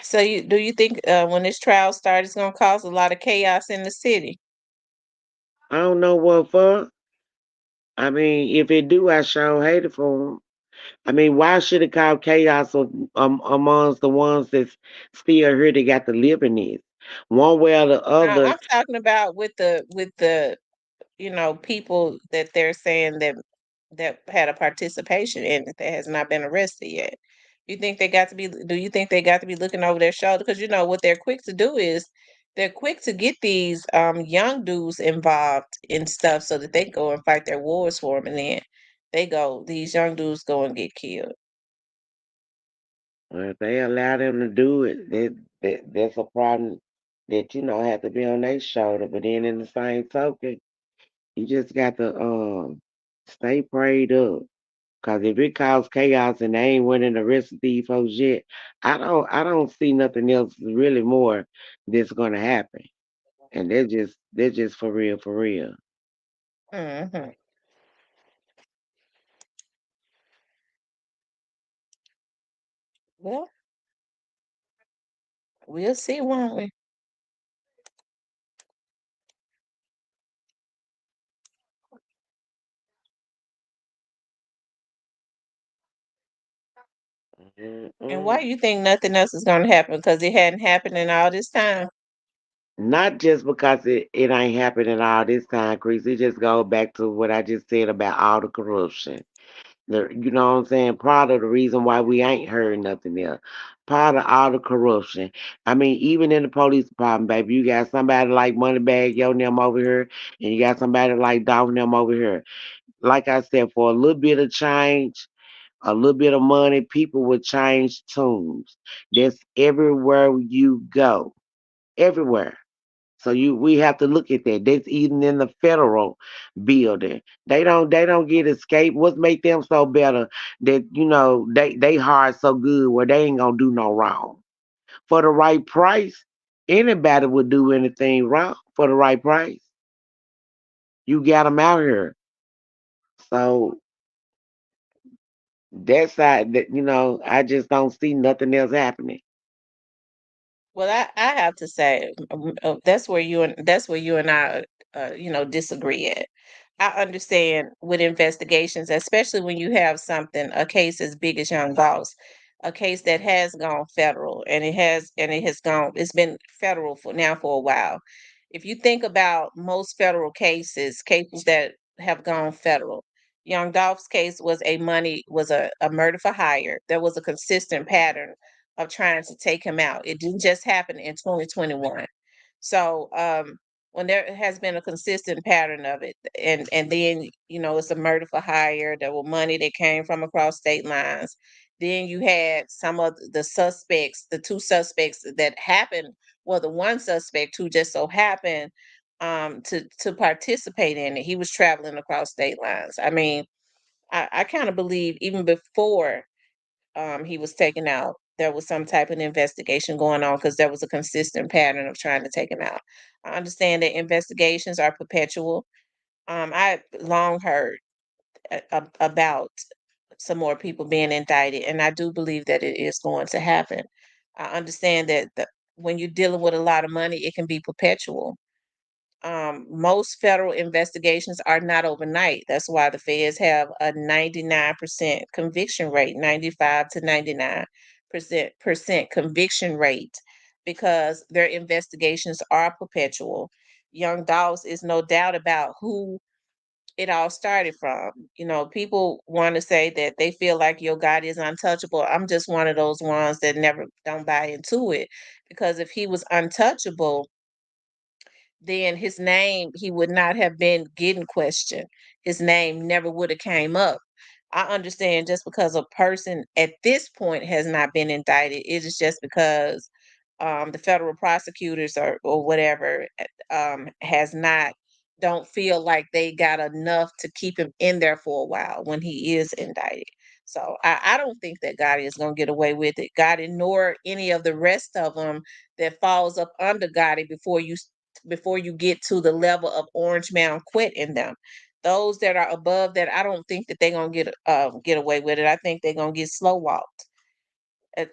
So do you think when this trial starts, it's gonna cause a lot of chaos in the city? I don't know what for. I mean, if it do, I sure hate it for them. I mean, why should it cause chaos amongst the ones that's still here that got to live in this? One way or the No, other, I'm talking about with the people that they're saying that had a participation in it that has not been arrested yet. Do you think they got to be looking over their shoulder? Because what they're quick to do is they're quick to get these young dudes involved in stuff so that they go and fight their wars for them, and then these young dudes go and get killed. if they allow them to do it, that's a problem that have to be on their shoulder. But then in the same token, you just got to stay prayed up. Cause if it causes chaos and they ain't winning the rest of these folks yet, I don't see nothing else really more that's gonna happen. And they're just for real, for real. Hmm. Well, we'll see, won't we? And why Mm-mm. you think nothing else is going to happen? Because it hadn't happened in all this time. Not just because it ain't happening all this time, Chris. It just goes back to what I just said about all the corruption. You know what I'm saying? Part of the reason why we ain't heard nothing else. Part of all the corruption. I mean, even in the police department, baby, you got somebody like Moneybag Yo and them over here, and you got somebody like Dog and them over here. Like I said, for a little bit of change, a little bit of money, people will change tunes. That's everywhere you go. Everywhere. So we have to look at that. That's even in the federal building. They don't get escape. What make them so better that they hard so good where they ain't gonna do no wrong. For the right price, anybody would do anything wrong for the right price. You got them out here. So that's side that I just don't see nothing else happening. Well, I have to say, that's where you and I, disagree at. I understand with investigations, especially when you have a case as big as Young Boss, a case that has gone federal, it's been federal for a while. If you think about most federal cases that have gone federal, Young Dolph's case was a murder for hire. There was a consistent pattern of trying to take him out. It didn't just happen in 2021. So when there has been a consistent pattern of it, and then it's a murder for hire, there were money that came from across state lines. Then you had some of the suspects, the two suspects that happened, well, the one suspect who just so happened to participate in it, he was traveling across state lines. I mean, I kind of believe even before he was taken out, there was some type of investigation going on because there was a consistent pattern of trying to take him out. I understand that investigations are perpetual. I long heard about some more people being indicted, and I do believe that it is going to happen. I understand that when you're dealing with a lot of money, it can be perpetual. Most federal investigations are not overnight. That's why the feds have a 99% conviction rate, 95 to 99% conviction rate, because their investigations are perpetual. Young Dogs is no doubt about who it all started from. People want to say that they feel like Yo God is untouchable. I'm just one of those ones that never don't buy into it, because if he was untouchable, then his name, he would not have been getting questioned. His name never would have came up. I understand just because a person at this point has not been indicted, it is just because the federal prosecutors or whatever has not don't feel like they got enough to keep him in there for a while when he is indicted. So I don't think that Gotti is going to get away with it. Gotti nor any of the rest of them that falls up under Gotti before you get to the level of Orange Mound Quit in them. Those that are above that, I don't think that they're gonna get away with it. I think they're gonna get slow walked.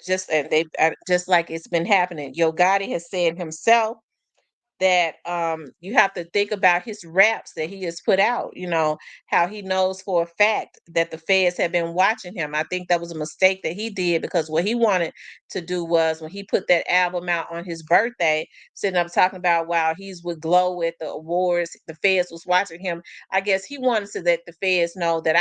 Just like it's been happening. Yo Gotti has said himself that you have to think about his raps that he has put out, how he knows for a fact that the feds have been watching him. I think that was a mistake that he did, because what he wanted to do was, when he put that album out on his birthday, sitting up talking about while he's with Glow at the awards, the feds was watching him. I guess he wanted to let the feds know that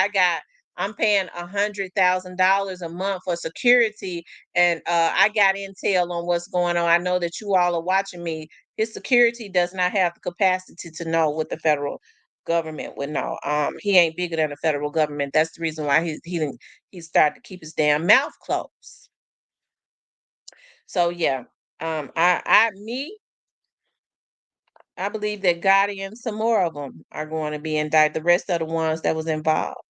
I'm paying $100,000 a month for security, and I got intel on what's going on. I know that you all are watching me. His security does not have the capacity to know what the federal government would know. He ain't bigger than the federal government. That's the reason why he started to keep his damn mouth closed. So yeah, I believe that Gotti and some more of them are going to be indicted. The rest of the ones that was involved.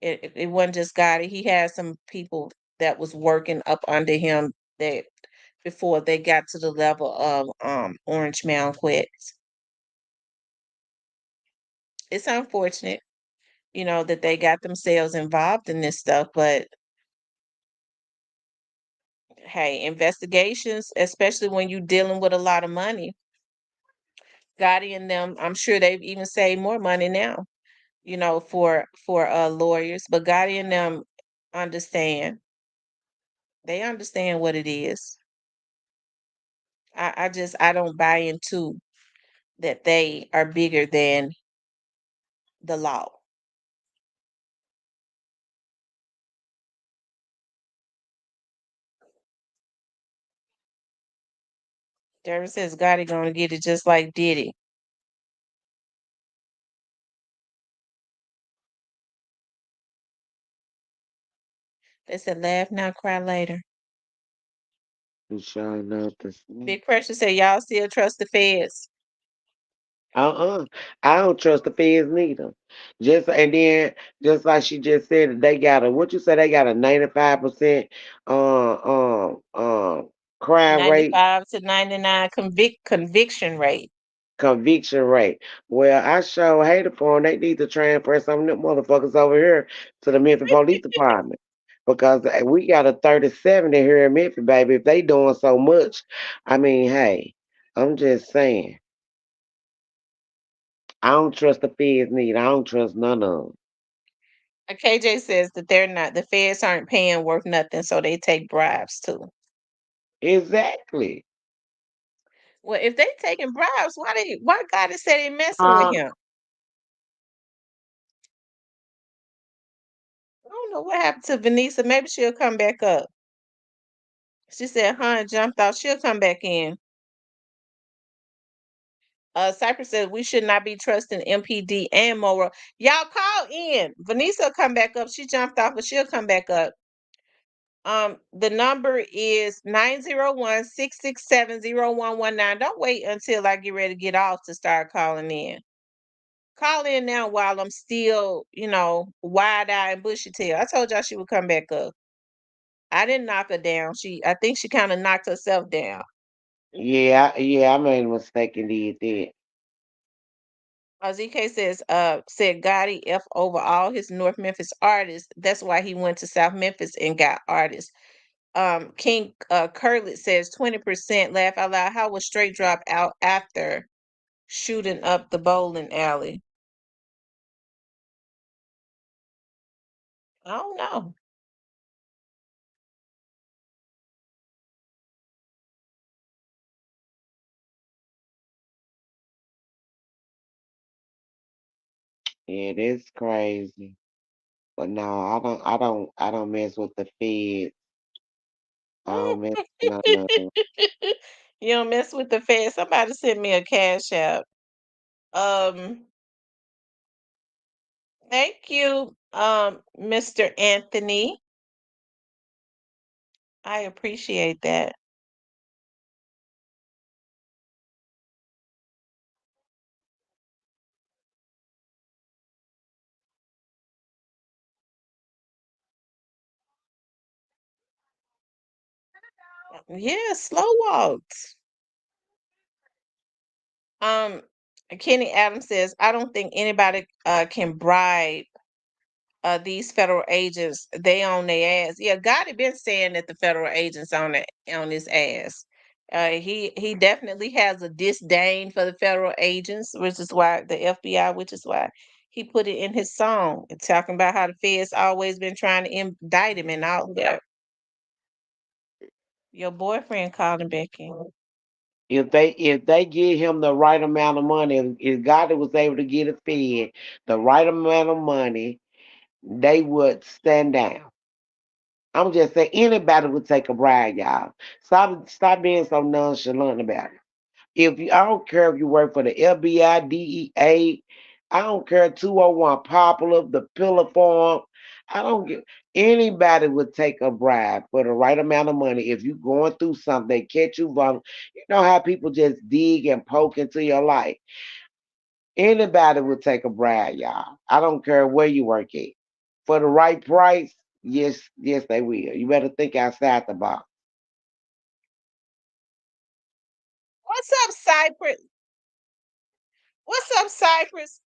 It wasn't just Gotti. He had some people that was working up under him that before they got to the level of Orange Mound Quit. It's unfortunate, that they got themselves involved in this stuff, but hey, investigations, especially when you're dealing with a lot of money, Gotti and them, I'm sure they've even saved more money now, for lawyers, but Gotti and them understand. They understand what it is. I don't buy into that they are bigger than the law. Jerry says Gotti gonna get it just like Diddy. They said laugh now, cry later. You sure enough Big Pressure said y'all still trust the feds. uh-uh. I don't trust the feds neither. Just like she just said, they got a what you say they got a 95% uh crime rate 95 to 99 conviction rate. conviction rate. Well, I sure hate it for them. They need to transfer some of them motherfuckers over here to the Memphis Police Department. Because we got a 37 in here in Memphis, baby. If they doing so much, I mean, hey, I'm just saying. I don't trust the feds neither. I don't trust none of them. KJ says that the feds aren't paying worth nothing, so they take bribes too. Exactly. Well, if they taking bribes, why God said they messing with Uh, him? I don't know what happened to Vanessa. Maybe she'll come back up. She said, "Huh?" Jumped out. She'll come back in. Cypress said we should not be trusting MPD and Moro. Y'all call in. Vanessa will come back up. She jumped off, but she'll come back up. The number is 901-667-0119. Don't wait until I get ready to get off to start calling in. Call in now while I'm still, wide-eyed and bushy tail. I told y'all she would come back up. I didn't knock her down. I think she kind of knocked herself down. Yeah, I made a mistake and did that. ZK said Gotti F over all his North Memphis artists. That's why he went to South Memphis and got artists. King Curlet says 20% laugh out loud. How was Straight Drop out after shooting up the bowling alley? I don't know. Yeah, that's crazy. But no, I don't mess with the feds. I don't mess with none of them. You don't mess with the Fed. Somebody sent me a cash app. Thank you, Mr. Anthony. I appreciate that. Yeah, slow walked. Kenny Adams says, I don't think anybody can bribe these federal agents. They on their ass. Yeah, Gotti been saying that the federal agents on his ass. He definitely has a disdain for the federal agents, which is why the FBI, which is why he put it in his song, talking about how the feds always been trying to indict him and all that. Your boyfriend called him back in. If they give him the right amount of money, if Gotti was able to get it fed the right amount of money, they would stand down. I'm just saying anybody would take a bribe, y'all. Stop being so nonchalant about it. I don't care if you work for the FBI, DEA, I don't care 201 Popular, the Pillar Farm. I don't get anybody would take a bribe for the right amount of money. If you're going through something, they catch you vulnerable. You know how people just dig and poke into your life. Anybody would take a bribe, y'all. I don't care where you work at. For the right price, yes, they will. You better think outside the box. What's up, Cypress? What's up, Cypress?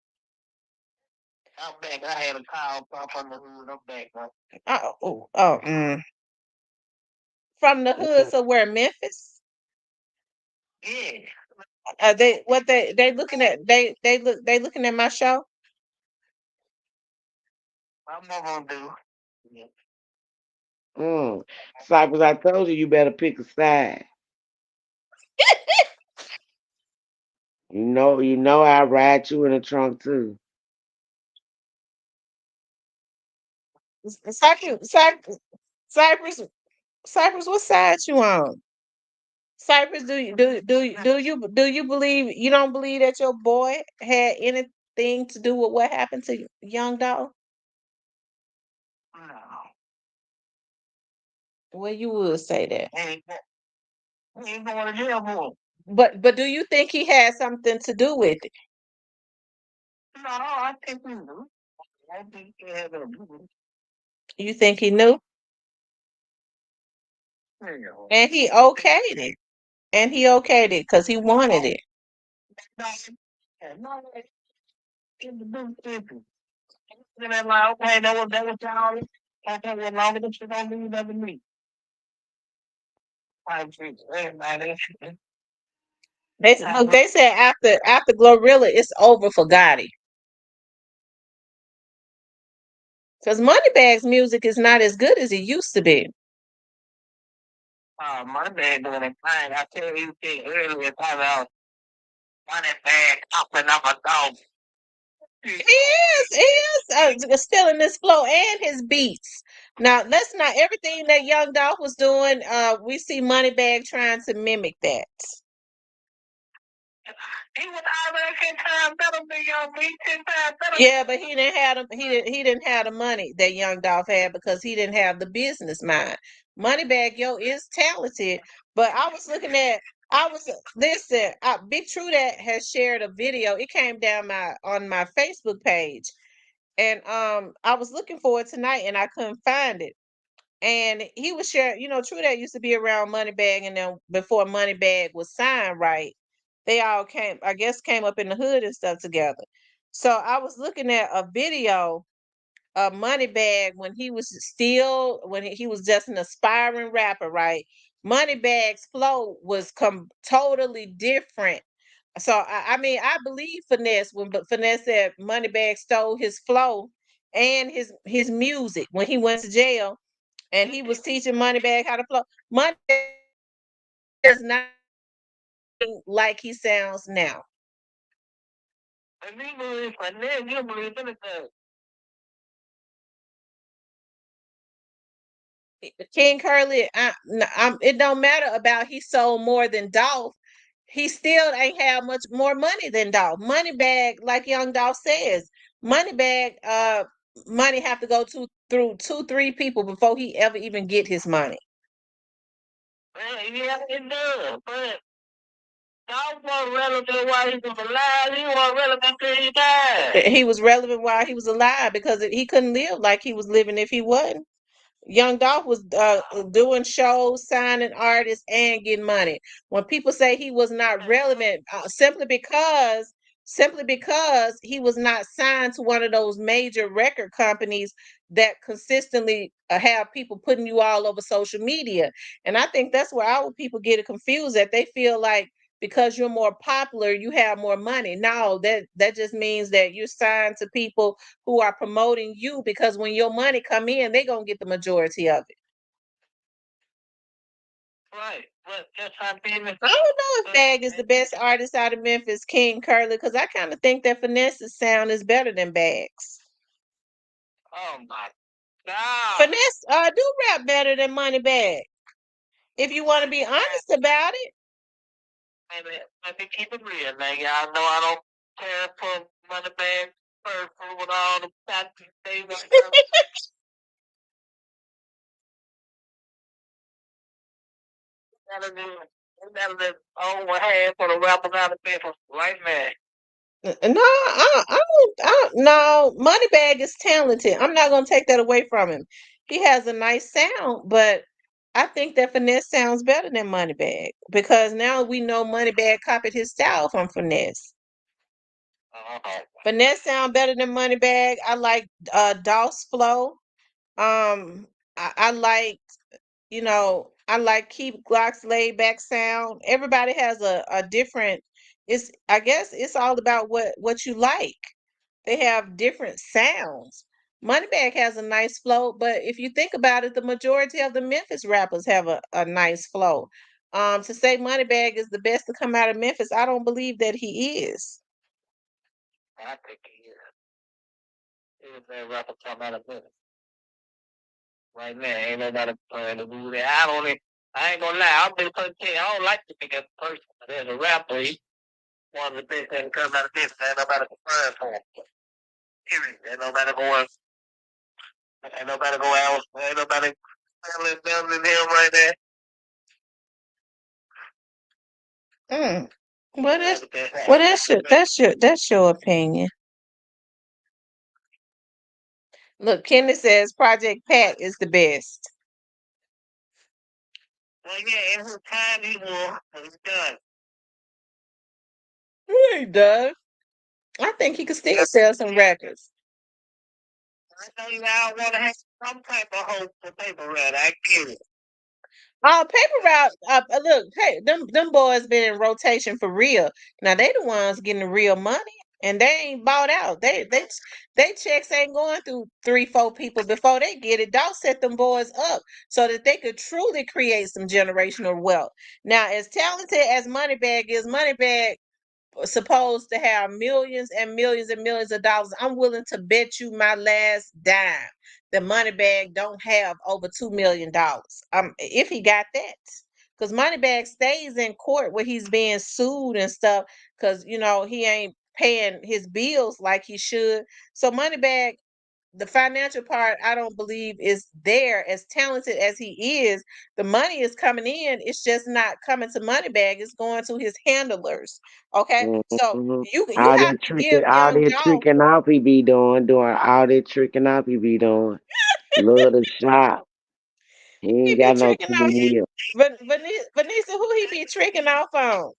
I'm back. I had a call from the hood. I'm back, bro. From the hood, so where, Memphis? Yeah. They looking at they looking at my show? I'm not gonna do. Yeah. Cypress, I told you better pick a side. You know I ride you in the trunk too. Cypress, what side you on? Cypress, do you believe you don't believe that your boy had anything to do with what happened to Young Dog? No. Well, you would say that. He ain't going to jail for it. But do you think he had something to do with it? No, I think we do. I think he had a do. You think he knew? And he okayed it. And he okayed it because he wanted it. No, in the big people. And I'm like, okay, that was y'all. Okay, well, long as you don't leave that with me. I'm free. Everybody. They said after Glorilla, it's over for Gotti. Because Moneybags music is not as good as it used to be. My dad doing it fine. I tell you earlier about Moneybag popping up a dog. He is stealing this flow and his beats. Now, let's not everything that Young Dolph was doing. We see Moneybag trying to mimic that. He was already 10 times better than Young B, 10 times better. Yeah, but he didn't have he didn't have the money that Young Dolph had because he didn't have the business mind. Moneybag Yo is talented, but I was looking at listen, Big True that has shared a video. It came down on my Facebook page, and I was looking for it tonight and I couldn't find it. And he was sharing, True that used to be around Moneybag, and then before Moneybag was signed, right? They all came up in the hood and stuff together. So I was looking at a video of Moneybag when he was just an aspiring rapper, right? Moneybag's flow was totally different. So I mean, I believe Finesse but Finesse said Moneybag stole his flow and his music when he went to jail, and he was teaching Moneybag how to flow. Money is not like he sounds now. And you believe, and then you believe anything. King Curly, it don't matter about he sold more than Dolph. He still ain't have much more money than Dolph. Moneybag, like Young Dolph says, Moneybag, money have to go through 2-3 people before he ever even get his money. Yeah, it does, but Dolph wasn't relevant while he was alive. He wasn't relevant till he died. He was relevant while he was alive because he couldn't live like he was living if he wasn't. Young Dolph was doing shows, signing artists, and getting money. When people say he was not relevant, simply because he was not signed to one of those major record companies that consistently have people putting you all over social media. And I think that's where our people get it confused, that they feel like because you're more popular, you have more money. No, that just means that you're signed to people who are promoting you, because when your money come in, they're gonna get the majority of it. Right, but that's how business. I don't know if Bag is the best artist out of Memphis, King Curly, because I kind of think that Finesse's sound is better than Bag's. Oh my God. Finesse do rap better than Moneybag, if you want to be honest about it. Let me keep it real, man. Y'all know I don't care for Moneybag person with all the fancy things. That'll be over half for the rappers out of Memphis right now. No, no. Moneybag is talented. I'm not gonna take that away from him. He has a nice sound, but I think that Finesse sounds better than Moneybag, because now we know Moneybag copied his style from Finesse. Finesse sound better than Moneybag. I like Dolph's flow. I like, I like Keep Glock's laid back sound. Everybody has a different. I guess it's all about what you like. They have different sounds. Moneybag has a nice flow, but if you think about it, the majority of the Memphis rappers have a nice flow. To say Moneybag is the best to come out of Memphis, I don't believe that he is. I think he is. He's that rapper come out of Memphis. Right now, ain't nobody playing the movie. I ain't gonna lie, I'm gonna tell you, I don't like the nigga as a person, but as a rapper, he one of the best that come out of Memphis. Ain't nobody prepared for him. Period. Ain't nobody going out. Ain't nobody better than him right there. Well, that's your opinion. Look, Kenny says Project Pat is the best. Well, yeah, in his time he was, he's done. Yeah, he does. I think he could still sell some records. I know y'all want to have some type of hope for Paper Route. I get it. Paper Route. Look, hey, them boys been in rotation for real. Now they the ones getting the real money, and they ain't bought out. They checks ain't going through 3-4 people before they get it. Don't set them boys up so that they could truly create some generational wealth. Now, as talented as Moneybag is, Moneybag supposed to have millions and millions and millions of dollars. I'm willing to bet you my last dime the Moneybag don't have over $2 million. If he got that, because Moneybag stays in court where he's being sued and stuff because he ain't paying his bills like he should. So Moneybag, the financial part, I don't believe is there. As talented as he is, the money is coming in. It's just not coming to Moneybag. It's going to his handlers. Okay, so Mhm. you have to give All Young that Dolph. tricking off he be doing all that tricking off he be doing. Love to shop. He He ain't be got no tricking 2 off. meals. But Vanessa, who he be tricking off on?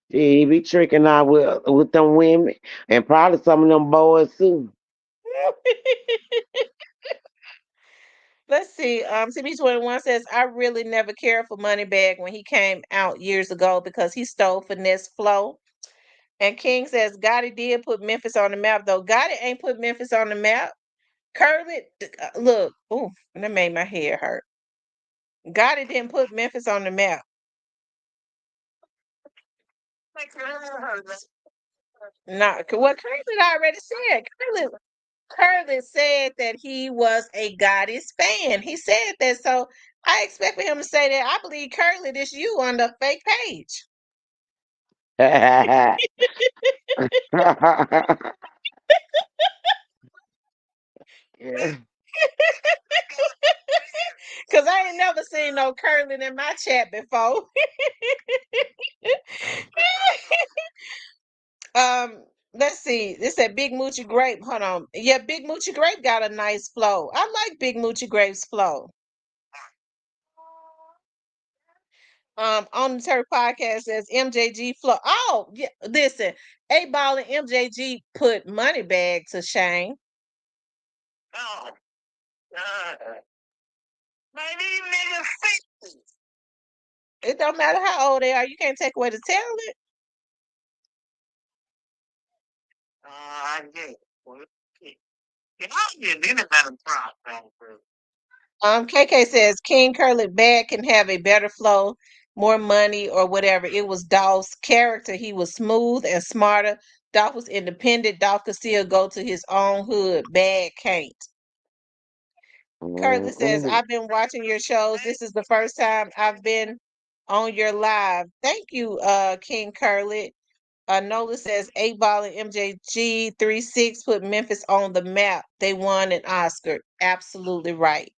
He be tricking out with them women and probably some of them boys too. Let's see. CB21 says, I really never cared for Moneybag when he came out years ago because he stole Finesse Flow. And King says, Gotti did put Memphis on the map, though. Gotti ain't put Memphis on the map. Curly, look, ooh, that made my head hurt. Gotti didn't put Memphis on the map. Not what Curly already said. Curly said that he was a Gotti's fan. He said that, so I expect for him to say that. I believe Curly, this you on the fake page. Yeah. Cause I ain't never seen no Curly in my chat before. Let's see. This said Big Moochie Grape. Hold on. Yeah, Big Moochie Grape got a nice flow. I like Big Moochie Grape's flow. On the Turf Podcast says MJG flow. Oh, yeah. Listen, A Ball and MJG put Moneybag to shame. Oh, God. Man, these niggas 50. It don't matter how old they are. You can't take away the talent. I get it. Well, shit. Y'all get anybody problem, bro. KK says King Curly Bag can have a better flow, more money, or whatever. It was Dolph's character. He was smooth and smarter. Dolph was independent. Dolph could still go to his own hood. Bag can't. Curly says, Mm-mm. I've been watching your shows. This is the first time I've been on your live. Thank you, King Curly. Nola says 8 Ball and MJG 3-6 put Memphis on the map. They won an Oscar. Absolutely right.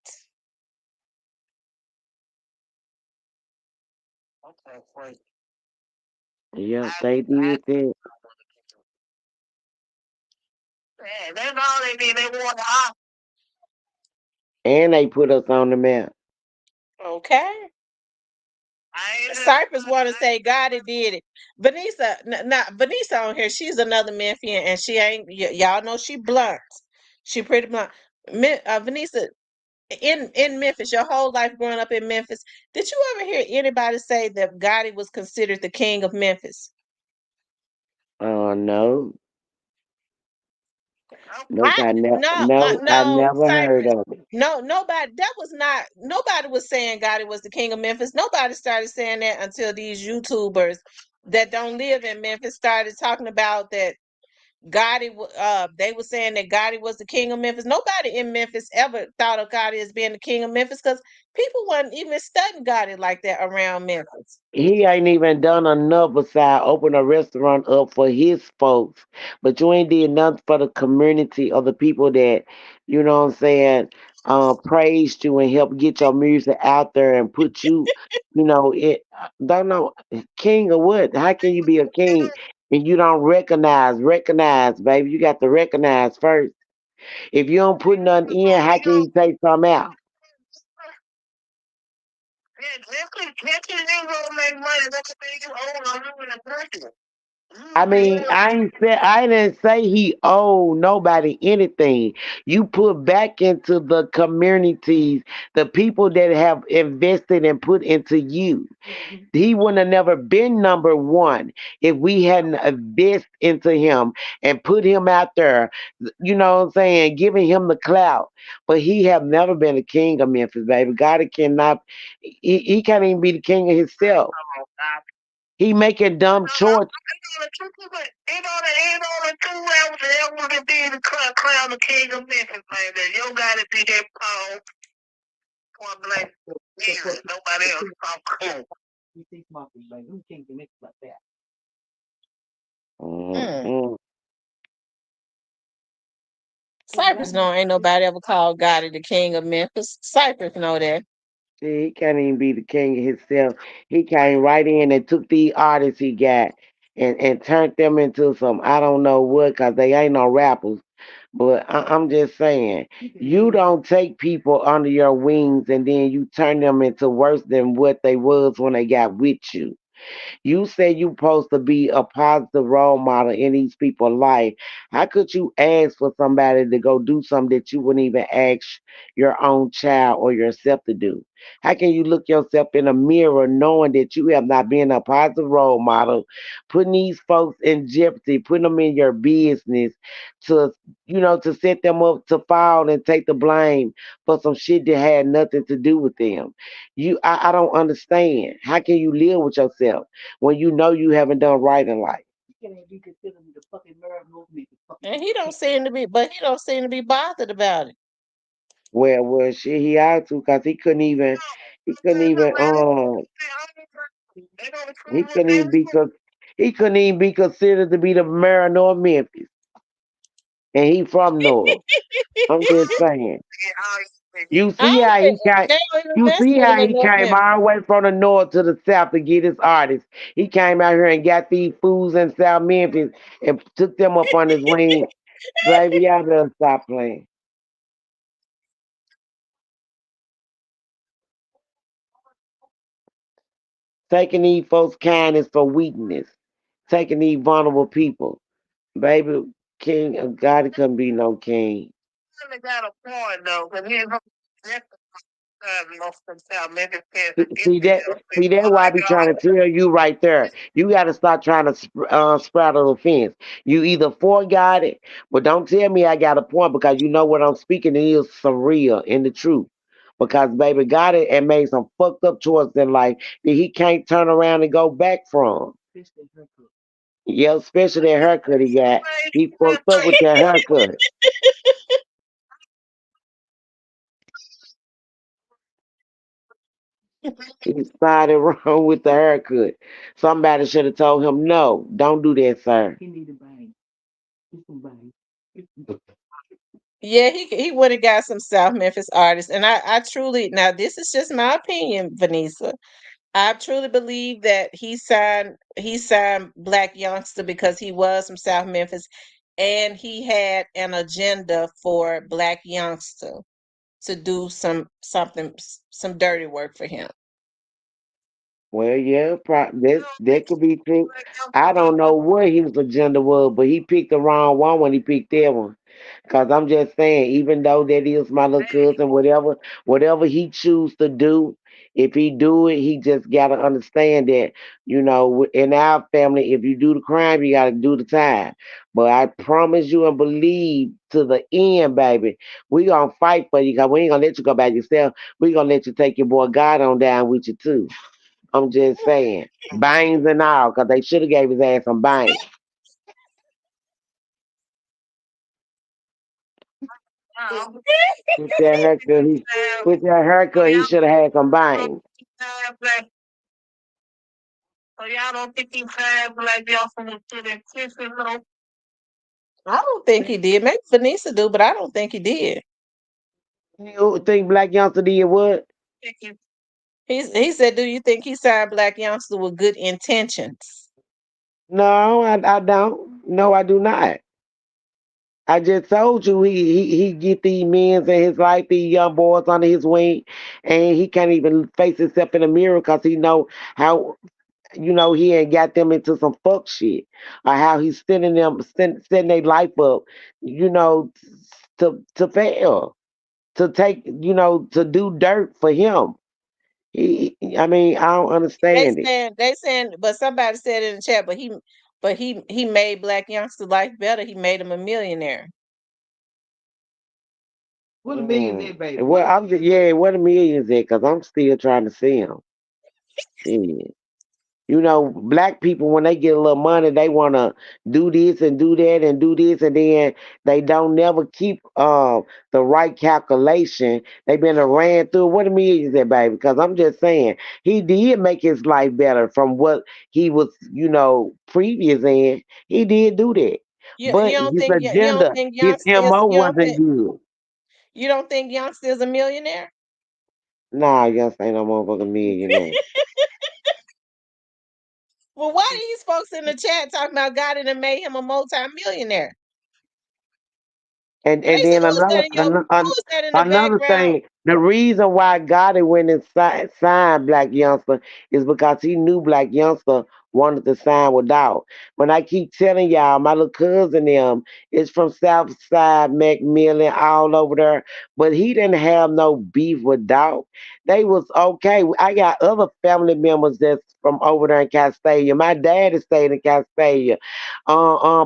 Okay, wait. Yep, they did that. Man, that's all they did. They want to And they put us on the map. Okay. Cypress want to say God it did it. Vanessa, not Vanessa on here. She's another Memphian, and she ain't. Y'all know she blunt. She pretty blunt. Vanessa, in Memphis, your whole life growing up in Memphis, did you ever hear anybody say that Gotti was considered the king of Memphis? Oh no. Nope, I no I no never heard Cypress. of it. No, nobody. That was not. Nobody was saying Gotti was the king of Memphis. Nobody started saying that until these YouTubers that don't live in Memphis started talking about that Gotti. They were saying that Gotti was the king of Memphis. Nobody in Memphis ever thought of Gotti as being the king of Memphis because people weren't even studying Gotti like that around Memphis. He ain't even done enough besides open a restaurant up for his folks. But you ain't did nothing for the community or the people that, you know what I'm saying, praised you and helped get your music out there and put you, it don't know king or what. How can you be a king and you don't recognize, baby. You got to recognize first. If you don't put nothing in, how can you take something out? Yeah, just 'cause you gonna make money, that's what you own on you in a person. I You mean, real. I didn't say he owed nobody anything. You put back into the communities the people that have invested and put into you. He wouldn't have never been number one if we hadn't invested into him and put him out there. You know what I'm saying? Giving him the clout. But he have never been a king of Memphis, baby. God cannot. He can't even be the king of himself. He making dumb choices. Ain't on the 2 hours that want to be the crown the king of Memphis, man. You gotta be that Paul. point blank. Period. Nobody else. I'm cool. Mm. Mm-mm. Cypress know ain't nobody ever called Gotti the king of Memphis. Cypress know that. See, he can't even be the king himself. He came right in and took the artists he got and turned them into some I don't know what, cause they ain't no rappers. But I'm just saying, you don't take people under your wings and then you turn them into worse than what they was when they got with you. You said you supposed to be a positive role model in these people's life. How could you ask for somebody to go do something that you wouldn't even ask your own child or yourself to do? How can you look yourself in a mirror knowing that you have not been a positive role model, putting these folks in jeopardy, putting them in your business to, to set them up to fall and take the blame for some shit that had nothing to do with them? I don't understand. How can you live with yourself when you know you haven't done right in life? And he don't seem to be, but he don't seem to be bothered about it. Well, shit, he had to, cause he couldn't even, he couldn't even be, he couldn't even be considered to be the mayor of North Memphis, and he from North. I'm just saying. You I see don't how he think came. they don't even You mess see with him how in he North came Memphis. all the way from the north to the south to get his artists. He came out here and got these fools in South Memphis and took them up on his wing. Baby, y'all better stop playing. Taking these folks' kindness for weakness. Taking these vulnerable people. Baby, king of God, it couldn't be no king. Really got a point though, because he lost himself. Maybe See that? See that? Why I be trying to tell you right there. You got to start trying to straddle the fence. You either for got it, but don't tell me I got a point because you know what I'm speaking is some real and the truth. Because baby got it and made some fucked up choices in life that he can't turn around and go back from. Yeah, especially that haircut he got. He fucked up with that haircut. He started wrong with the haircut. Somebody should have told him, no, don't do that, sir. Yeah, he would have got some South Memphis artists, and I truly now this is just my opinion, Vanessa. I truly believe that he signed Black Youngster because he was from South Memphis, and he had an agenda for Black Youngster to do some dirty work for him. Well, yeah, that could be true. I don't know what his agenda was, but he picked the wrong one when he picked that one. Cause I'm just saying, even though that is my little cousin, whatever he choose to do, if he do it, he just gotta understand that, in our family, if you do the crime, you gotta do the time. But I promise you and believe to the end, baby, we gonna fight for you. Cause we ain't gonna let you go by yourself. We gonna let you take your boy God on down with you too. I'm just saying, bangs and all, cause they should have gave his ass some bangs. With that haircut, he should have had some bangs. So y'all don't think he tried like y'all from the kissing little I don't think he did. Maybe Vanessa do, but I don't think he did. You think Black Youngster did what? chicken? He said, "Do you think he signed Black Youngster with good intentions?" No, I don't. No, I do not. I just told you he get these men in his life, these young boys under his wing, and he can't even face himself in the mirror because he know how he ain't got them into some fuck shit, or how he's setting their life up, you know, to fail, to take, to do dirt for him. I mean, I don't understand it. They saying, but somebody said in the chat, but he made Black Youngster life better. He made him a millionaire. Well, I'm just, yeah, what a million is that? Because I'm still trying to see him. Shit. You know, black people when they get a little money, they wanna do this and do that and do this, and then they don't never keep the right calculation. They been ran through. What a million is that, baby? Because I'm just saying he did make his life better from what he was, previous in. He did do that, You but don't his think you don't agenda, think his Youngster is MO you don't wasn't think good. you don't think Youngster is a millionaire? Nah, yes, ain't no motherfucking millionaire. Well, why are these folks in the chat talking about God and made him a multi-millionaire? And Vanessa, then who is that in your who is that in the another background? thing, the reason why Gotti went and signed Black Youngster is because he knew Black Youngster wanted to sign with Dog. When I keep telling y'all, my little cousin them is from Southside, Macmillan, all over there, but he didn't have no beef with Dog. They was okay. I got other family members that's from over there in Castalia. My dad has stayed in Castalia.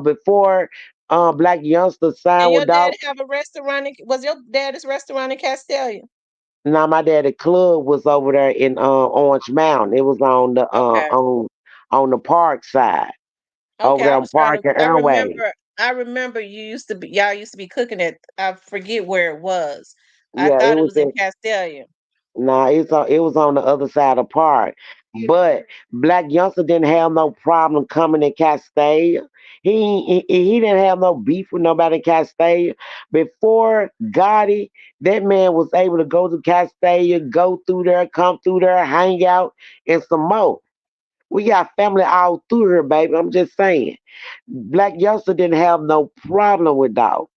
Before Black Youngster And signed your with dad Dog. have a restaurant was your dad's restaurant in Castelia? Now my daddy club was over there in Orange Mountain. It was on the Okay. on the park side over Okay, there I on was trying Park to and Airway. I remember y'all used to be cooking it. I forget where it was. I Yeah, it thought it was was in in. Castelia. Nah, it was on the other side of the park. But Black Youngster didn't have no problem coming in Castalia. He didn't have no beef with nobody in Castalia. Before Gotti, that man was able to go to Castalia, go through there, come through there, hang out, and some more. We got family all through here, baby. I'm just saying. Black Youngster didn't have no problem with Dog.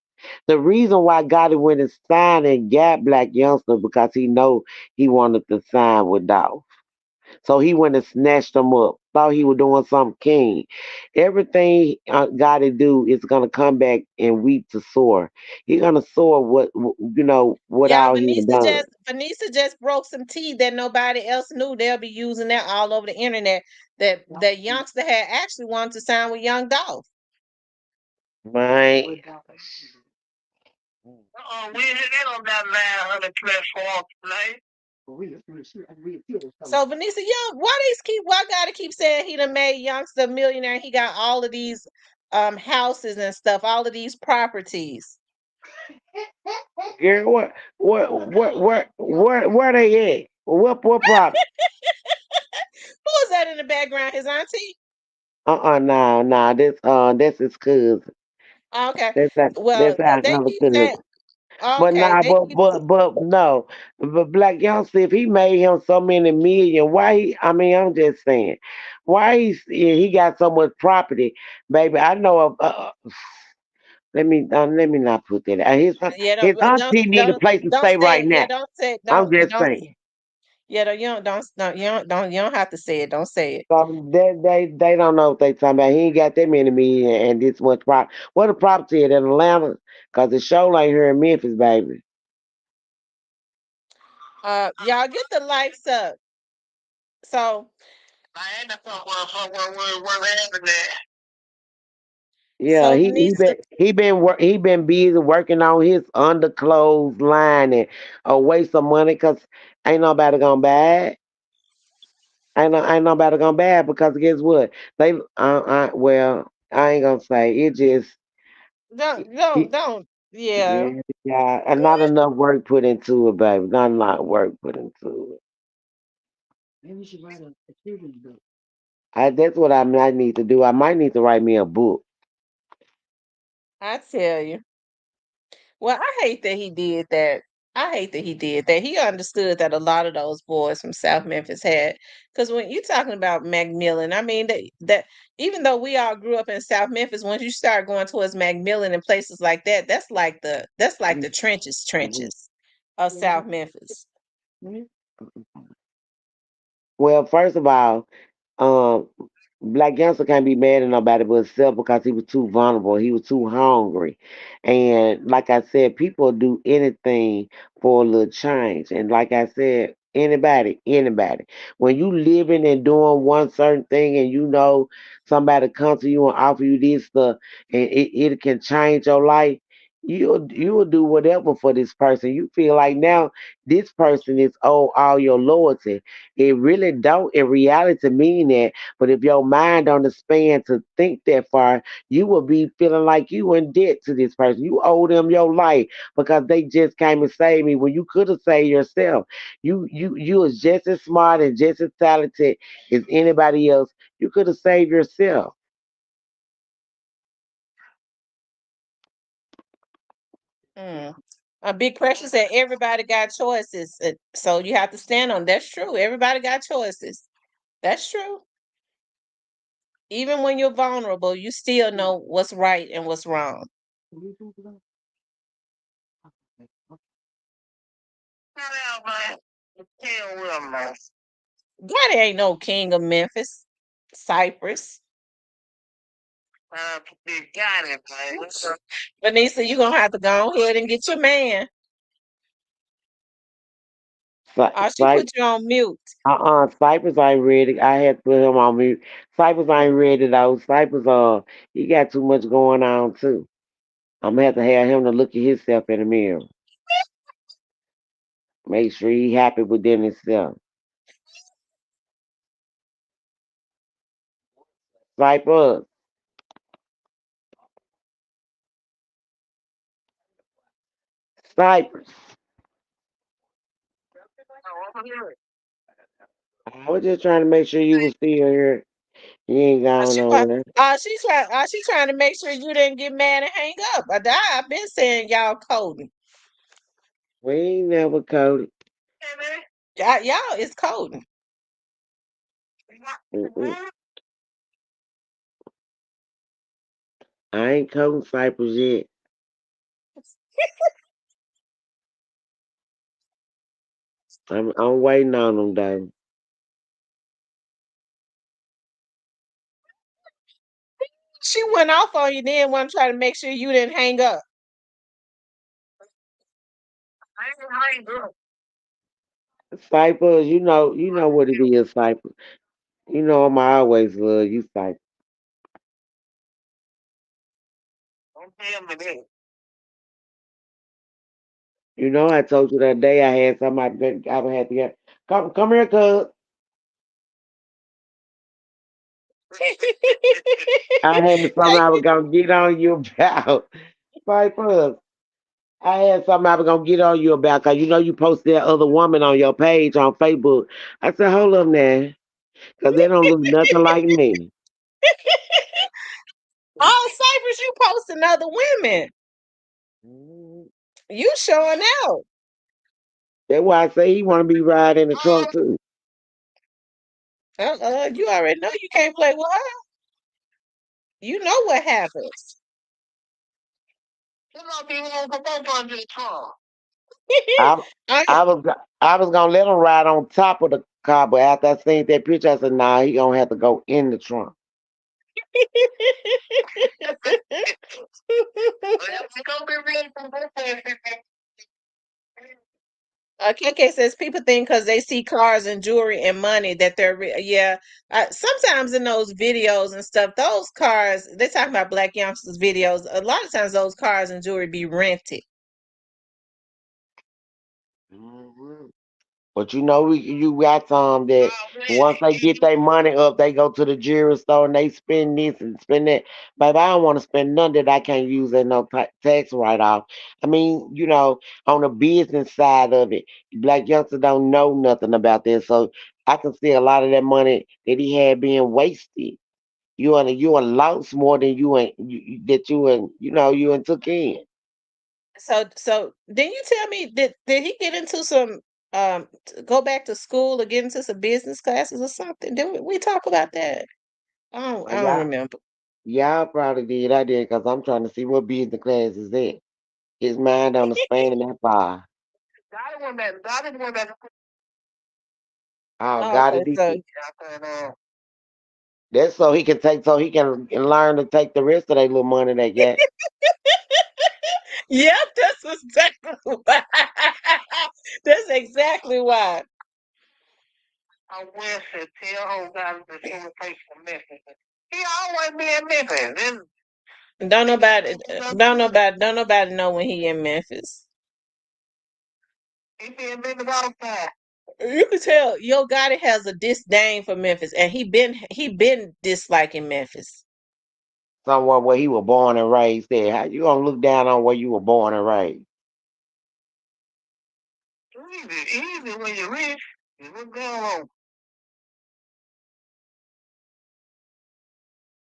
The reason why Gotti went and signed and got Black Youngster because he know he wanted to sign with Dog. So he went and snatched him up. Thought he was doing something king. Everything Gotti do is gonna come back and weep to soar. He gonna soar what Yeah, all he done. Vanessa just broke some tea that nobody else knew. They'll be using that all over the internet. That youngster had actually wanted to sign with Young Dolph. Right. We hit it on that 900 platform tonight. So Vanessa, why gotta keep saying he done made Youngster a millionaire? He got all of these houses and stuff, all of these properties. Girl, where they at? What prop? Who is that in the background? His auntie? Nah, that's his cousin. Okay. That's Well, our they another keep cousin. saying But okay, nah, they but keep but but no. But Black Youngster, if he made him so many million, why I mean, I'm just saying, why he got so much property, baby? I know of. Let me not put that. yeah, His auntie need a place to don't stay say right it. now. Yeah, don't say it. I'm just Don't saying. yeah, you don't have to say it. Don't say it. So they don't know what they talking about. He ain't got that many million and this much prop. What a property in Atlanta? Cause the show ain't here in Memphis, baby. Y'all get the likes up. So I ain't the what happened there. Yeah, so Vanessa, he been busy working on his underclothes line and a waste of money because ain't nobody gonna buy it. Ain't nobody gonna buy it because guess what? They well I ain't gonna say it just he, don't yeah. yeah, and not enough work put into it, baby. Not enough work put into it. That's what I might need to do. I might need to write me a book. I tell you. Well, I hate that he did that. I hate that he did that. He understood that a lot of those boys from South Memphis had, because when you're talking about Macmillan, I mean that even though we all grew up in South Memphis, once you start going towards Macmillan and places like that, that's like the Mhm. trenches of South Memphis. Well, first of all, um, Black Youngster can't be mad at nobody but himself because he was too vulnerable. He was too hungry. And like I said, people do anything for a little change. And like I said, anybody. When you living and doing one certain thing and you know somebody come to you and offer you this stuff and it can change your life, you'll do whatever for this person. You feel like now this person is all your loyalty. It really don't in reality mean that. But if your mind don't expand to think that far, you will be feeling like you in debt to this person. You owe them your life because they just came and saved me when you could have saved yourself. You was just as smart and just as talented as anybody else. You could have saved yourself. Mm. Big Pressure said everybody got choices, so you have to stand on. That's true. Everybody got choices. That's true. Even when you're vulnerable, you still know what's right and what's wrong. Cut out, man. Hell with 'em, man. Gotti ain't no king of Memphis, Cypress. They got it, man. Vanessa, you gonna have to go ahead and get your man. She Cy- put you on mute. Cypress ain't ready. I had to put him on mute. Cypress ain't ready though. Cypress, he got too much going on too. I'm gonna have him to look at himself in the mirror. Make sure he happy within himself. Cypress, Cypress. I was just trying to make sure you was still here. You ain't gone nowhere. She trying to make sure you didn't get mad and hang up. I've been saying y'all coding. We ain't never coded. Y'all is coding. Mm-mm. I ain't coding Cypress yet. I'm waiting on them though. She went off on you then when I'm trying to make sure you didn't hang up. Cypress, you know what it is, Cypress. You know I'm always love you, Cypress. Don't tell me that. You know I told you that day I had somebody that I would have to get. Come here, cuz. I had something I was gonna get on you about. Cypress. I had something I was gonna get on you about because you know you posted that other woman on your page on Facebook. I said, hold up now, because they don't look nothing like me. Oh, Cypress, you posting other women. Mhm. You showing out. That's why I say he want to be riding in the trunk too. You already know you can't play with her. You know what happens. You know, people won't come up under the car. I I, I was gonna let him ride on top of the car, but after I seen that picture, I said, nah, he gonna have to go in the trunk. We gonna be ready for both. KK says people think because they see cars and jewelry and money that they're yeah. Sometimes in those videos and stuff, those cars they talking about Black youngsters videos. A lot of times those cars and jewelry be rented. Mhm. But you got some that once they get their money up, they go to the jewelry store and they spend this and spend that. But I don't want to spend none that I can't use as no tax write off. I mean, on the business side of it, black youngsters don't know nothing about that, so I can see a lot of that money that he had being wasted. You and lost more than that you and took in. So then you tell me did he get into some go back to school or get into some business classes or something? Did we talk about that? I don't Yeah, remember. y'all probably did. I did because I'm trying to see what business class is that. His mind on the span that far. That is one that Oh, Oh, got okay, it. He so said. That's so he can learn to take the rest of that little money they got. yep, that's exactly why. That's exactly why. I will say, tell old guys that he will take some Memphis. He always be in Memphis. Don't nobody know when he in Memphis. He been living all the time. You can tell Yo Gotti has a disdain for Memphis, and he been disliking Memphis. Somewhere where he was born and raised there. How you gonna look down on where you were born and raised? Easy when you're rich. You look down on.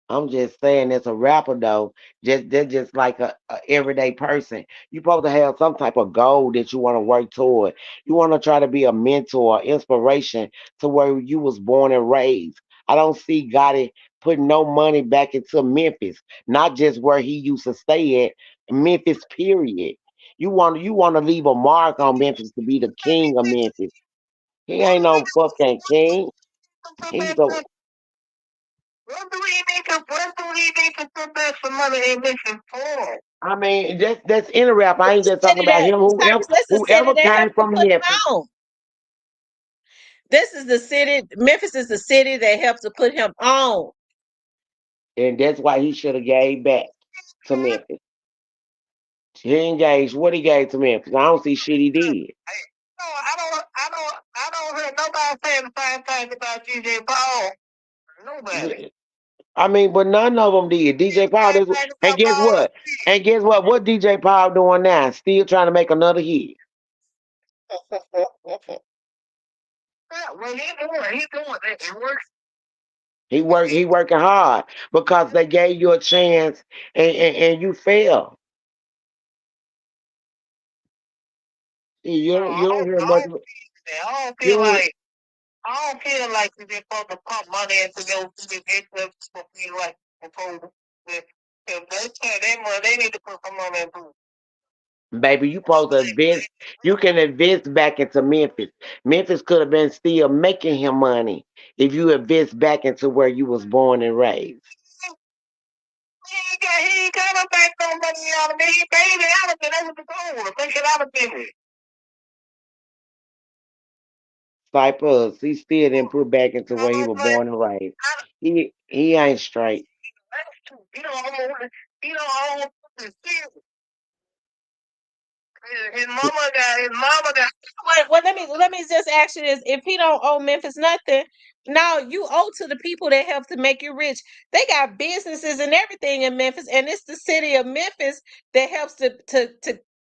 I'm just saying, as a rapper though, they're just like a everyday person. You supposed to have some type of goal that you want to work toward. You want to try to be a mentor, inspiration to where you was born and raised. I don't see Gotti putting no money back into Memphis, not just where he used to stay at, Memphis. Period. You want to leave a mark on Memphis to be the king of Memphis. He ain't no fucking king. He's a What do he need to put back some money in Memphis for? I mean, that's in a rap. I ain't just talking City about that him. Whoever Cypress, that's the city whoever that came helped to from put him Memphis, on. This is the city. Memphis is the city that helped to put him on. and that's why he should have gave back to Memphis. He engaged what he gave to Memphis. I don't see shit he did. No, I don't hear nobody saying the same thing about DJ Paul. Nobody. I mean, but none of them did. DJ Paul, Same this, thing and about guess Paul. what? And guess what? What DJ Paul doing now? Still trying to make another hit. Yeah, well, he doing it. It works. He working hard because they gave you a chance and you failed. You don't hear much. I don't You feel don't, like you're supposed to pump money into those except for feel like supposed if they spend their money, they need to put some money into it. Baby, you supposed to invest. You can invest back into Memphis. Memphis could have been still making him money if you invest back into where you was born and raised. He ain't got no back no money out of me. He paid it out of it over the gold. Make it out of it. Cypress, he still didn't put back into where he I was don't born and raised. He ain't straight. He don't own his kids. His mama got. Well, let me just ask you this: if he don't owe Memphis nothing, now you owe to the people that helped to make you rich. They got businesses and everything in Memphis, and it's the city of Memphis that helps to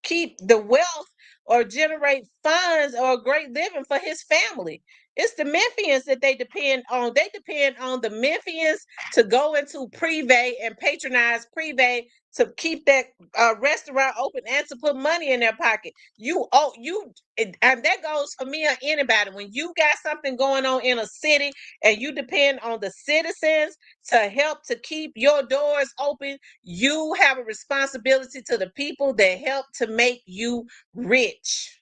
keep the wealth or generate funds or a great living for his family. It's the Memphians that they depend on. They depend on the Memphians to go into Privé and patronize Privé to keep that restaurant open and to put money in their pocket. And that goes for me or anybody. When you got something going on in a city and you depend on the citizens to help to keep your doors open, you have a responsibility to the people that help to make you rich.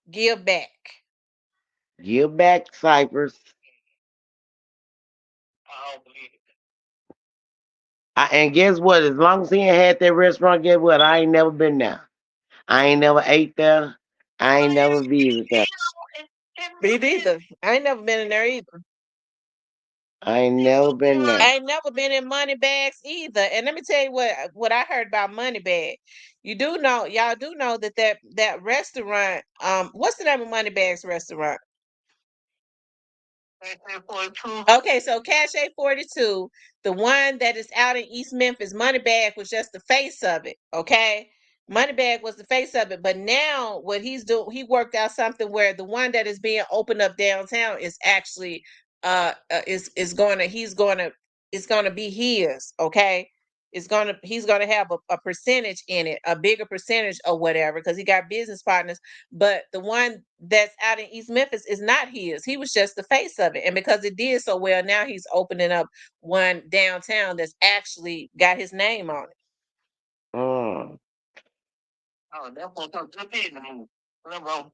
Give back. Give back, Cypress. I don't believe it. And guess what? As long as he ain't had that restaurant, guess what? I ain't never been there. I ain't never ate there. I ain't never visited there. Me neither. I ain't never been in there either. I ain't never been there. I ain't never been in money bags either. And let me tell you what I heard about money bag. Y'all do know that restaurant. What's the name of Money Bags restaurant? Okay, so Cache 42, the one that is out in East Memphis, Moneybag was just the face of it. Okay. Moneybag was the face of it. But now what he's doing, he worked out something where the one that is being opened up downtown is actually is going to it's gonna be his, okay? He's gonna have a percentage in it, a bigger percentage or whatever, because he got business partners. But the one that's out in East Memphis is not his. He was just the face of it. And because it did so well, now he's opening up one downtown that's actually got his name on it. Mm. Oh, that's what I'm talking about.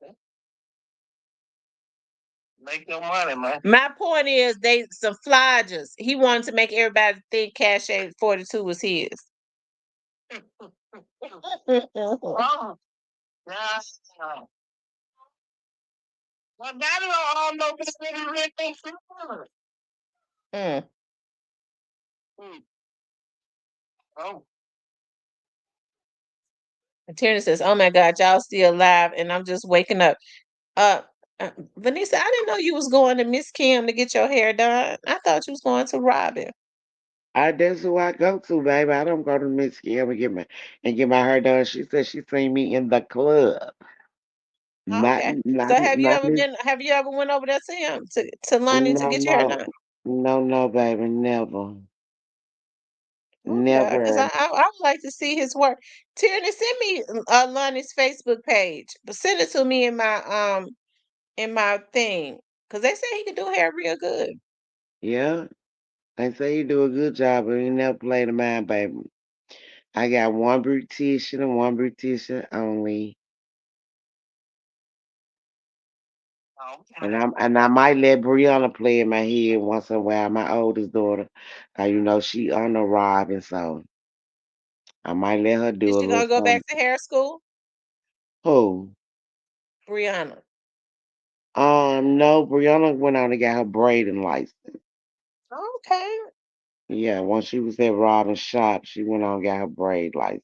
Make your money, man. My point is they some flodgers. He wanted to make everybody think Cache 42 was his. Oh, yeah. Well, that don't know this nigga really thinks he's good. Mm. Oh, And Tierney says, "Oh my God, y'all still alive, and I'm just waking up." Uh, Vanessa, I didn't know you was going to Miss Kim to get your hair done. I thought you was going to Robin. That's who I go to, baby. I don't go to Miss Kim and get my hair done. She said she seen me in the club. Not Okay. not So not Miss have you ever went over there to him to Lonnie to no get your hair no done? no baby, never. Okay, because Never. I would like to see his work. Tierney, send me Lonnie's Facebook page, but send it to me in my thing, because they say he can do hair real good. Yeah. They say you do a good job, but you never play the mind, baby. I got one beautician and one beautician only. okay. And I might let Brianna play in my head once in a while, my oldest daughter. You know, she on the Robin, so I might let her Is do a she little gonna go back something. to hair school? Who? Brianna. No, Brianna went on and got her braiding license. Okay. Yeah, once she was at Robin's shop, she went on and got her braid license.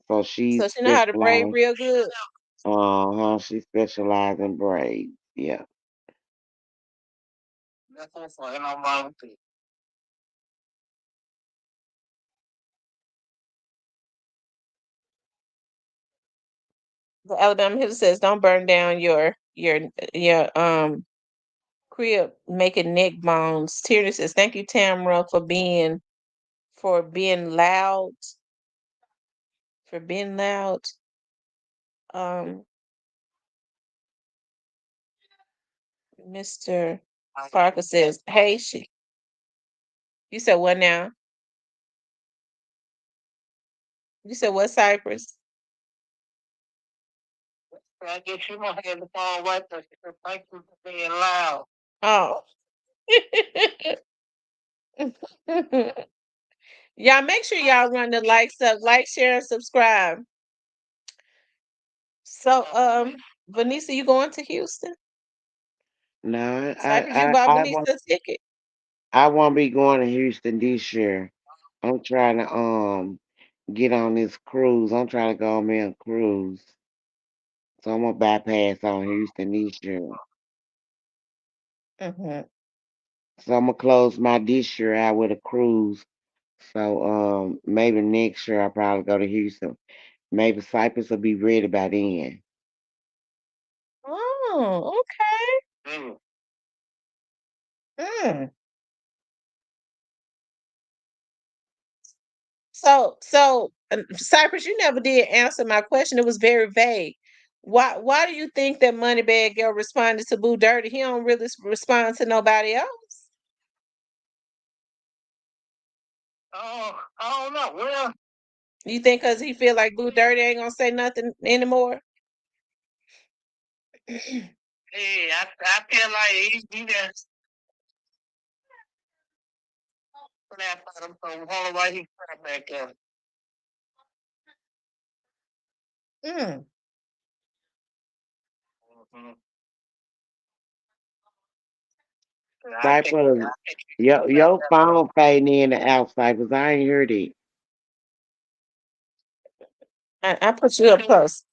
So she So she know how to braid specialized. real good. She specialized in braids. Yeah. That's also in our mom too. The Alabama Hill says, "Don't burn down your crib making neck bones." Tierney says, "Thank you, Tamara, for being loud, for being loud." Um, Mr. Parker says, "Hey, you said what now? You said what, Cypress?" I guess you must have the phone right there. She said, thank you for being loud. Oh. Y'all make sure y'all run the likes up, like, share, and subscribe. So, Vanessa, you going to Houston? No, Cypress, you bought Vanessa a ticket. I won't be going to Houston this year. I'm trying to get on this cruise. I'm trying to go on me a cruise. So I'm gonna bypass on Houston this year. Hmm. So I'm gonna close my this year out with a cruise. So maybe next year I'll probably go to Houston. Maybe Cypress will be ready by then. Oh, okay. Mm. Mm. So, Cypress, you never did answer my question. It was very vague. Why do you think that Moneybag Girl responded to Boo Dirty? He don't really respond to nobody else. Oh, I don't know. Well, You think because he feel like Boo Dirty ain't gonna say nothing anymore? hey, I feel like he just snapped at him, so hold on, why he snapped back there. Mm. Mm-hmm. I think, Cypress, I think he snapped your phone fading in and out, Cypress. I ain't heard it. I put you up close.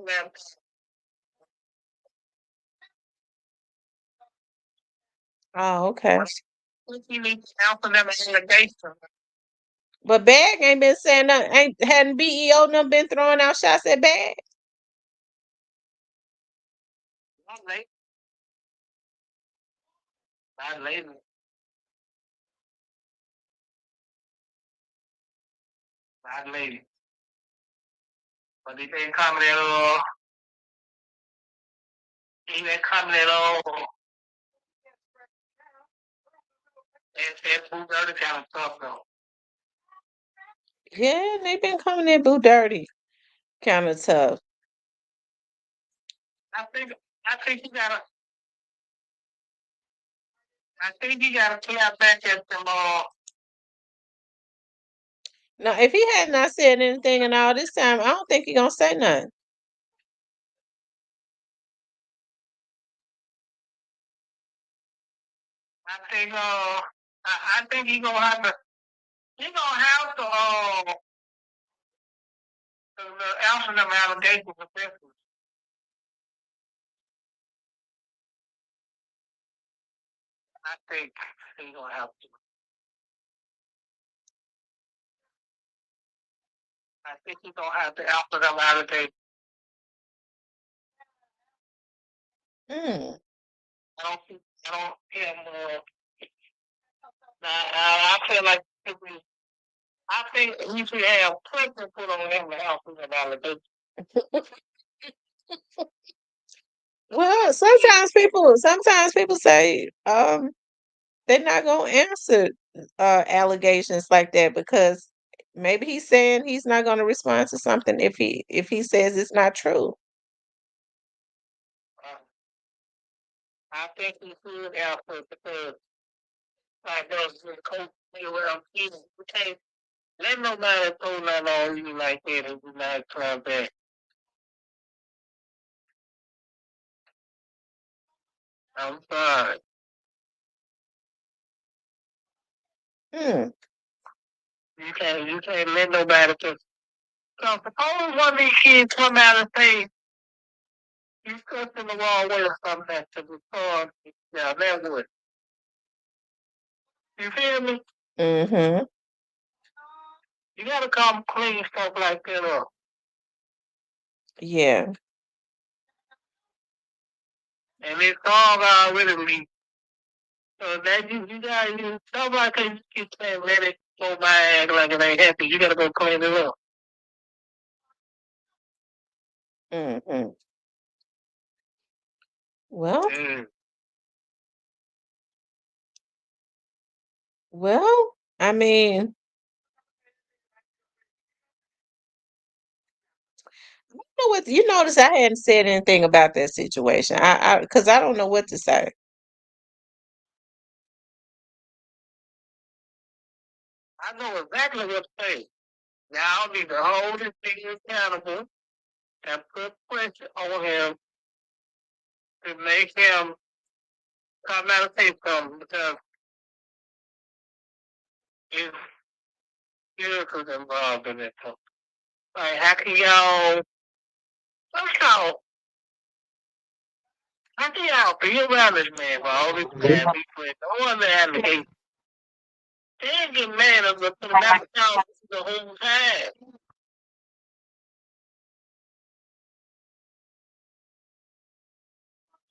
snapped. Oh, okay. He needs to answer them allegation. But Bag ain't been saying nothing. Hadn't BEO them been throwing out shots at Bag? Not late. Not late. Not late. But he been coming at he been coming at and Boo Dirty kind of tough though. Yeah, they been coming in Boo Dirty kind of tough. I think I think you gotta I think you gotta clap back at them Now, if he had not said anything in all this time, I don't think he gonna say nothing. I think I think he's gonna have to. He's gonna have to answer them allegations successfully. I think he's gonna have to. I think he's gonna have to answer them allegations. Mm. I don't see him. I feel like I think we should have pressure put on him to answer them allegations. Well, sometimes people say they're not gonna answer allegations like that because maybe he's saying he's not gonna respond to something if he says it's not true. I think he should answer because like those coach around people, we can't let nobody throw nothing on you like that and you not come back. I'm sorry. Hmm. You can't let nobody just so suppose one of these kids come out and say you cussed in the wrong way or something to the son. Yeah, that would. You feel me? Mm-hmm. You gotta come clean stuff like that up. Yeah. And this song already leaked. So that you gotta use nobody can you can't let it go by act like it ain't happy. You gotta go clean it up. Mm-hmm. Well, Mm. well, I mean, you know what? You notice I hadn't said anything about that situation. Because I don't know what to say. I know exactly what to say. Y'all need to hold this nigga accountable and put pressure on him to make him come out and say something because if Eric was involved in it. Like, how can y'all, how can y'all be around this man for all this time? He put no other allegation. They didn't get mad at the back account the whole time.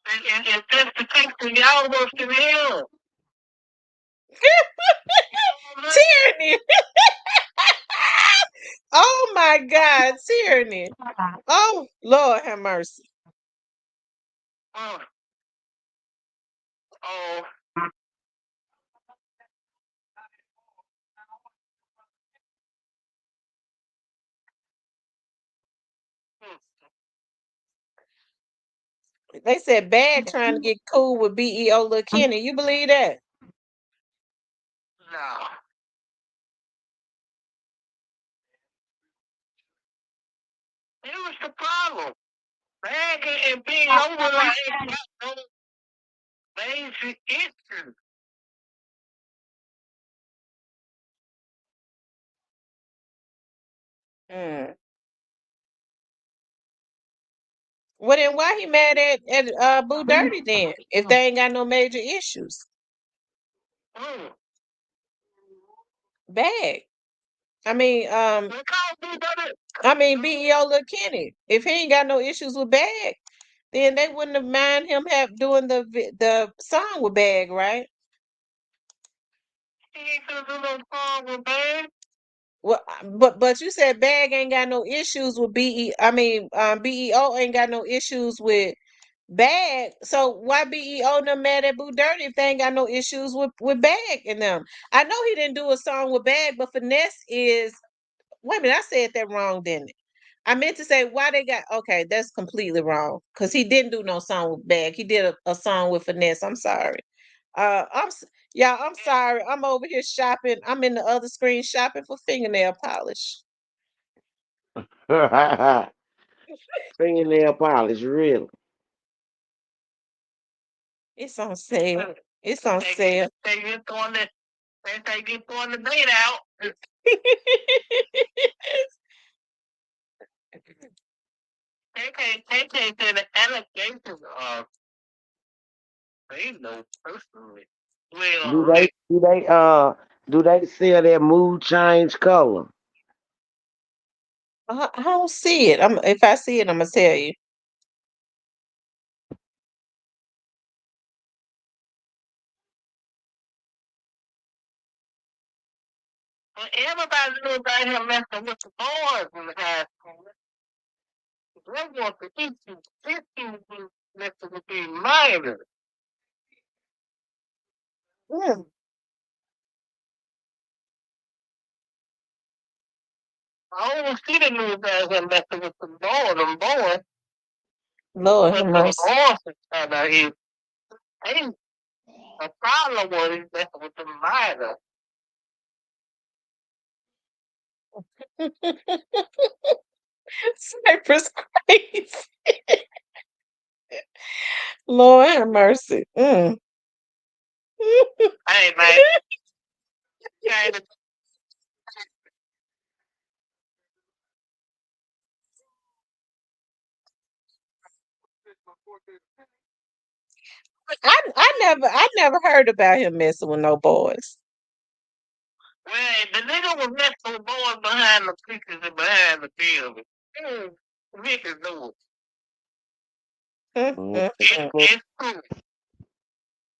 And if that's the case, then y'all worse than hell. Tyranny. Oh my God, tyranny. Oh Lord have mercy. Oh, oh, They said Bag trying to get cool with BEO Lil Kenny. You believe that? no. It was the problem. Bag and being over like ain't got no basic issues. Mm. Well then why he mad at Boo Dirty then? If they ain't got no major issues. Mm. Bag. I mean, They call me better. BEO Lil Kenny. If he ain't got no issues with Bag, then they wouldn't have mind him doing the song with Bag, right? He ain't gonna do no song with Bag. Well, but you said Bag ain't got no issues with BEO ain't got no issues with Bag. So why BEO them mad at Boo Dirty if they ain't got no issues with Bag in them? I know he didn't do a song with Bag, but Finesse is. Wait a minute, I said that wrong, didn't it? I meant to say why they got. Okay, that's completely wrong because he didn't do no song with Bag. He did a song with Finesse. I'm sorry. Y'all, I'm sorry. I'm over here shopping. I'm in the other screen shopping for fingernail polish. Fingernail polish, really. It's on sale. It's on sale. They just doing that. They get throwing the bait out. They say the allegations are they know personally. Do Well, they do they sell that mood change color? I don't see it. If I see it, I'm gonna tell you. everybody knew about him messing with the boys in the high school. They want to teach you, messing with these minors. Mm, I don't see the news about him messing with them boys. Lord have But the mercy. boys about his ain't a problem was he's messing with the minors. Cypress crazy. Lord have mercy. Mm. Hey man, kind of I never heard about him messing with no boys. man, the nigga was messing with boys behind the pictures and behind the building. Niggas knew it. Mm, Mm, mm, mm. It's true.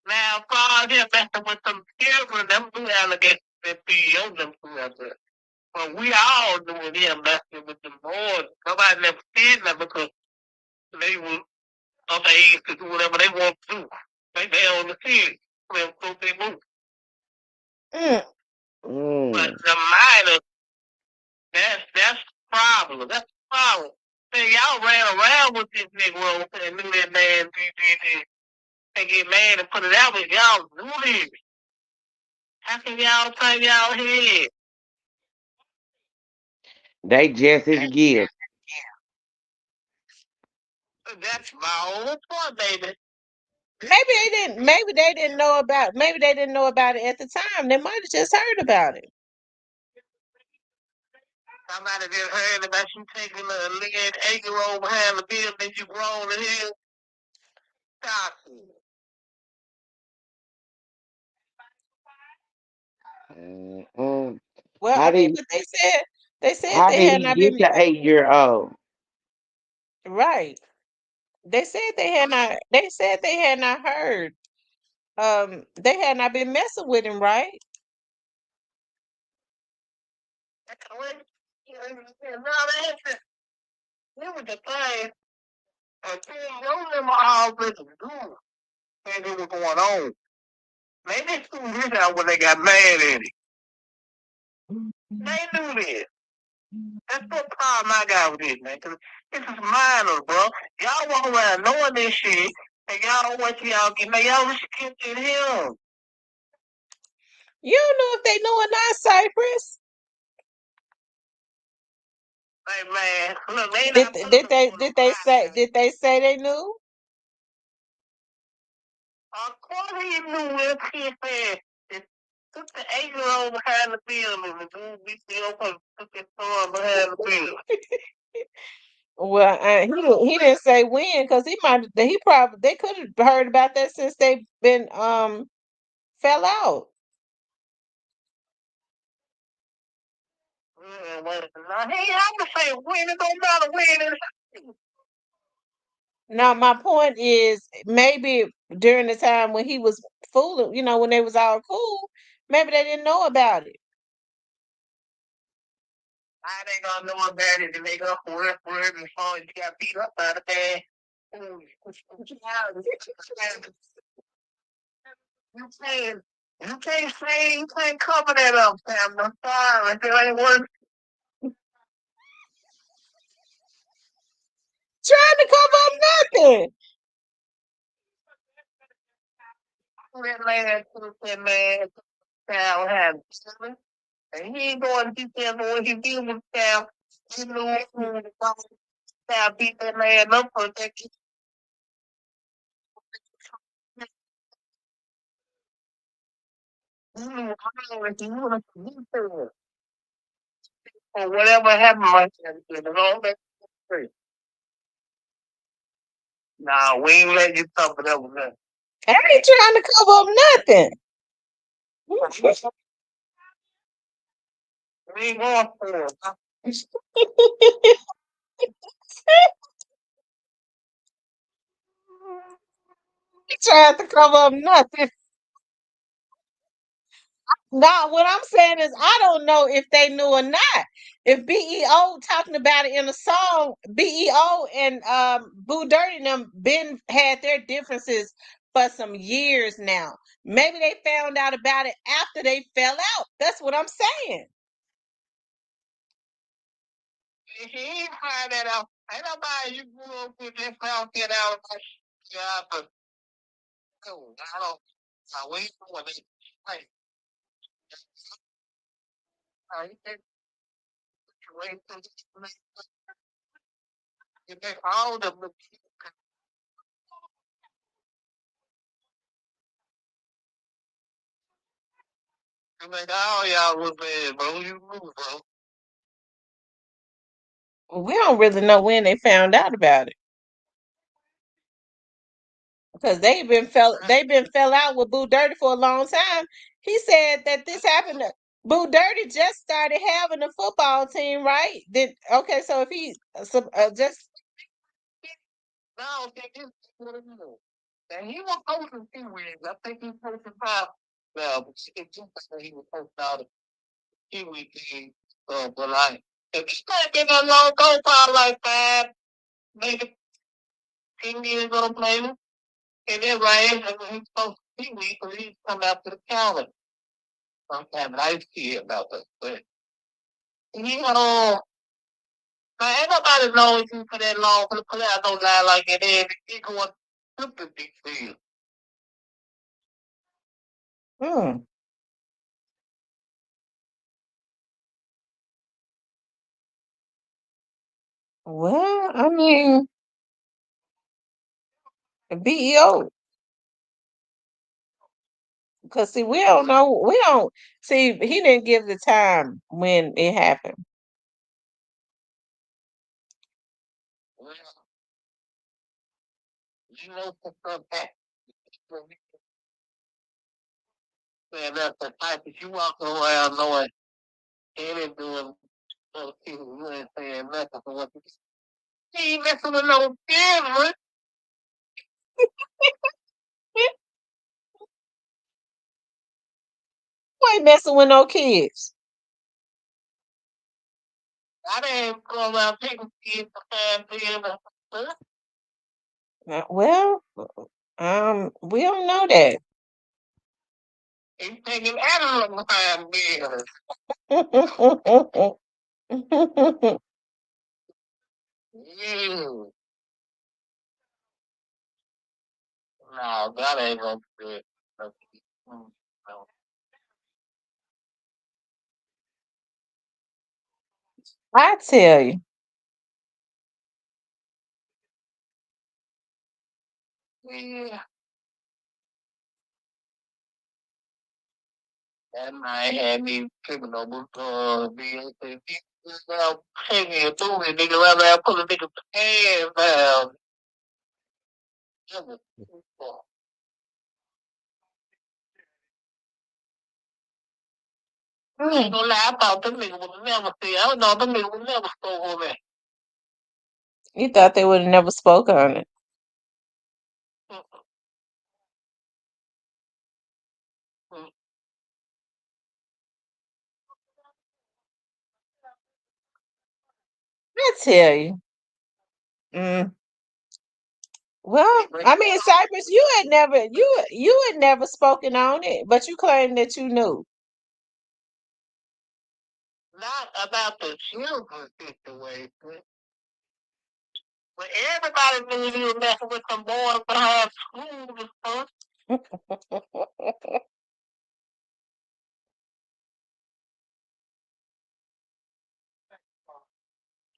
Now, as far as him messing with some children, them two allegations that CEO them two out there. But we all doing him messing with them boys. Nobody never said that because they were of age to do whatever they want to do. They on the field. So they move. Mm. But mm. the minors, that's the problem. That's the problem. See, y'all ran around with this Negro and knew that man did and get mad and put it out with y'all do this. How can y'all turn y'all head? They just his gift. That's my only point, baby. Maybe they didn't know about it at the time. They might have just heard about it. Somebody just heard about you taking a little 8-year-old behind the building you grown in here. Stop it. Mm-mm. Well, How I mean, did but they said how they did had he not get been the 8-year old? right. They said they had not heard. They had not been messing with him, right? It was the thing. Those them already knew that it was going on. They didn't do this out when they got mad at it. They knew this. That's the problem I got with this, man. Cause this is minors, bro. Y'all walk around knowing this shit, and y'all don't wait till y'all get mad. Y'all just get to him. You don't know if they know or not, Cypress. Like, man, look, they Did not putting did them they on the did they say podcast. did they say they knew? Of course he knew what he said. It took the 8-year-old behind the building. The dude beat the open, took his son behind the building. Well, he didn't say when because they could have heard about that since they've been fell out. Well, now, hey, I'm gonna say when it don't matter when it. Now, my point is maybe during the time when he was fooling, when they was all cool, maybe they didn't know about it. I ain't gonna know about it and they go for it and phone you got beat up by the bad. You can't cover that up, Sam. I'm sorry. If it ain't worth Trying to cover up nothing. that man, that man, Sam had something. And he ain't going to be careful when he deal with Sam. You know, Sam beat that man up for that. You want to or whatever happened right there. It all that free. Nah, we ain't letting you cover that with nothing. I ain't trying to cover up nothing. We ain't going for it. Trying to cover up nothing. Now, what I'm saying is, I don't know if they knew or not. If BEO talking about it in a song, BEO and Boo Dirty and them been had their differences for some years now. Maybe they found out about it after they fell out. That's what I'm saying. He ain't find that out. Ain't nobody you grew up with that found that out. Yeah, but no, I don't. We ain't doing it. Hey, you can't wait till you make all the you make all y'all look bad, bro. You move, bro. We don't really know when they found out about it because they've been fell out with Boo Dirty for a long time. He said that this happened. Boo Dirty just started having a football team, right? Then okay, so if he just No, think this what it is. And he was coaching Pee Wees. I think he coaching five. Well, but it just like he was coaching out of Pee Wee team. But like, if it's not been a long go for like 5, maybe 10 years gonna play him. And then right after when he's supposed to Pee Wee, because he's come out to the calendar. Sometimes I used to hear about that. But you know, man, ain't nobody knows you for that long for the play out no lie like it is. He going super big field. hmm. Well, I mean, BEO. Because see, we don't know. We don't see. He didn't give the time when it happened. Well, you know, for some fact, man, that's the type that you walk around knowing he ain't doing other people. You ain't saying nothing for what you. He ain't messing with no kids, We ain't messing with no kids. I didn't go around taking kids for 5 years. Well, we don't know that. He's taking animals for 5 years. Yeah. No, that ain't gonna do it. No. I tell you, Yeah. That might have me tripping over be taking a movie, nigga, rather I put a nigga pants down. I ain't gonna lie, I thought them niggas would never see. I don't know, them niggas would never spoke on that. you thought they would have never spoke on it. I tell you. Mm. Well, I mean, Cypress, you had never spoken on it, but you claimed that you knew. Not about the children situation, but everybody knew he was messing with some boys behind school and stuff.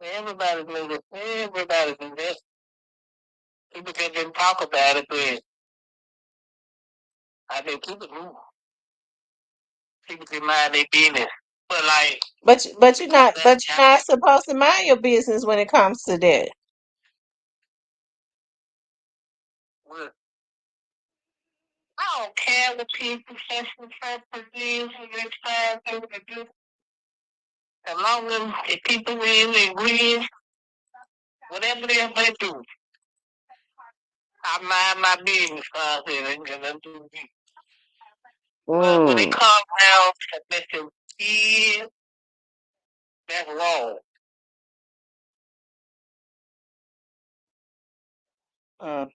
Everybody knew it. Everybody knew that. People just didn't talk about it, but I think people knew. people can mind their business. But like, But you're not supposed to mind your business when it comes to that. well, I don't care what people sexual preferences and their time to do. As long as the people really agree, whatever it is they do, I mind my business. But when it Mm. comes down to making kids, that's wrong. Uh,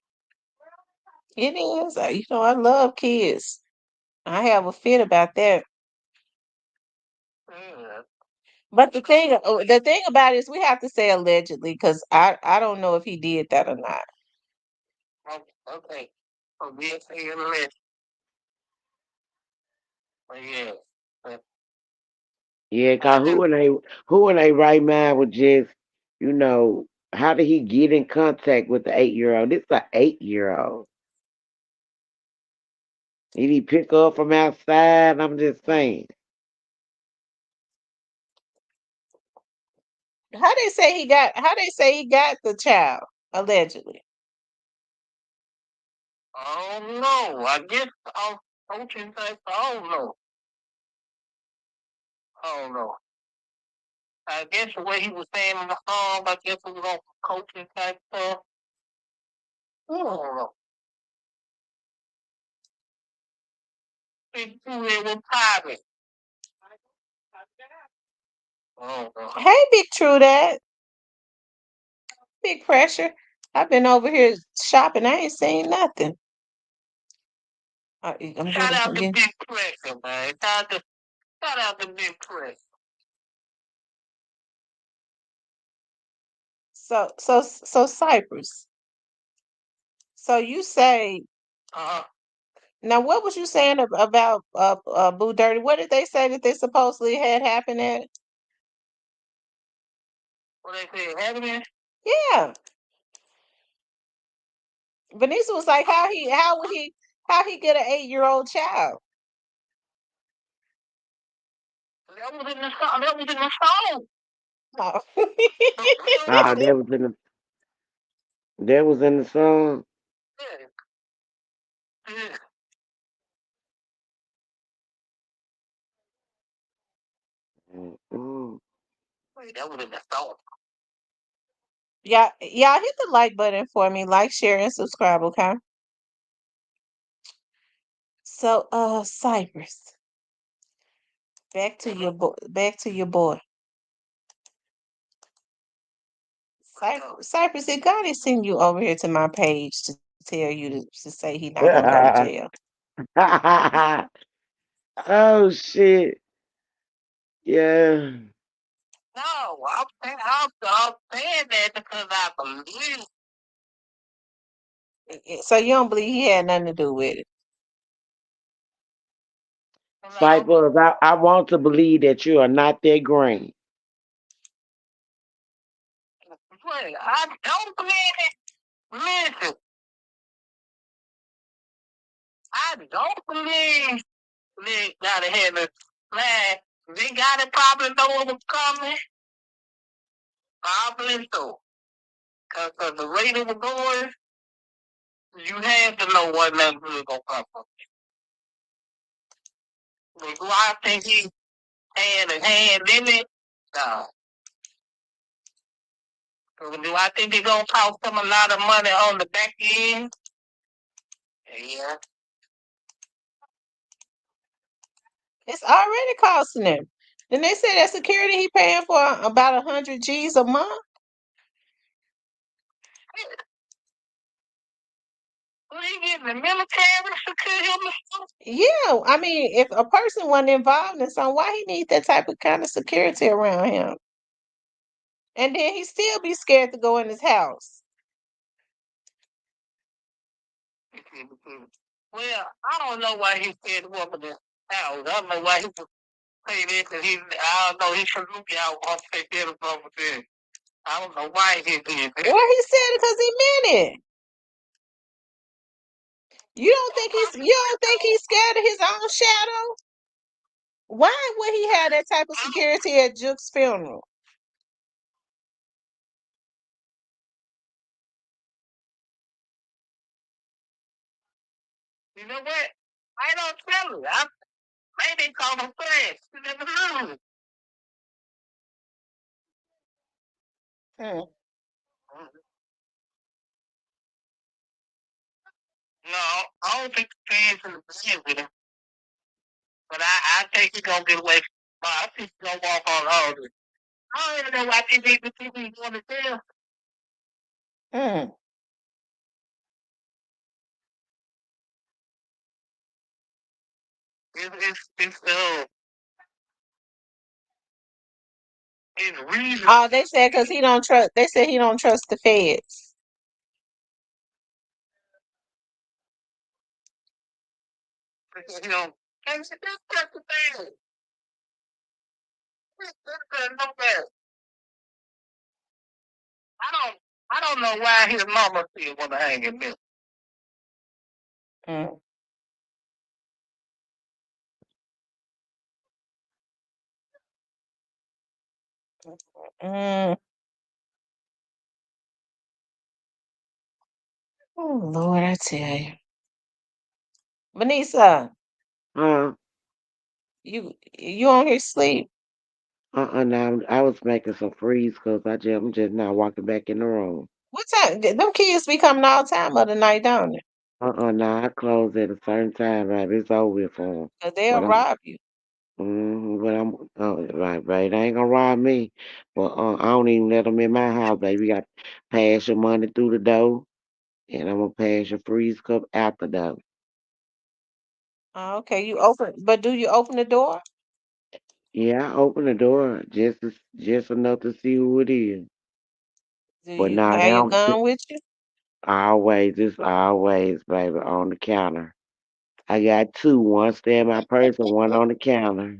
it is. I love kids. I have a fit about that. Yeah. But the thing about it is we have to say allegedly because I don't know if he did that or not. Okay. So we'll say it less. But yeah. But Yeah, I cause just, who in a right mind would just, how did he get in contact with the 8-year-old? This is an 8-year-old. Did he pick her up from outside? I'm just saying. How they say he got the child allegedly? I don't know. I guess I'm coaching type. I don't know. I don't know. I guess the way he was saying in the song, I guess it was on coaching type stuff. I don't know. Big two there was private. I don't know. Hey, Big True Dad, Big Pressure. I've been over here shopping. I ain't seen nothing. I'm Shout out to getting Big Pressure, man. Shout out to Big Pressure. so Cypress. So you say Uh-huh. now what was you saying about Boo Dirty? What did they say that they supposedly had happened at? What they say, happening? Yeah. Vanessa was like, how he get an 8-year-old child? That was in the song. That was in the song. Oh. Ah, that was in the song. Yeah. Yeah. Mm. Wait, that was in the song. Yeah, hit the like button for me. Like, share, and subscribe, okay? So, Cypress, back to your boy. Back to your boy. Cypress, did God send you over here to my page to tell you to say he not gonna go to jail? Oh shit. Yeah. No, I'm saying that because I believe. So you don't believe he had nothing to do with it? Cyphers, I want to believe that you are not that green. Wait, I don't believe it. Listen, I don't believe they gotta have a plan. They gotta probably know what was coming. Probably so. Cause the rate it was going, you had to know what nothing was gonna come from. But do I think he had a hand in it? No. Do I think they're gonna cost him a lot of money on the back end? Yeah. It's already costing him. Then they say that security he paying for about 100 G's a month. Well, he getting the military security him and stuff. Yeah, I mean, if a person wasn't involved in something, why he need that type of kind of security around him? And then he still be scared to go in his house. Well, I don't know why he said what with the house. I don't know why he would say this because I don't know, he should look out on take care of something. I don't know why he did that. Well, he said it because he meant it. You don't think he's scared of his own shadow? Why would he have that type of security at Juke's funeral? You know what? I don't tell you. I maybe call them friends. You never know. Hmm. No, I don't think the fans in the bed with him. But I think he's gonna get away. I think he's gonna walk on all this. I don't even know why TV going to jail. Hmm. It's it's reason. Oh, they said because he don't trust. They said he don't trust the feds. You know, and that's the thing. No bad. I don't know why his mama still want to hang him there. Mm. Mm. Oh Lord, I tell you, Vanessa, Huh? you on here sleep? Now I was making some freeze because I'm just now walking back in the room. What time? Them kids be coming all time of the night, don't they? Now I close at a certain time, right? It's over with for 'em. 'Cause they'll But I'm, rob you. right. They ain't gonna rob me. But I don't even let them in my house, baby. You got to pass your money through the door, and I'm gonna pass your freeze cup out the door. Oh, okay, you open, but do you open the door? Yeah, I open the door just enough to see who it is. Do But you nah, they have your don't. gun with you? It's always, baby, on the counter. I got two. One stay in my purse and one on the counter.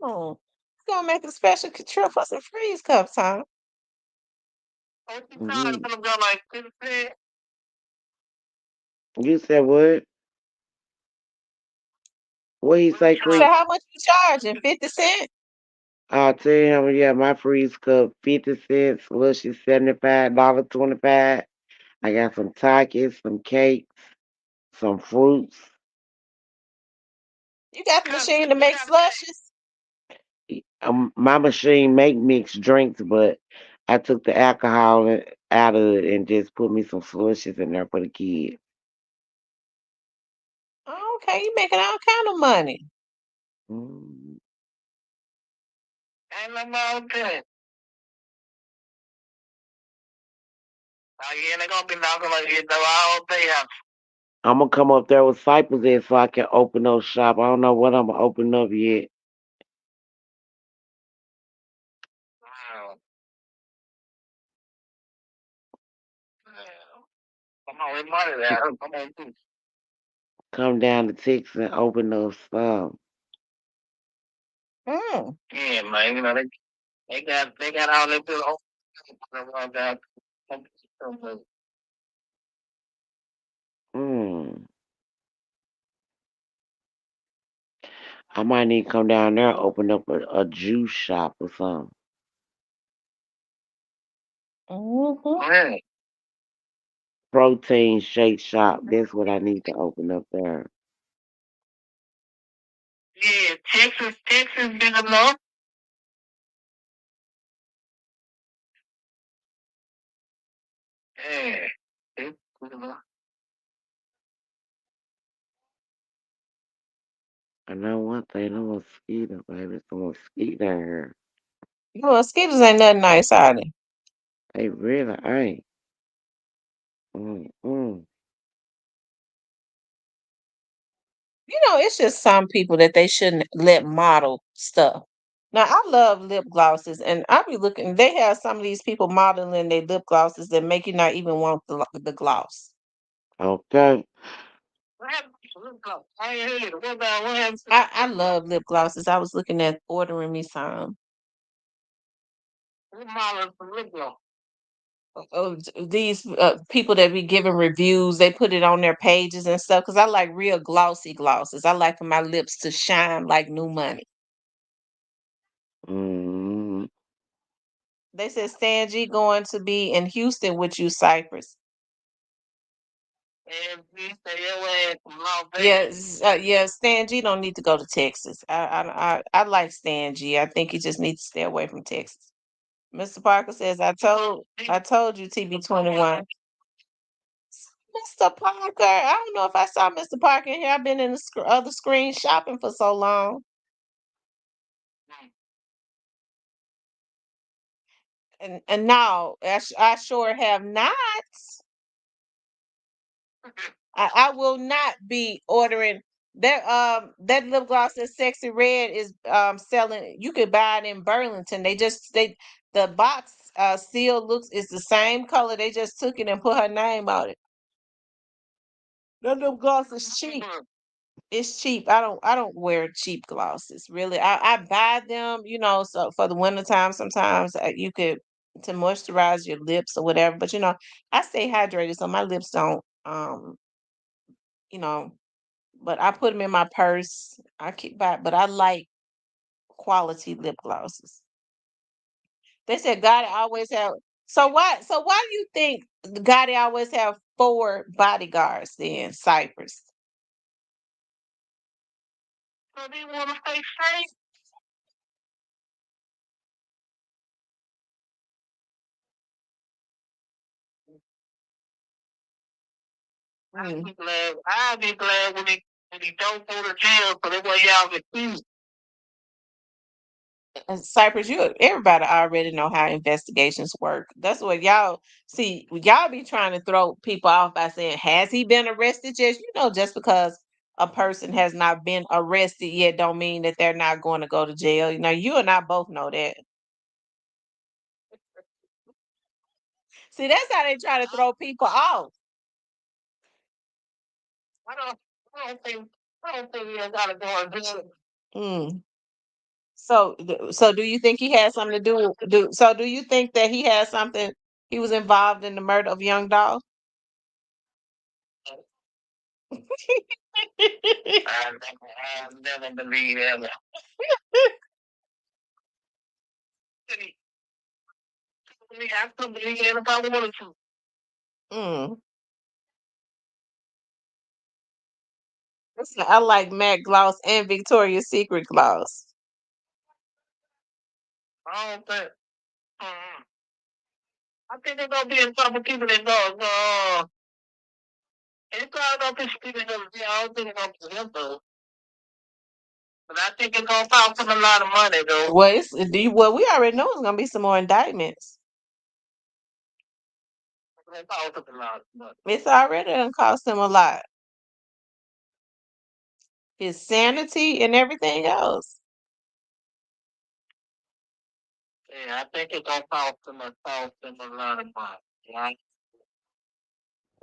Oh, it's gonna make a special trip for some freeze cups, huh? What you trying to Mhm. go like 50? You said what? What he What you say, So Creek? trying? how much you charging? 50 cents? I'll tell him, yeah, my freeze cup 50 cents, slushy $75.25. I got some Takis, some cakes, some fruits. You got the Cause machine to you make gotta slushes? My machine make mixed drinks, but I took the alcohol out of it and just put me some slushes in there for the kids. Oh, okay, you making all kind of money. Mm. ain't no more good. Oh yeah, they gonna be knocking on your door all day. I'm gonna come up there with Cypress in so I can open up shop. I don't know what I'm gonna open up yet. Wow. Come on, with money there. Come on, too. Come down to Texas and open up some. Mm. Yeah, man. You know they got all that good old down. Mm. I might need to come down there and open up a juice shop or something. Mm-hmm. Man, Protein shake shop. That's what I need to open up there. yeah, Texas big enough. Yeah, it's big enough. I know one thing, I'm a mosquito, baby. It's a mosquito here. You know, mosquitoes ain't nothing nice, are they? They really ain't. Mm-mm. You know, it's just some people that they shouldn't let model stuff. Now, I love lip glosses, and I be looking. They have some of these people modeling their lip glosses that make you not even want the gloss. Okay. What happened to the club? I ain't heard it. What happened to I love lip glosses. I was looking at ordering me some. the model from lip gloss? these people that be giving reviews, they put it on their pages and stuff. Cause I like real glossy glosses. I like for my lips to shine like new money. Mm, They said Stan G going to be in Houston with you, Cypress. And we say your ass from Las Vegas. Yeah, Stan G don't need to go to Texas. I like Stan G. I think he just needs to stay away from Texas. Mr. Parker says, I told you TB21. Mr. Parker, I don't know if I saw Mr. Parker in here. I've been in the other screen shopping for so long. And no, I sure have not. I will not be ordering that lip gloss that Sexy Red is selling. You could buy it in Burlington. The box seal looks is the same color. They just took it and put her name on it. That lip gloss is cheap. It's cheap. I don't wear cheap glosses. Really. I buy them, so for the wintertime sometimes you could to moisturize your lips or whatever. But I stay hydrated so my lips don't you know, but I put them in my purse. I keep but I like quality lip glosses. They said God always have so why do you think Gotti always have 4 bodyguards then, Cypress? So they want to stay safe. Mm. I'll be glad when he don't go to jail, so that way y'all can see. Cypress, everybody already know how investigations work. That's what y'all see. Y'all be trying to throw people off by saying, "Has he been arrested yet?" Just because a person has not been arrested yet, don't mean that they're not going to go to jail. You and I both know that. See, that's how they try to throw people off. I don't, I don't think you gotta go and jail. Mm. So do you think he had something to do you think that he was involved in the murder of Young Dog? I never believe ever. I couldn't believe it if I wanted to. Mm. Listen, I like Matte Gloss and Victoria's Secret Gloss. I don't think. I think there's gonna be a couple people that go. It's probably gonna be some people that go. Yeah, I don't think it's gonna be him though. But I think it's gonna cost him a lot of money though. Well, we already know it's gonna be some more indictments. It cost him a lot of money. It's already gonna cost him a lot. His sanity and everything else. Yeah, I think it's gonna cost him a lot of money. Yeah.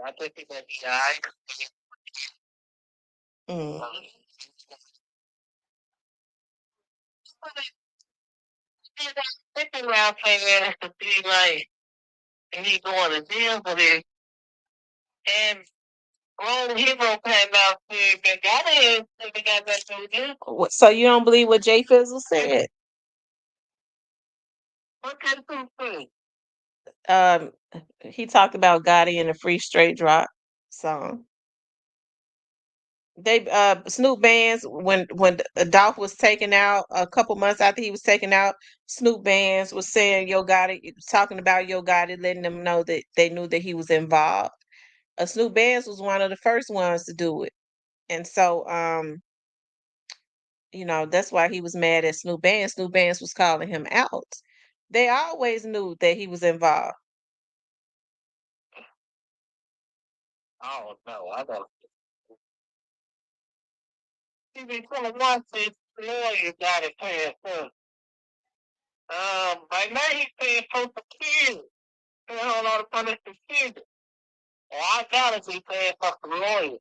I think it's gonna be alright. Mm. Think around saying to be like, and he going to jail for this. And Rome Hero came out saying that got his they got that to do. So you don't believe what Jay Fizzle said? What can you say? Um, he talked about Gotti in the Free Straight Drop song. They Snoop Bands when Dolph was taken out a couple months after he was taken out, Snoop Bands was saying Yo Gotti, talking about Yo Gotti, letting them know that they knew that he was involved. Snoop Bands was one of the first ones to do it, and so that's why he was mad at Snoop Bands. Snoop Bands was calling him out. They always knew that he was involved. Oh no, I don't. He been telling one said the lawyer got it paying for. Right now he's paying Social Security. Paying a whole lot of money for Security. And I gotta be paying for some lawyers.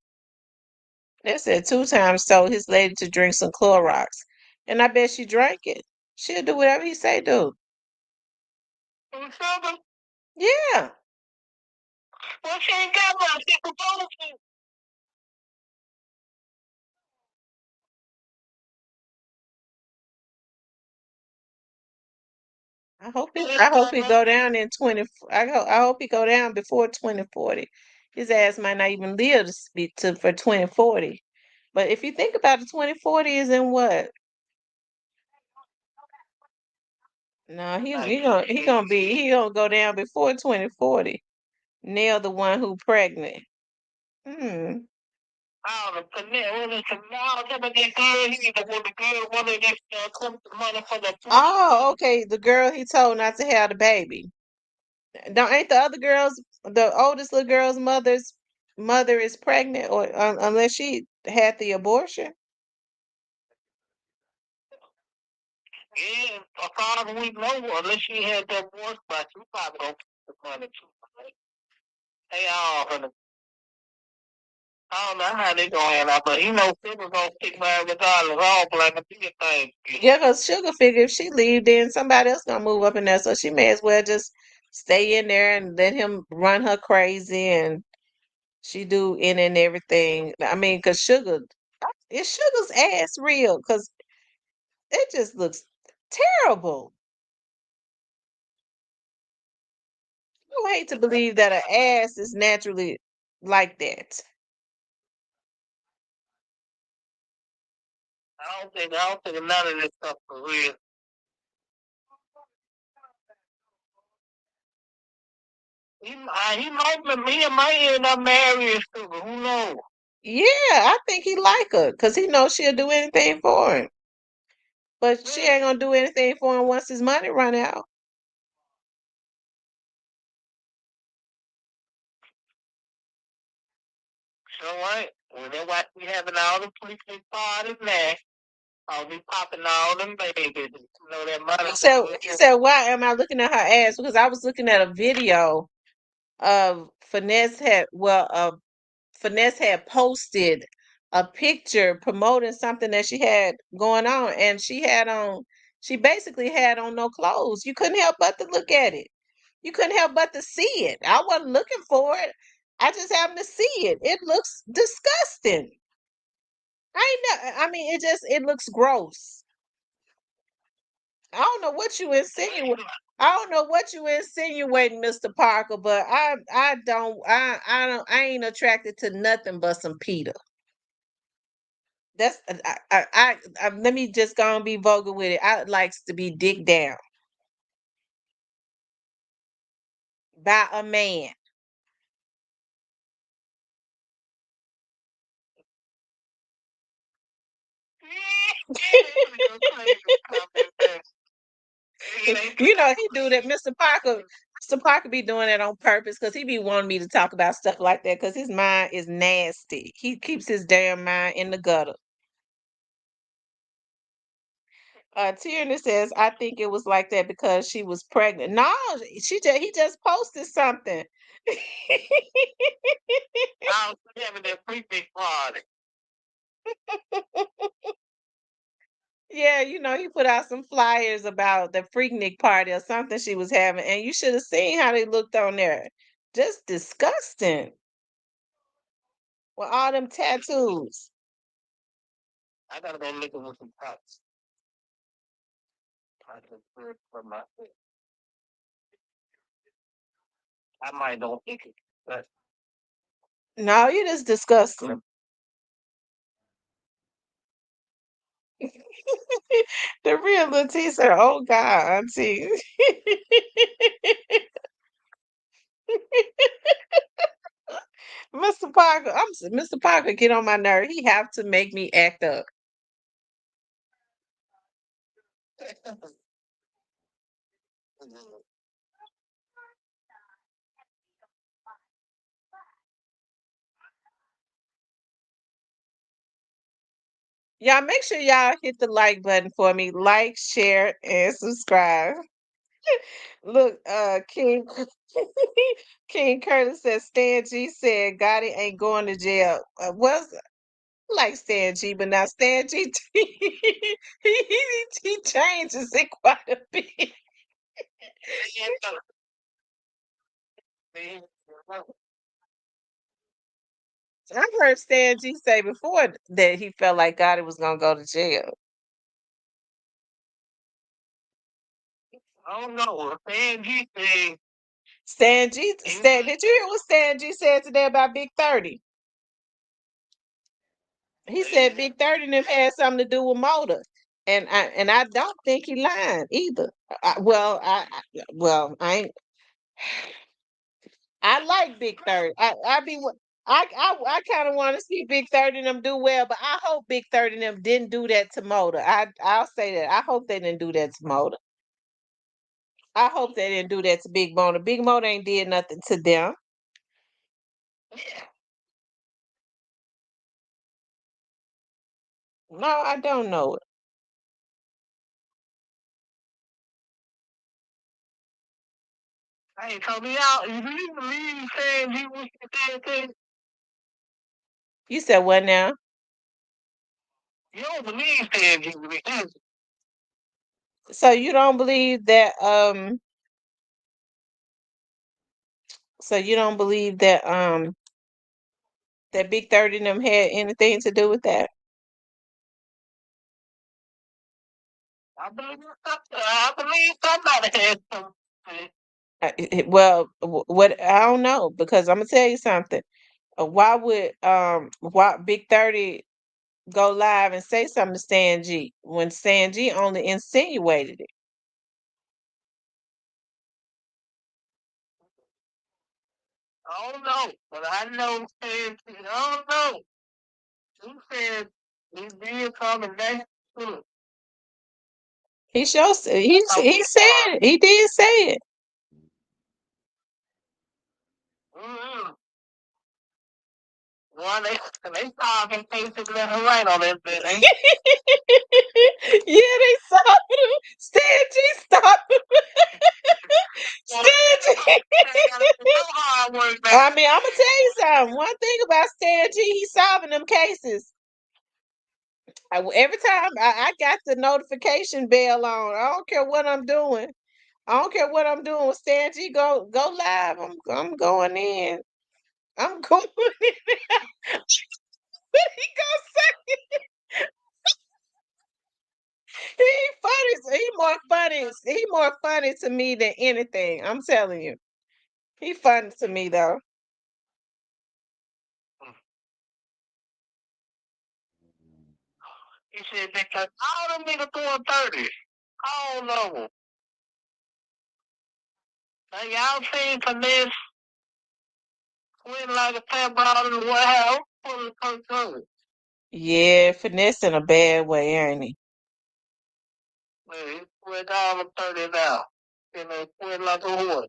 They said 2 times told his lady to drink some Clorox, and I bet she drank it. She'll do whatever he say do. You feel me? Yeah. she ain't got one. She proposed to. I hope he go down in 20. I hope he go down before 2040. His ass might not even live to speak to for 2040. But if you think about it, 2040 is in what? No, he gonna go down before 2040. Nail the one who pregnant. Hmm. Oh, the connect, what is it? No, some of that girl, he the one, the girl wanted this, come to money for the. Oh, okay. The girl he told not to have the baby. Don't ain't the other girls the oldest little girl's mother is pregnant or unless she had the abortion? Yeah, as far as we know, unless she had that voice, but she probably don't keep the money too. Right? They all gonna. I don't know how they gonna end up, but he knows people gonna stick by it regardless. All black and big things. Yeah, because Sugar figured if she leave, then somebody else gonna move up in there. So she may as well just stay in there and let him run her crazy and she do in and everything. I mean, because is Sugar's ass real? Because it just looks terrible. I hate to believe that an ass is naturally like that. I don't think none of this stuff for real. He might be me and might end up marrying Sugar. Who knows? Yeah, I think he like her because he knows she'll do anything for him. But she ain't gonna do anything for him once his money run out. So what? Well, that's why we having all the police parties now. I'll be popping all them babies. You know that money. He said, why am I looking at her ass? Because I was looking at a video of Finesse had posted a picture promoting something that she had going on, and she basically had on no clothes. You couldn't help but to look at it. You couldn't help but to see it. I wasn't looking for it. I just happened to see it. It looks disgusting. I mean, it looks gross. I don't know what you insinuating. I don't know what you insinuating, Mr. Parker, but I ain't attracted to nothing but some Peter. That's let me just go and be vulgar with it. I likes to be dick down by a man. You know he do that, Mr. Parker. Mr. Parker be doing that on purpose because he be wanting me to talk about stuff like that because his mind is nasty. He keeps his damn mind in the gutter. Tierney says, I think it was like that because she was pregnant. No, he just posted something. I was having that free big party. Yeah, he put out some flyers about the Freaknik party or something she was having, and you should have seen how they looked on there. Just disgusting. With all them tattoos. I gotta go look at some pots. I can put for my. I might don't pick it, but No, you just disgusting. The real Leticia said, oh God, auntie. Mr. Parker get on my nerve. He have to make me act up. Y'all make sure y'all hit the like button for me. Like, share, and subscribe. Look, King King Curtis says Stan G said Gotti ain't going to jail. Was like Stan G, but now Stan G he changes it quite a bit. I've heard Stan G say before that he felt like Gotti was gonna go to jail. I don't know. Stan G said Stan G, he Stan, did you hear what Stan G said today about Big 30? He said Big 30 and them had something to do with Motor. And I don't think he lying either. I ain't I like Big 30. I kind of want to see Big 30 and them do well, but I hope Big 30 and them didn't do that to Motor. I'll say that. I hope they didn't do that to Motor. I hope they didn't do that to Big Motor. Big Motor ain't did nothing to them. No, I don't know it. hey, so y'all, do you believe Stan G was the same thing? You said what now? You don't believe Stan G was the same. So you don't believe that so you don't believe that Big 30 and them had anything to do with that? I believe somebody had something. What I don't know because I'm gonna tell you something. Why Big 30 go live and say something to Stan G when Stan G only insinuated it? I don't know, but I know Stan G. I don't know. He said he did something next to it. He shows he said it. He did say it. Mm-hmm. Well, they solving cases left and right on this bit, ain't Yeah, they stopped him. Stan G stopped him. Stan G. hard work, man. I mean, I'm gonna tell you something. One thing about Stan G, he's solving them cases. Every time I got the notification bell on, I don't care what I'm doing. I don't care what I'm doing. When Stan G go live, I'm going in. I'm going in. He gonna say he funny. He more funny to me than anything. I'm telling you. He funny to me though. He said because all them niggas throwing 30. All of them. Now, y'all seen Finesse win like a tap out in the White House for the first time. Yeah, finesse in a bad way, ain't he? Man, he went all the 30 now. And they went like a horse.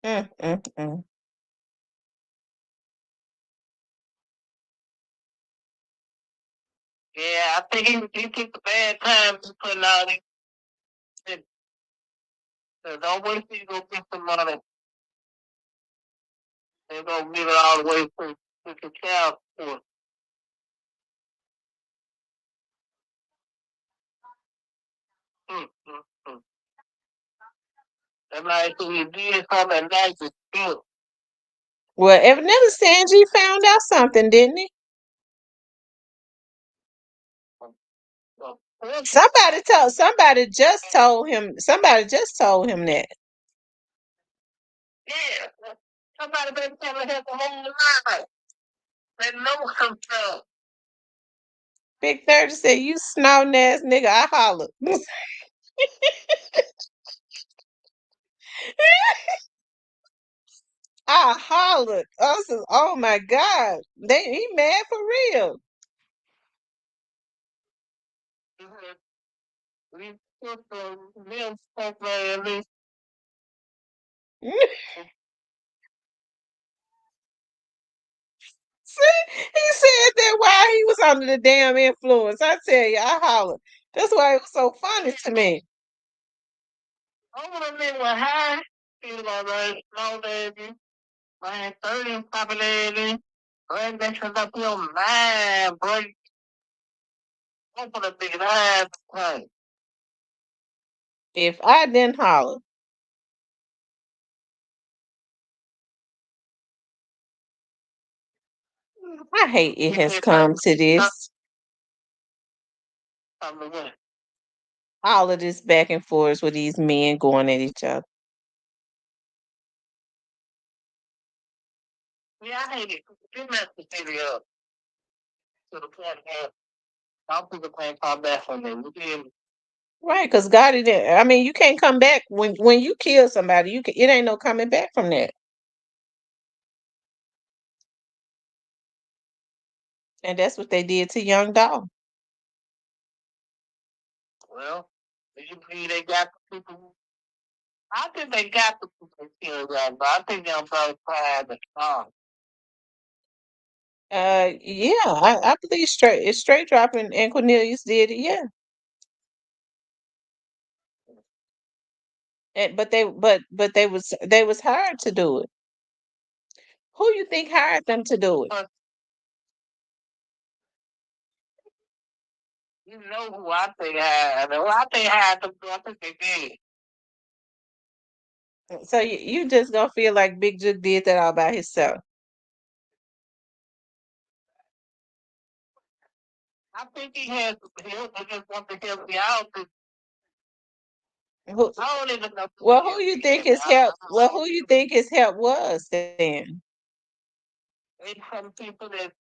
Mm, mm, mm. Yeah, I think he took the bad time to put out it. Don't wait till you go get some money. They're gonna give it all the way to the child support. Mm, mm, mm. And like if you did something nice, it's good. Well, evidently Stan G found out something, didn't he? Somebody just told him that. Yeah. Somebody been telling him the whole line. They know some stuff. Big 30 said, "You snouting ass nigga, I hollered." I hollered. I said, "Oh my God, he mad for real." We put them stuff at least. See, he said that while he was under the damn influence. I tell you, I hollered. That's why it was so funny to me. I want to live with high. Feel like slow baby. Man, 30 popularity. Right next to up your mind, bro. I'm gonna be an ass thing. If I didn't holler, I hate it has Because come to this. I'm the one. All of this back and forth with these men going at each other. Yeah, I hate it. You messed the city up to the point where some people can't come back from it. You feel me? Right, because God didn't. I mean, you can't come back when you kill somebody. It ain't no coming back from that. And that's what they did to Young Dog. Well, do you believe they got the people? I think they got the people killed that, but I think they'll probably try the song. Yeah, I believe straight dropping and Cornelius did it. Yeah, and but they was hired to do it. Who you think hired them to do it? But you know who I think had. Who I think had them. I think they did. So you just gonna feel like Big Juke did that all by himself. I think he had some help. I just want to help me out. Who, I don't even know well, who who you he think is. his help? Well, who you think his help was then? It's some people that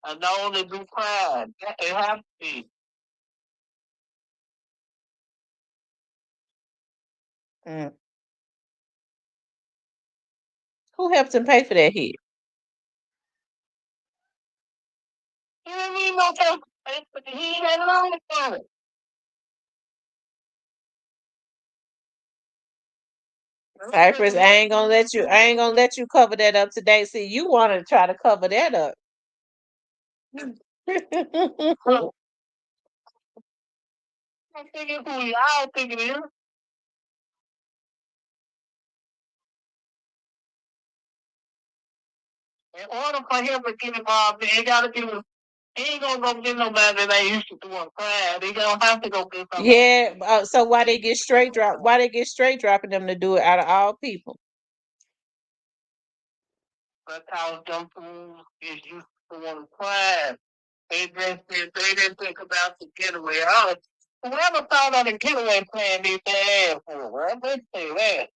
are known to do crime. It have to be. Mm. Who helped him pay for that hit? He didn't need no help. He had loan for it. Cypress, I ain't gonna let you cover that up today. See, you want to try to cover that up. I think it's who y'all think it is. In order for him to get involved, he gotta get. He ain't gonna go get nobody that ain't used to doing crime. He gonna have to go get somebody. Yeah, so why they get straight drop? Why they get straight dropping them to do it out of all people? Because them fools is used to doing crime. They didn't think about the getaway. Whoever thought of the getaway plan need their ass for. Well, let's say that.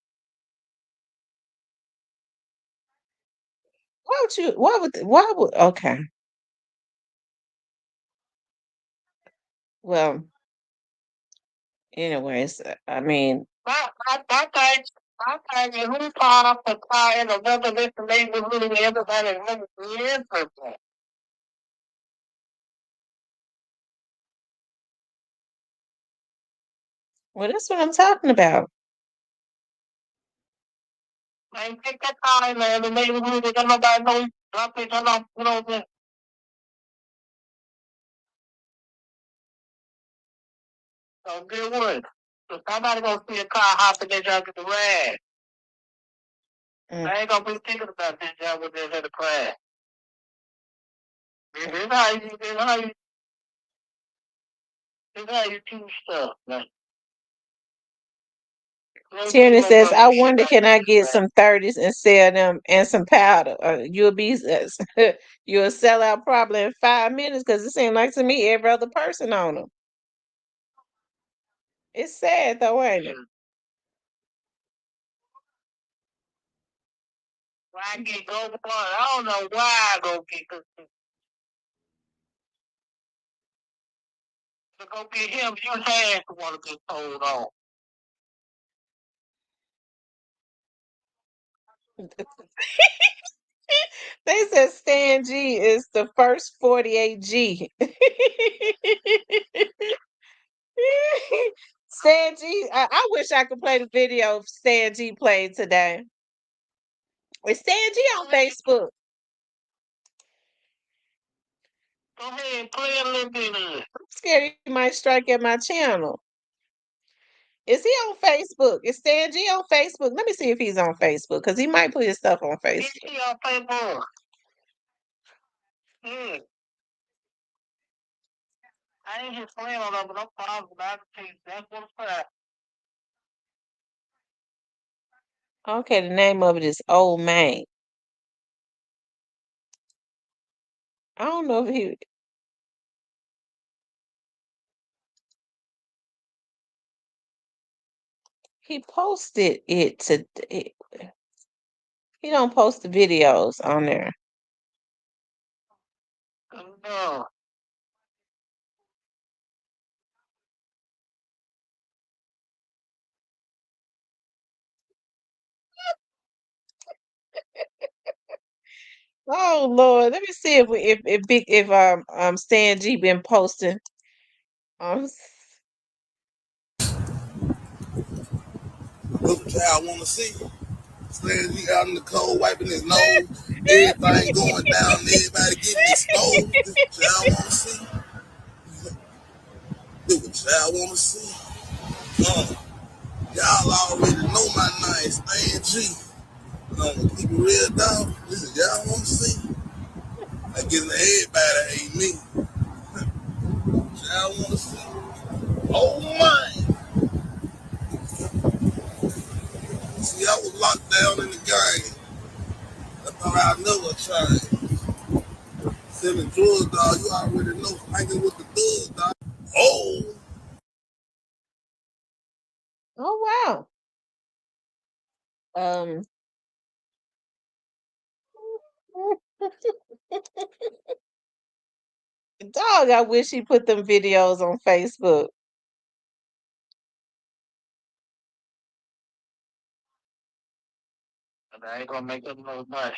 Why would, okay. Well, anyways, I mean, My thing is who taught us to try in a revolution neighborhood where everybody knows the answer for. well, that's what I'm talking about. Man, take that car in there in the neighborhood that nobody knows. Drop it, turn off, put on there. So good word. So somebody gonna see a car hopping there jump at the rag. Mm. I ain't gonna be thinking about this job when there's at the crash. This is how you do stuff, man. Tierney says, I wonder can I get some 30s and sell them and some powder? You'll sell out probably in 5 minutes because it seems like to me every other person on them. It's sad though, ain't it? Why I get gold bar? I don't know why I go get good. To go get him, you had to want to get told on. They said Stan G is the first 48G. Stan G, I wish I could play the video of Stan G played today. Is Stan G on Facebook? Go ahead and play a little bit of it. I'm scared he might strike at my channel. Is he on Facebook? Is Stan G on Facebook? Let me see if he's on Facebook because he might put his stuff on Is Facebook. he on Facebook? Yeah. I ain't just playing on that, but I'm positive about it. That's what's up. Okay, the name of it is Old Man. I don't know if he posted it to he don't post the videos on there. No. Oh Lord, let me see if Stan G been posting. Um, What the child want to see? Stan G out in the cold, wiping his nose. Everything going down, everybody getting exposed. This what child want to see? This what child want to see? Y'all already know my name, Stan G. Keep it real down. This is y'all want to see? I get everybody hate me. Y'all want to see? Oh my! See, I was locked down in the game. I thought I'd never change. Selling drugs, dog. You already know. Hanging with the thugs, dog. Oh! oh wow. Dog, I wish he put them videos on Facebook. And I ain't gonna make up no money.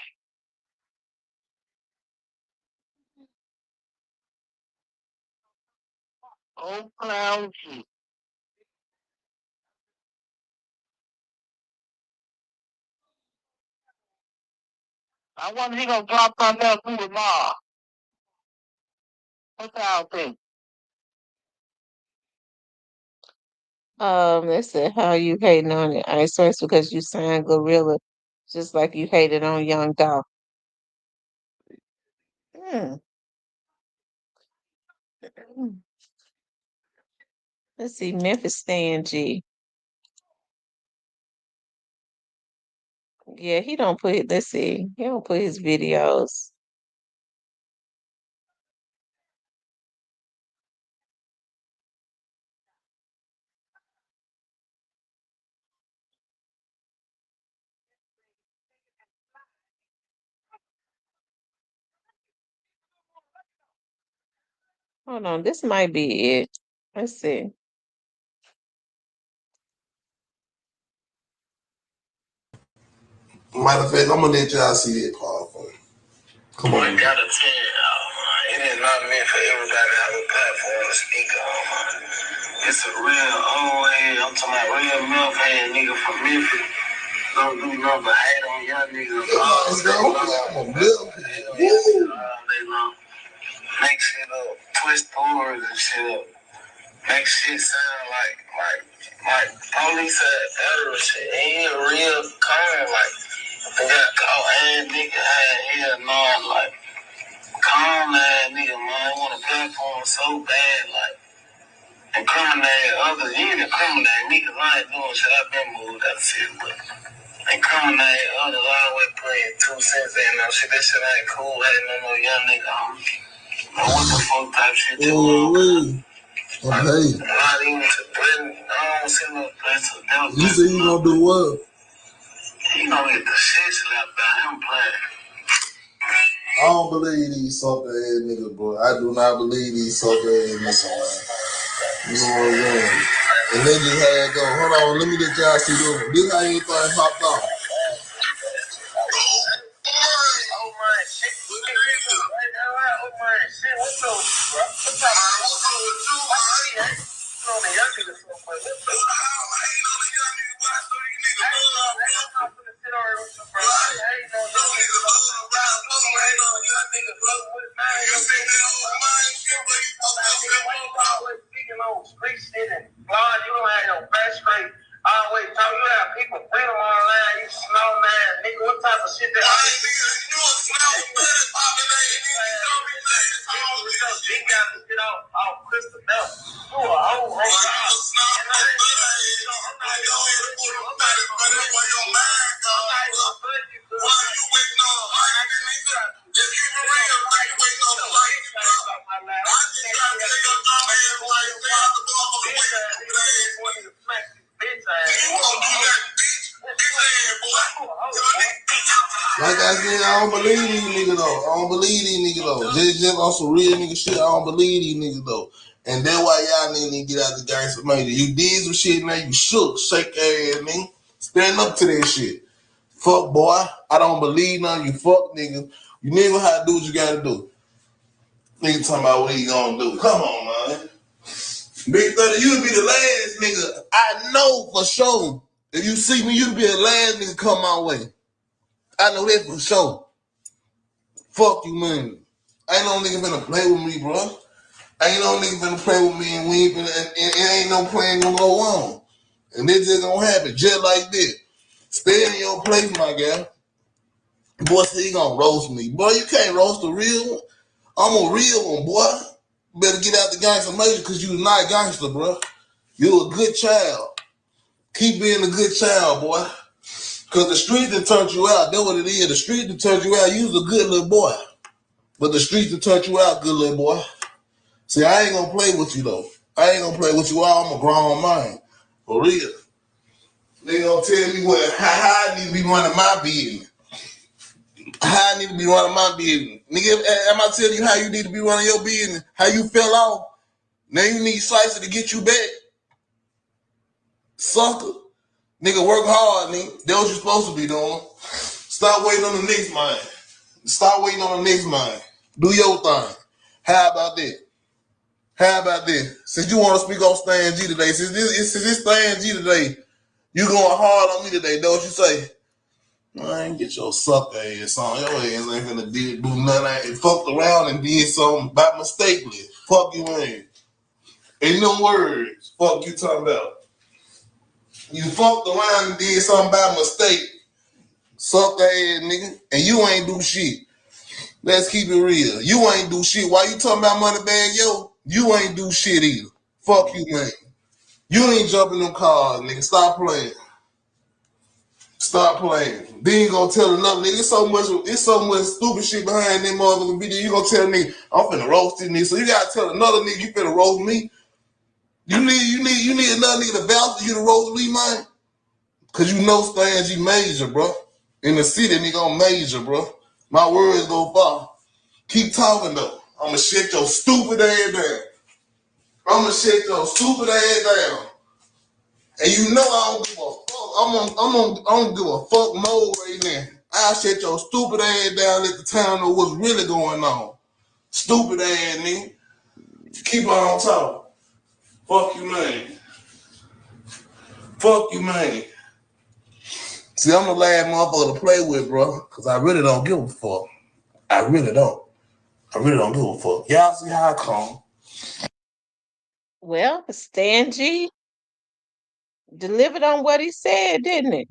Oh, clown shit. I wonder he gonna drop something else through tomorrow. What y'all think? They said how you hating on it. I swear it's because you signed Gorilla, just like you hated on Young Dolph. Hmm. Let's see, Memphis Stan G. Yeah, he don't put. Let's see, he don't put his videos. Hold on, this might be it. Let's see. Matter of fact, I'm gonna let y'all see that part for me. Come on. I gotta tell y'all, man, it is not meant for everybody to have a platform to speak on, man. It's a real old head, I'm talking about real milk head nigga from Memphis. Don't do nothing but hate on young niggas all day long. All day long. Make shit up, twist words and shit up. Make shit sound like police federal shit. Ain't a real calm, like they got caught ass nigga hell no, like calm ass nigga, man. I want a platform so bad, like incriminate others. You ain't incriminate me because I ain't doing shit. I've been moved out of shit, but incriminate others. I always putting 2 cents in no shit. That shit ain't cool. I ain't no young nigga. What the fuck type shit you want? Okay. Not even to threaten. I don't see no threat to them. You say you gonna do what? He gonna get the shit slapped out him playing. I don't believe these sucker ass niggas, bro. I do not believe these sucker ass niggas. You know what I'm saying? And they just had to go. Hold on, let me get y'all see this. This how anything popped off. Oh my shit. Oh my shit. What's up, bro? What's up with you, man? You know the young niggas so much. What's up? I ain't on the young niggas, but I know you niggas love, bro. I'm not gonna sit on with you, bro. I ain't no young niggas love, bro. I ain't on the young niggas, bro. You think that old mind shit, but you supposed to be always speaking on street shit and God, you don't have no fast straight. Always talk, you have people freedom online, you snowman, nigga, what type of shit that I ain't nigga, you a snowman, poppin' ain't nigga, you don't be playing all this shit. Big guys to get off crystal belt. You a whole roll. You a snowman, I'm not gonna put a buddy, but that's where your mind goes. Why you waiting on a fight, nigga? If you for real, why you waiting on a Like I said, I don't believe these niggas though. I don't believe these niggas though. Just on some real nigga shit, I don't believe these niggas though. And that's why y'all need to get out the gangster money. You did some shit, now you shook, shake your ass, nigga. Stand up to that shit. Fuck boy, I don't believe none. You fuck niggas. You nigga how to do what you gotta do. Nigga talking about what he gonna do. Come on, man. Big 30, you'll be the last nigga. I know for sure. If you see me, you'll be the last nigga come my way. I know that for sure. Fuck you, man. Ain't no nigga finna play with me, bro. Ain't no nigga finna play with me, and we ain't finna, and ain't no plan gonna go on. And this just gonna happen just like this. Stay in your place, my guy. Boy, say he gonna roast me. Boy, you can't roast a real one. I'm a real one, boy. Better get out the gangster major because you not gangster, bro. You a good child. Keep being a good child, boy. Because the street that turned you out, that's what it is. The street that turned you out, you was a good little boy. But the streets that turned you out, good little boy. See, I ain't gonna play with you, though. I ain't gonna play with you while I'm a grown man. For real. They gonna tell me how I need to be running my business. How I need to be running my business. Nigga, am I telling you how you need to be running your business? How you fell off? Now you need Slicer to get you back. Sucker. Nigga, work hard, nigga. That's what you supposed to be doing. Stop waiting on the next man. Stop waiting on the next man. Do your thing. How about that? How about this? Since you want to speak on Stan G today, since this Stan G today, you going hard on me today, don't you say? Man, get your sucker ass on. Your ass ain't gonna do nothing. I ain't fucked around and did something by mistakenly. Fuck you, man. In them words, fuck you talking about. You fucked around and did something by mistake. Suck that ass, nigga. And you ain't do shit. Let's keep it real. You ain't do shit. Why you talking about Moneybagg Yo? You ain't do shit either. Fuck you, man. You ain't jumping them cars, nigga. Stop playing. Stop playing. Then you gonna tell another nigga, it's so much stupid shit behind that motherfucking video. You gonna tell a nigga, I'm finna roast this nigga. So you gotta tell another nigga you finna roast me. You need another nigga to vouch for you to roast me, man. Cause you know Stan G major, bro. In the city, nigga, I'm major, bro. My words go far. Keep talking though. I'ma shut your stupid ass down. I'ma shut your stupid ass down. And you know I don't give a fuck. I don't give a fuck more right now. I'll shut your stupid ass down, let the town know what's really going on. Stupid ass nigga. Keep on talking. Fuck you, man. Fuck you, man. See, I'm the last motherfucker to play with, bro. Cause I really don't give a fuck. I really don't. I really don't give a fuck. Y'all see how I come. Well, Stan G delivered on what he said, didn't it?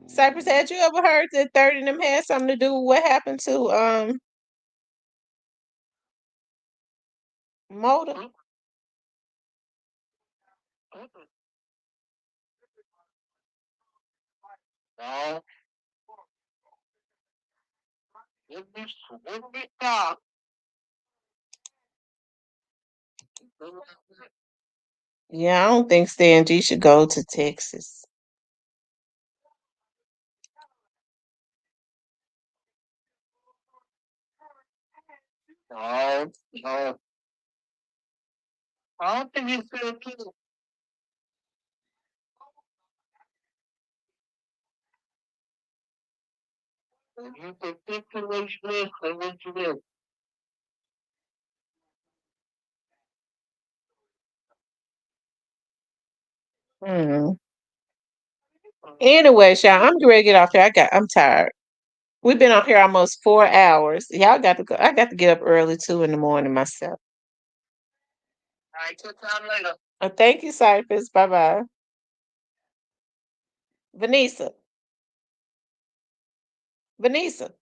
Cypress, had you ever heard that 30 of them had something to do with what happened to Motor? No, it be stop. Yeah, I don't think Stan G should go to Texas. No, no. I don't think he's gonna do it. You can pick the way you live and what you live. Hmm. Anyway, Sean, I'm ready to get off here. I'm tired. We've been on here almost 4 hours. Y'all got to go. I got to get up early too in the morning myself. All right, talk time later. Thank you, Cypress. Bye bye. Vanessa. Vanessa.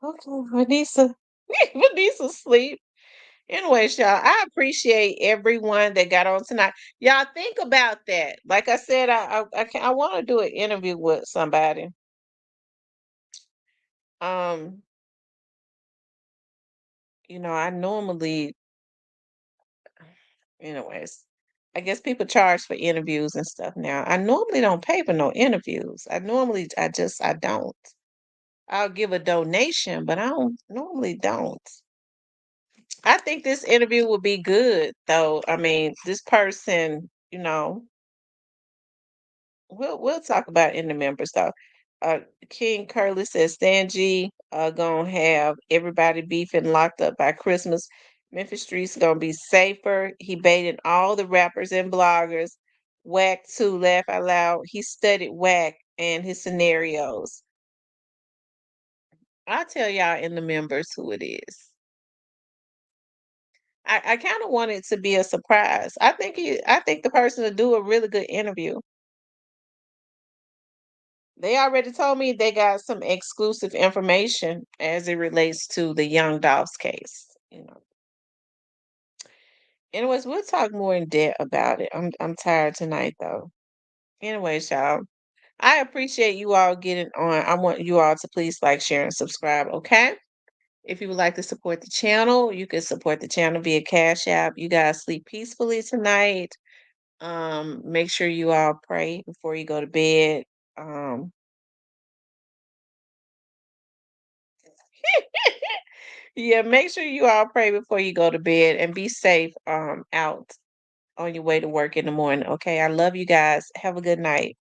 Okay, Vanessa. Vanessa sleep. Anyways, y'all, I appreciate everyone that got on tonight. Y'all think about that. Like I said, I want to do an interview with somebody. Um, I normally, anyways, I guess people charge for interviews and stuff now. I normally don't pay for no interviews. I don't. I'll give a donation, but I don't normally don't. I think this interview will be good, though. I mean, this person, we'll talk about it in the members though. Uh, King Curly says Stan G gonna have everybody beefing locked up by Christmas. Memphis streets gonna be safer. He baited all the rappers and bloggers. Whack too, laugh out loud. He studied Whack and his scenarios. I'll tell y'all in the members who it is. I kind of want it to be a surprise. I think the person will do a really good interview. They already told me they got some exclusive information as it relates to the Young Dolphs case. Anyways, we'll talk more in depth about it. I'm tired tonight though. Anyways, y'all, I appreciate you all getting on. I want you all to please like, share, and subscribe, okay? If you would like to support the channel, you can support the channel via Cash App. You guys sleep peacefully tonight. Make sure you all pray before you go to bed. Um, yeah, make sure you all pray before you go to bed and be safe out on your way to work in the morning. Okay, I love you guys. Have a good night.